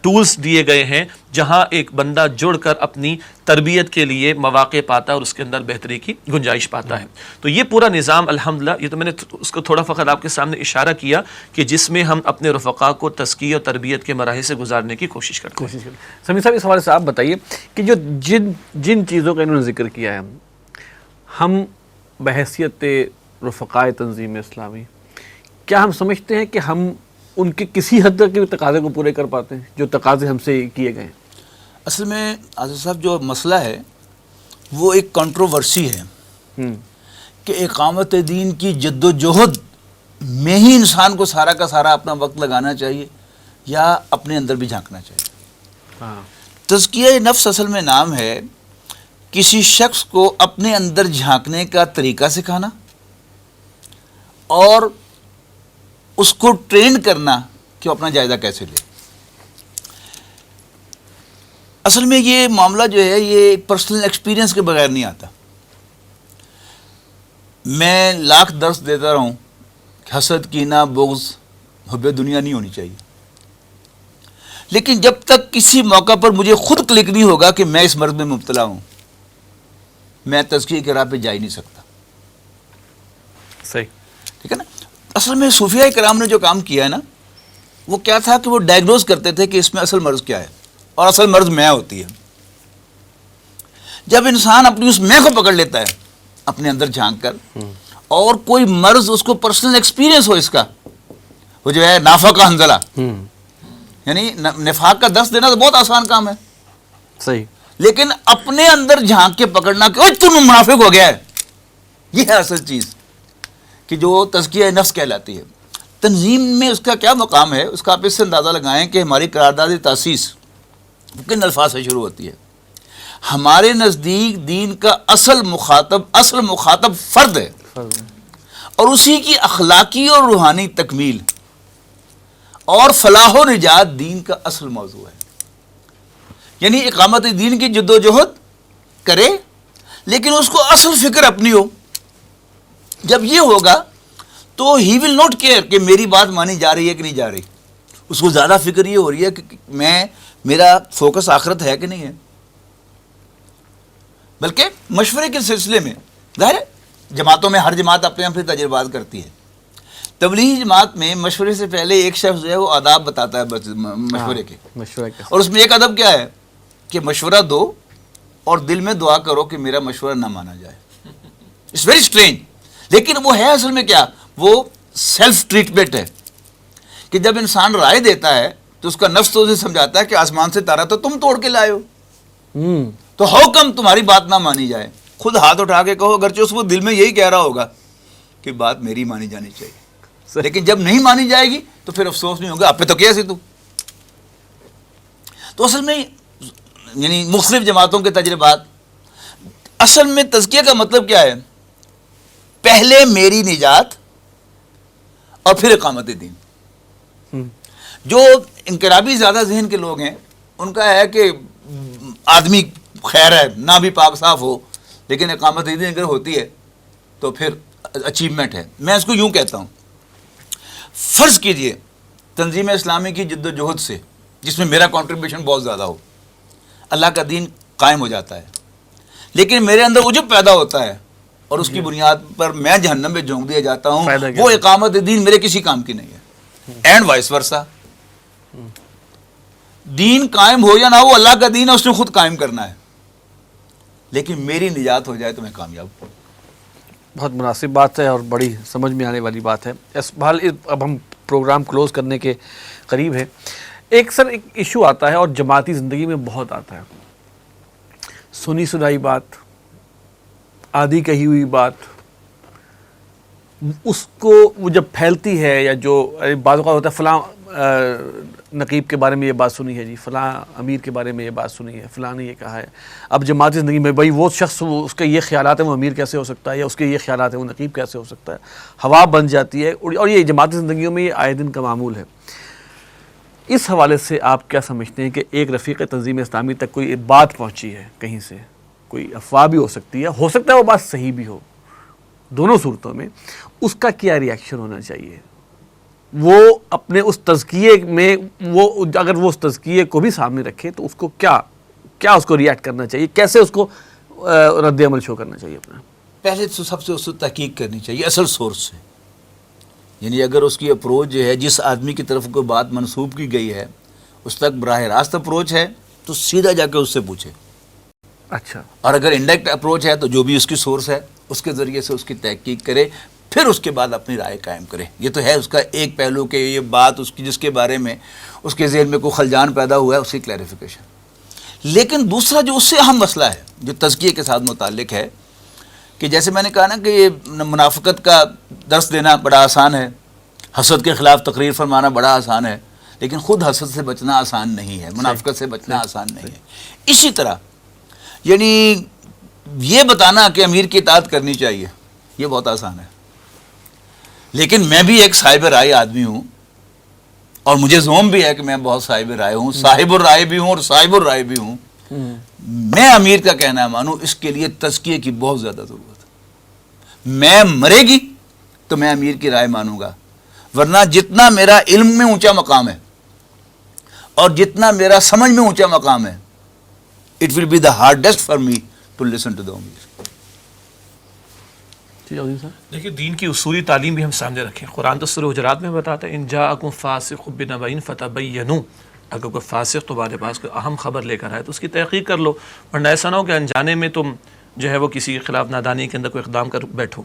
ٹولز دیے گئے ہیں جہاں ایک بندہ جڑ کر اپنی تربیت کے لیے مواقع پاتا ہے اور اس کے اندر بہتری کی گنجائش پاتا ہے. تو یہ پورا نظام الحمدللہ، یہ تو میں نے اس کو تھوڑا فقط آپ کے سامنے اشارہ کیا کہ جس میں ہم اپنے رفقا کو تزکیہ اور تربیت کے مراحل سے گزارنے کی کوشش کرتے ہیں. سمیع صاحب اس حوالے سے آپ بتائیے کہ جو جن چیزوں کا انہوں نے ذکر کیا ہے، ہم بحیثیت رفقائے تنظیم اسلامی کیا ہم سمجھتے ہیں کہ ہم ان کے کسی حد تک کے تقاضے کو پورے کر پاتے ہیں جو تقاضے ہم سے کیے گئے ہیں؟ اصل میں آصف صاحب جو مسئلہ ہے وہ ایک کنٹروورسی ہے کہ اقامت دین کی جد و جہد میں ہی انسان کو سارا کا سارا اپنا وقت لگانا چاہیے یا اپنے اندر بھی جھانکنا چاہیے. تزکیہ نفس اصل میں نام ہے کسی شخص کو اپنے اندر جھانکنے کا طریقہ سکھانا اور اس کو ٹرین کرنا کہ وہ اپنا جائزہ کیسے لے. اصل میں یہ معاملہ جو ہے یہ پرسنل ایکسپیرینس کے بغیر نہیں آتا. میں لاکھ درس دیتا رہوں کہ حسد، کینہ، بغض، حب دنیا نہیں ہونی چاہیے، لیکن جب تک کسی موقع پر مجھے خود کلک نہیں ہوگا کہ میں اس مرض میں مبتلا ہوں، میں تزکیے کی راہ پہ جا ہی نہیں سکتا. صحیح، ٹھیک ہے نا. اصل میں صوفیاء کرام نے جو کام کیا ہے نا، وہ کیا تھا کہ وہ ڈائگنوز کرتے تھے کہ اس میں اصل مرض کیا ہے، اور اصل مرض میں ہوتی ہے. جب انسان اپنی اس میں کو پکڑ لیتا ہے اپنے اندر جھانک کر، اور کوئی مرض اس کو پرسنل ایکسپیرینس ہو اس کا، وہ جو ہے نافق کا حنظلہ، یعنی نفاق کا درس دینا تو بہت آسان کام ہے، صحیح، لیکن اپنے اندر جھانک کے پکڑنا کہ اوہ تم منافق ہو گیا ہے، یہ ہے اصل چیز کہ جو تزکیہ نفس کہلاتی ہے. تنظیم میں اس کا کیا مقام ہے، اس کا آپ اس سے اندازہ لگائیں کہ ہماری قرارداد تاسیس کن الفاظ سے شروع ہوتی ہے؟ ہمارے نزدیک دین کا اصل مخاطب فرد ہے، اور اسی کی اخلاقی اور روحانی تکمیل اور فلاح و نجات دین کا اصل موضوع ہے. یعنی اقامت دین کی جد و جہد کرے، لیکن اس کو اصل فکر اپنی ہو. جب یہ ہوگا تو ہی ول ناٹ کیئر کہ میری بات مانی جا رہی ہے کہ نہیں جا رہی. اس کو زیادہ فکر یہ ہو رہی ہے کہ میرا فوکس آخرت ہے کہ نہیں ہے. بلکہ مشورے کے سلسلے میں ظاہر ہے جماعتوں میں ہر جماعت اپنے اپنے تجربات کرتی ہے. تبلیغی جماعت میں مشورے سے پہلے ایک شخص جو ہے وہ آداب بتاتا ہے مشورے کے، اور اس میں ایک ادب کیا ہے کہ مشورہ دو اور دل میں دعا کرو کہ میرا مشورہ نہ مانا جائے. It's very strange. لیکن وہ ہے اصل میں کیا؟ وہ سیلف ٹریٹمنٹ ہے کہ جب انسان رائے دیتا ہے تو اس کا نفس تو اسے سمجھاتا ہے کہ آسمان سے تارا تو تم توڑ کے لائے ہو، تو ہو کم تمہاری بات نہ مانی جائے. خود ہاتھ اٹھا کے کہو، اگرچہ اس وہ دل میں یہی کہہ رہا ہوگا کہ بات میری مانی جانی چاہیے، لیکن جب نہیں مانی جائے گی تو پھر افسوس نہیں ہوگا، آپ پہ تو کیا سی تو اصل میں یعنی مختلف جماعتوں کے تجربات. اصل میں تزکیہ کا مطلب کیا ہے؟ پہلے میری نجات اور پھر اقامت دین. جو انقلابی زیادہ ذہن کے لوگ ہیں ان کا ہے کہ آدمی خیر ہے نہ بھی پاک صاف ہو، لیکن اقامت دین اگر ہوتی ہے تو پھر اچیومنٹ ہے. میں اس کو یوں کہتا ہوں، فرض کیجئے تنظیم اسلامی کی جد و جہد سے، جس میں میرا کنٹریبیوشن بہت زیادہ ہو، اللہ کا دین قائم ہو جاتا ہے، لیکن میرے اندر عجب پیدا ہوتا ہے اور اس کی بنیاد پر میں جہنم میں جھونک دیا جاتا ہوں. وہ اقامت دین میرے کسی کام کی نہیں ہے. And vice versa. دین قائم ہو یا نہ ہو، اللہ کا دین ہے، اس نے خود قائم کرنا ہے، لیکن میری نجات ہو جائے تو میں کامیاب ہوں. بہت مناسب بات ہے اور بڑی سمجھ میں آنے والی بات ہے. بہرحال اب ہم پروگرام کلوز کرنے کے قریب ہیں. ایک ایشو آتا ہے اور جماعتی زندگی میں بہت آتا ہے، سنی سنائی بات، آدھی کہی ہوئی بات، اس کو وہ جب پھیلتی ہے، یا جو بعض اوقات ہوتا ہے فلاں نقیب کے بارے میں یہ بات سنی ہے جی، فلاں امیر کے بارے میں یہ بات سنی ہے، فلاں نے یہ کہا ہے. اب جماعتی زندگی میں بھائی وہ شخص اس کے یہ خیالات ہیں وہ امیر کیسے ہو سکتا ہے، یا اس کے یہ خیالات ہیں وہ نقیب کیسے ہو سکتا ہے، ہوا بن جاتی ہے، اور یہ جماعتی زندگیوں میں یہ آئے دن کا معمول ہے. اس حوالے سے آپ کیا سمجھتے ہیں کہ ایک رفیق تنظیم اسلامی تک کوئی بات پہنچی ہے کہیں سے، کوئی افواہ بھی ہو سکتی ہے وہ بات صحیح بھی ہو، دونوں صورتوں میں اس کا کیا ری ایکشن ہونا چاہیے؟ وہ اپنے اس تزکیے میں اگر وہ اس تزکیے کو بھی سامنے رکھے تو اس کو کیا اس کو ری ایکٹ کرنا چاہیے، کیسے اس کو رد عمل شو کرنا چاہیے اپنا؟ پہلے تو سب سے اس کو تحقیق کرنی چاہیے اصل سورس سے. یعنی اگر اس کی اپروچ جو ہے جس آدمی کی طرف کوئی بات منسوب کی گئی ہے اس تک براہ راست اپروچ ہے تو سیدھا جا کے اس سے پوچھے. اچھا. اور اگر انڈائریکٹ اپروچ ہے تو جو بھی اس کی سورس ہے اس کے ذریعے سے اس کی تحقیق کرے، پھر اس کے بعد اپنی رائے قائم کرے. یہ تو ہے اس کا ایک پہلو کہ یہ بات اس کی جس کے بارے میں اس کے ذہن میں کوئی خلجان پیدا ہوا ہے اس کی کلیریفیکیشن. لیکن دوسرا جو اس سے اہم مسئلہ ہے جو تزکیے کے ساتھ متعلق ہے کہ جیسے میں نے کہا نا کہ یہ منافقت کا درس دینا بڑا آسان ہے، حسد کے خلاف تقریر فرمانا بڑا آسان ہے، لیکن خود حسد سے بچنا آسان نہیں ہے، منافقت سے بچنا آسان نہیں ہے. اسی طرح یعنی یہ بتانا کہ امیر کی اطاعت کرنی چاہیے یہ بہت آسان ہے، لیکن میں بھی ایک صاحب رائے آدمی ہوں اور مجھے زوم بھی ہے کہ میں بہت صاحب رائے ہوں، صاحب الرائے بھی ہوں اور صاحب الرائے بھی ہوں. میں امیر کا کہنا مانوں اس کے لیے تزکیے کی بہت زیادہ ضرورت ہے. میں مرے گی تو میں امیر کی رائے مانوں گا، ورنہ جتنا میرا علم میں اونچا مقام ہے اور جتنا میرا سمجھ میں اونچا مقام ہے it will be the hardest for me to listen to the امیر. دیکھیے دین کی اصولی تعلیم بھی ہم سامنے رکھیں. قرآن تو سورہ حجرات میں بتاتا ہے ان جاءکم فاسق بنبأ فتبینوا، اگر کوئی فاسق تمہارے پاس کوئی اہم خبر لے کر آئے تو اس کی تحقیق کر لو، ورنہ ایسا نہ ہو کہ انجانے میں تم جو ہے وہ کسی کے خلاف نادانی کے اندر کوئی اقدام کر بیٹھو.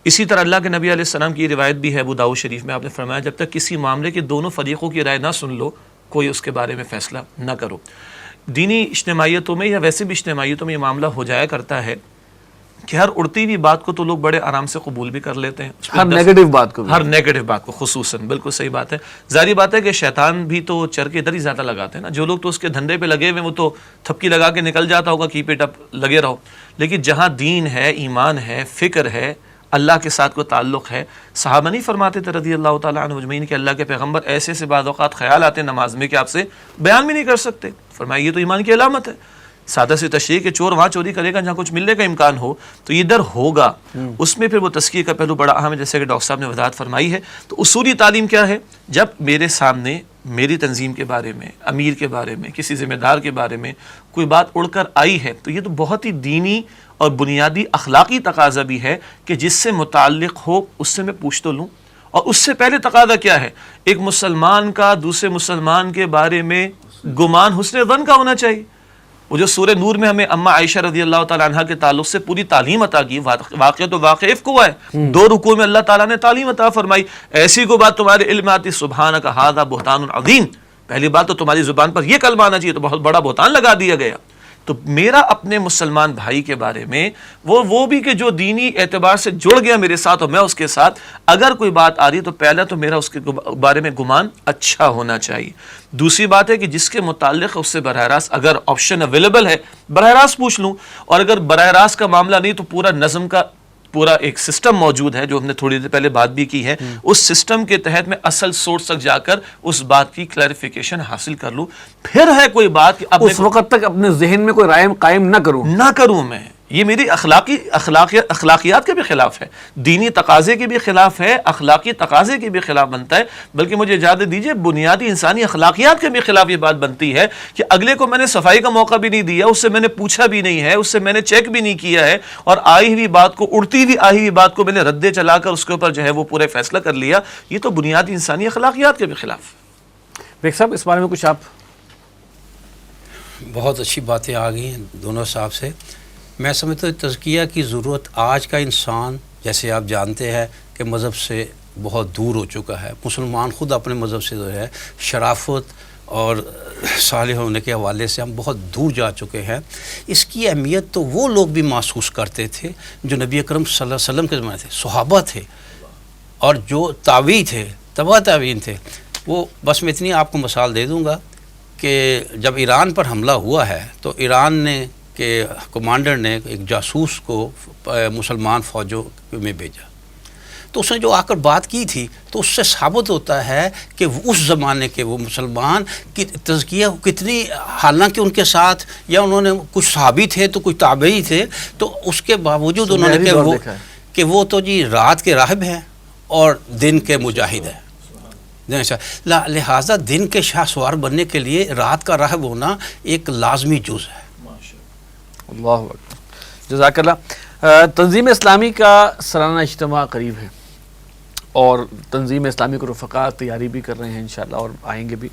اسی طرح اللہ کے نبی علیہ السلام کی روایت بھی ہے ابو داؤد شریف میں، آپ نے فرمایا جب تک کسی معاملے کے دونوں فریقوں کی رائے نہ سن لو کوئی اس کے بارے میں فیصلہ نہ کرو. دینی اجتماعیتوں میں یا ویسے بھی اجتماعیتوں میں یہ معاملہ ہو جایا کرتا ہے کہ ہر اڑتی ہوئی بات کو تو لوگ بڑے آرام سے قبول بھی کر لیتے ہیں, ہر نیگیٹو بات کو بھی. ہر نیگیٹو بات کو خصوصاً, بالکل صحیح بات ہے. ظاہری بات ہے کہ شیطان بھی تو چر کے ادھر ہی زیادہ لگاتے ہیں نا. جو لوگ تو اس کے دھندے پہ لگے ہوئے وہ تو تھپکی لگا کے نکل جاتا ہوگا, کیپ اٹ اپ, لگے رہو. لیکن جہاں دین ہے, ایمان ہے, فکر ہے, اللہ کے ساتھ کوئی تعلق ہے, صحابہ نہیں فرماتے تھے رضی اللہ تعالیٰ عنہ اجمعین کہ اللہ کے پیغمبر ایسے سے بعض اوقات خیال آتے ہیں نماز میں کہ آپ سے بیان بھی نہیں کر سکتے. فرمایا یہ تو ایمان کی علامت ہے. سادہ سی تشریح کہ چور وہاں چوری کرے گا جہاں کچھ ملنے کا امکان ہو, تو یہ ڈر ہوگا. اس میں پھر وہ تزکیہ کا پہلو بڑا اہم ہے, جیسے کہ ڈاکٹر صاحب نے وضاحت فرمائی ہے. تو اصولی تعلیم کیا ہے؟ جب میرے سامنے میری تنظیم کے بارے میں, امیر کے بارے میں, کسی ذمہ دار کے بارے میں کوئی بات اڑ کر آئی ہے, تو یہ تو بہت ہی دینی اور بنیادی اخلاقی تقاضا بھی ہے کہ جس سے متعلق ہو اس سے میں پوچھ تو لوں. اور اس سے پہلے تقاضا کیا ہے؟ ایک مسلمان کا دوسرے مسلمان کے بارے میں گمان حسن ظن کا ہونا چاہیے. وہ جو سورہ نور میں ہمیں اما عائشہ رضی اللہ تعالیٰ عنہ کے تعلق سے پوری تعلیم عطا کی, واقعہ تو واقع افک ہوا ہے, 2 رکوع میں اللہ تعالیٰ نے تعلیم عطا فرمائی. ایسی کو بات تمہارے علم آتی سبحانک ھذا بہتان عظیم, پہلی بات تو تمہاری زبان پر یہ کلمہ آنا چاہیے, تو بہت بڑا بہتان لگا دیا گیا. تو میرا اپنے مسلمان بھائی کے بارے میں وہ بھی کہ جو دینی اعتبار سے جڑ گیا میرے ساتھ اور میں اس کے ساتھ, اگر کوئی بات آ رہی تو پہلا تو میرا اس کے بارے میں گمان اچھا ہونا چاہیے. دوسری بات ہے کہ جس کے متعلق اس سے براہ راست اگر آپشن اویلیبل ہے براہ راست پوچھ لوں, اور اگر براہ راست کا معاملہ نہیں تو پورا نظم کا پورا ایک سسٹم موجود ہے جو ہم نے تھوڑی دیر پہلے بات بھی کی ہے, اس سسٹم کے تحت میں اصل سورس تک جا کر اس بات کی کلیریفیکیشن حاصل کر لوں. پھر ہے کوئی بات کہ اس وقت تک اپنے ذہن میں کوئی رائے قائم نہ کروں میں, یہ میری اخلاقیات کے بھی خلاف ہے, دینی تقاضے کے بھی خلاف ہے, اخلاقی تقاضے کے بھی خلاف بنتا ہے, بلکہ مجھے اجازت دیجیے بنیادی انسانی اخلاقیات کے بھی خلاف یہ بات بنتی ہے کہ اگلے کو میں نے صفائی کا موقع بھی نہیں دیا, اس سے میں نے پوچھا بھی نہیں ہے, اس سے میں نے چیک بھی نہیں کیا ہے, اور آئی ہوئی بات کو, اڑتی ہوئی آئی ہوئی بات کو میں نے ردے چلا کر اس کے اوپر جو ہے وہ پورے فیصلہ کر لیا. یہ تو بنیادی انسانی اخلاقیات کے بھی خلاف. بیگ صاحب اس بارے میں کچھ آپ؟ بہت اچھی باتیں آ گئی ہیں دونوں صاحب سے. میں سمجھتا ہوں تزکیہ کی ضرورت آج کا انسان, جیسے آپ جانتے ہیں کہ مذہب سے بہت دور ہو چکا ہے. مسلمان خود اپنے مذہب سے جو ہے شرافت اور صالح ہونے کے حوالے سے ہم بہت دور جا چکے ہیں. اس کی اہمیت تو وہ لوگ بھی محسوس کرتے تھے جو نبی اکرم صلی اللہ علیہ وسلم کے زمانے تھے, صحابہ تھے, اور جو تابعی تھے, تبع تابعین تھے. وہ بس میں اتنی آپ کو مثال دے دوں گا کہ جب ایران پر حملہ ہوا ہے تو ایران نے کہ کمانڈر نے ایک جاسوس کو مسلمان فوجوں میں بھیجا, تو اس نے جو آ کر بات کی تھی تو اس سے ثابت ہوتا ہے کہ اس زمانے کے وہ مسلمان کی تزکیہ کتنی, حالانکہ ان کے ساتھ یا انہوں نے کچھ صحابی تھے تو کچھ تابعی تھے, تو اس کے باوجود انہوں نے کہ وہ تو جی رات کے راہب ہیں اور دن کے مجاہد ہیں. لہٰذا دن کے شاہ سوار بننے کے لیے رات کا راہب ہونا ایک لازمی جز ہے. اللہ اکبر, جزاک اللہ. تنظیم اسلامی کا سالانہ اجتماع قریب ہے اور تنظیم اسلامی کو رفقا تیاری بھی کر رہے ہیں انشاءاللہ اور آئیں گے بھی.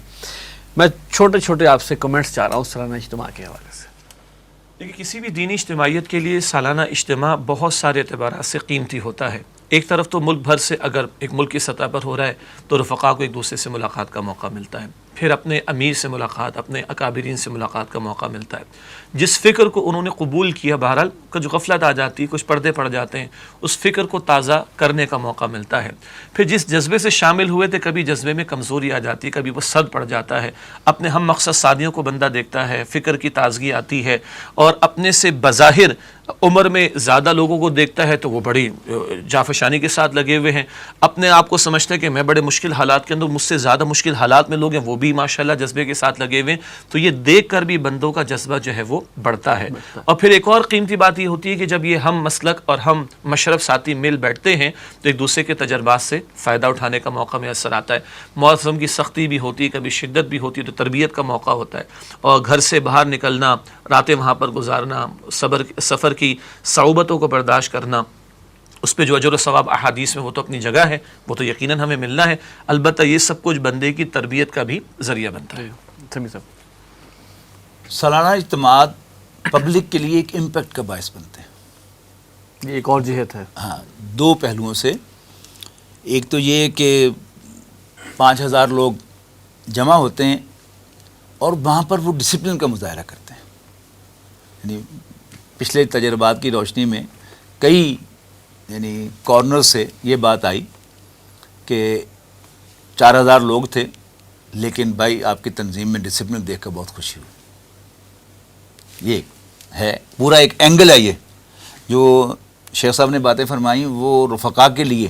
میں چھوٹے چھوٹے آپ سے کمنٹس چاہ رہا ہوں سالانہ اجتماع کے حوالے سے. دیکھیے کسی بھی دینی اجتماعیت کے لیے سالانہ اجتماع بہت سارے اعتبارات سے قیمتی ہوتا ہے. ایک طرف تو ملک بھر سے اگر ایک ملک کی سطح پر ہو رہا ہے تو رفقا کو ایک دوسرے سے ملاقات کا موقع ملتا ہے, پھر اپنے امیر سے ملاقات, اپنے اکابرین سے ملاقات کا موقع ملتا ہے. جس فکر کو انہوں نے قبول کیا, بہرحال کچھ غفلت آ جاتی ہے, کچھ پردے پڑ جاتے ہیں, اس فکر کو تازہ کرنے کا موقع ملتا ہے. پھر جس جذبے سے شامل ہوئے تھے کبھی جذبے میں کمزوری آ جاتی ہے, کبھی وہ سد پڑ جاتا ہے, اپنے ہم مقصد ساتھیوں کو بندہ دیکھتا ہے, فکر کی تازگی آتی ہے, اور اپنے سے بظاہر عمر میں زیادہ لوگوں کو دیکھتا ہے تو وہ بڑی جافشانی کے ساتھ لگے ہوئے ہیں, اپنے آپ کو سمجھتا ہے کہ میں بڑے مشکل حالات کے اندر, مجھ سے زیادہ مشکل حالات میں لوگ ہیں, وہ بھی ماشاءاللہ جذبے کے ساتھ لگے ہوئے ہیں. تو یہ دیکھ کر بھی بندوں کا جذبہ جو ہے وہ بڑھتا ہے. اور پھر ایک اور قیمتی بات یہ ہوتی ہے کہ جب یہ ہم مسلک اور ہم مشرف ساتھی مل بیٹھتے ہیں تو ایک دوسرے کے تجربات سے فائدہ اٹھانے کا موقع میسر آتا ہے. موسم کی سختی بھی ہوتی ہے, کبھی شدت بھی ہوتی ہے, تو تربیت کا موقع ہوتا ہے, اور گھر سے باہر نکلنا, راتیں وہاں پر گزارنا, سفر کی صعوبتوں کو برداشت کرنا, اس پہ جو اجر و ثواب احادیث میں وہ تو اپنی جگہ ہے, وہ تو یقیناً ہمیں ملنا ہے. البتہ یہ سب کچھ بندے کی تربیت کا بھی ذریعہ بنتا ہے. سمیع صاحب, سالانہ اجتماعات پبلک کے لیے ایک امپیکٹ کا باعث بنتے ہیں. یہ ایک اور جہت ہے. ہاں, 2 پہلوؤں سے. ایک تو یہ کہ 5000 لوگ جمع ہوتے ہیں اور وہاں پر وہ ڈسپلن کا مظاہرہ کرتے ہیں. یعنی پچھلے تجربات کی روشنی میں کئی یعنی کارنر سے یہ بات آئی کہ 4000 لوگ تھے، لیکن بھائی آپ کی تنظیم میں ڈسپلن دیکھ کر بہت خوشی ہوئی. یہ ہے پورا ایک اینگل ہے. یہ جو شیخ صاحب نے باتیں فرمائی وہ رفقا کے لیے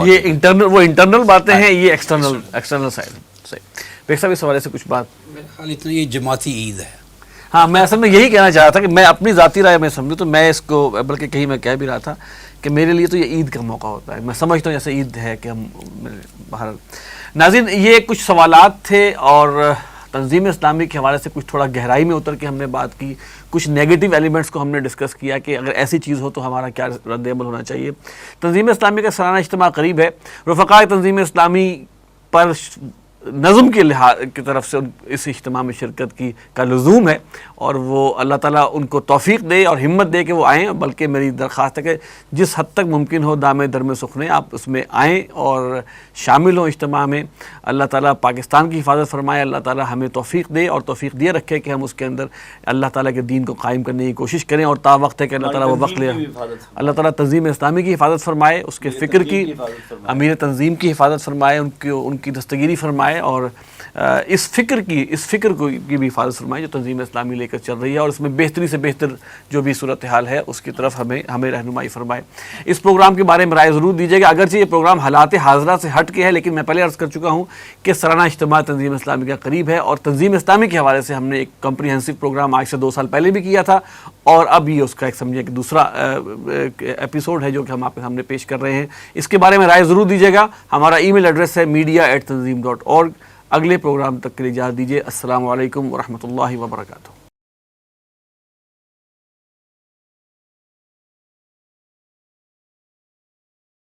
یہ انٹرنل باتیں ہیں، یہ ایکسٹرنل سائڈ. صحیح. بیگ صاحب اس حوالے سے کچھ بات؟ میرے خیال اتنا یہ جماعتی عید ہے. ہاں، میں اصل میں یہی کہنا چاہ رہا تھا کہ میں اپنی ذاتی رائے میں سمجھوں تو میں اس کو، بلکہ کہیں میں کہہ بھی رہا تھا کہ میرے لیے تو یہ عید کا موقع ہوتا ہے. میں سمجھتا ہوں جیسے عید ہے کہ ہم باہر. ناظرین، یہ کچھ سوالات تھے اور تنظیم اسلامی کے حوالے سے کچھ تھوڑا گہرائی میں اتر کے ہم نے بات کی. کچھ نیگیٹو ایلیمنٹس کو ہم نے ڈسکس کیا کہ اگر ایسی چیز ہو تو ہمارا کیا رد عمل ہونا چاہیے. تنظیم اسلامی کا سالانہ اجتماع قریب ہے. رفقاء تنظیم اسلامی پر نظم کی طرف سے اس اجتماع میں شرکت کا لزوم ہے، اور وہ اللہ تعالیٰ ان کو توفیق دے اور ہمت دے کہ وہ آئیں. بلکہ میری درخواست ہے کہ جس حد تک ممکن ہو دام درم سخنے آپ اس میں آئیں اور شامل ہوں اجتماع میں. اللہ تعالیٰ پاکستان کی حفاظت فرمائے، اللہ تعالیٰ ہمیں توفیق دے اور توفیق دیے رکھے کہ ہم اس کے اندر اللہ تعالیٰ کے دین کو قائم کرنے کی کوشش کریں. اور تا وقت ہے کہ اللہ تعالیٰ وہ وقت لے. اللہ تعالیٰ تنظیم اسلامی کی حفاظت فرمائے، اس کے فکر کی، امیر تنظیم کی حفاظت فرمائے، ان کی دستگیری فرمائے، اور اس فکر کی بھی حفاظت فرمائے جو تنظیم اسلامی لے کر چل رہی ہے، اور اس میں بہتری سے بہتر جو بھی صورتحال ہے اس کی طرف ہمیں رہنمائی فرمائے. اس پروگرام کے بارے میں رائے ضرور دیجیے گا. اگرچہ یہ پروگرام حالات حاضرہ سے ہٹ کے ہے، لیکن میں پہلے عرض کر چکا ہوں کہ سالانہ اجتماع تنظیم اسلامی کا قریب ہے، اور تنظیم اسلامی کے حوالے سے ہم نے ایک کمپریہنسو پروگرام آج سے 2 سال پہلے بھی کیا تھا، اور اب یہ اس کا ایک سمجھے کہ دوسرا ایپیسوڈ ہے جو کہ ہم آپ کے سامنے پیش کر رہے ہیں. اس کے بارے میں رائے ضرور دیجیے گا. ہمارا ای میل ایڈریس ہے media@tanzeem.org. اگلے پروگرام تک کے لیے اجازت دیجیے. السلام علیکم ورحمۃ اللہ وبرکاتہ.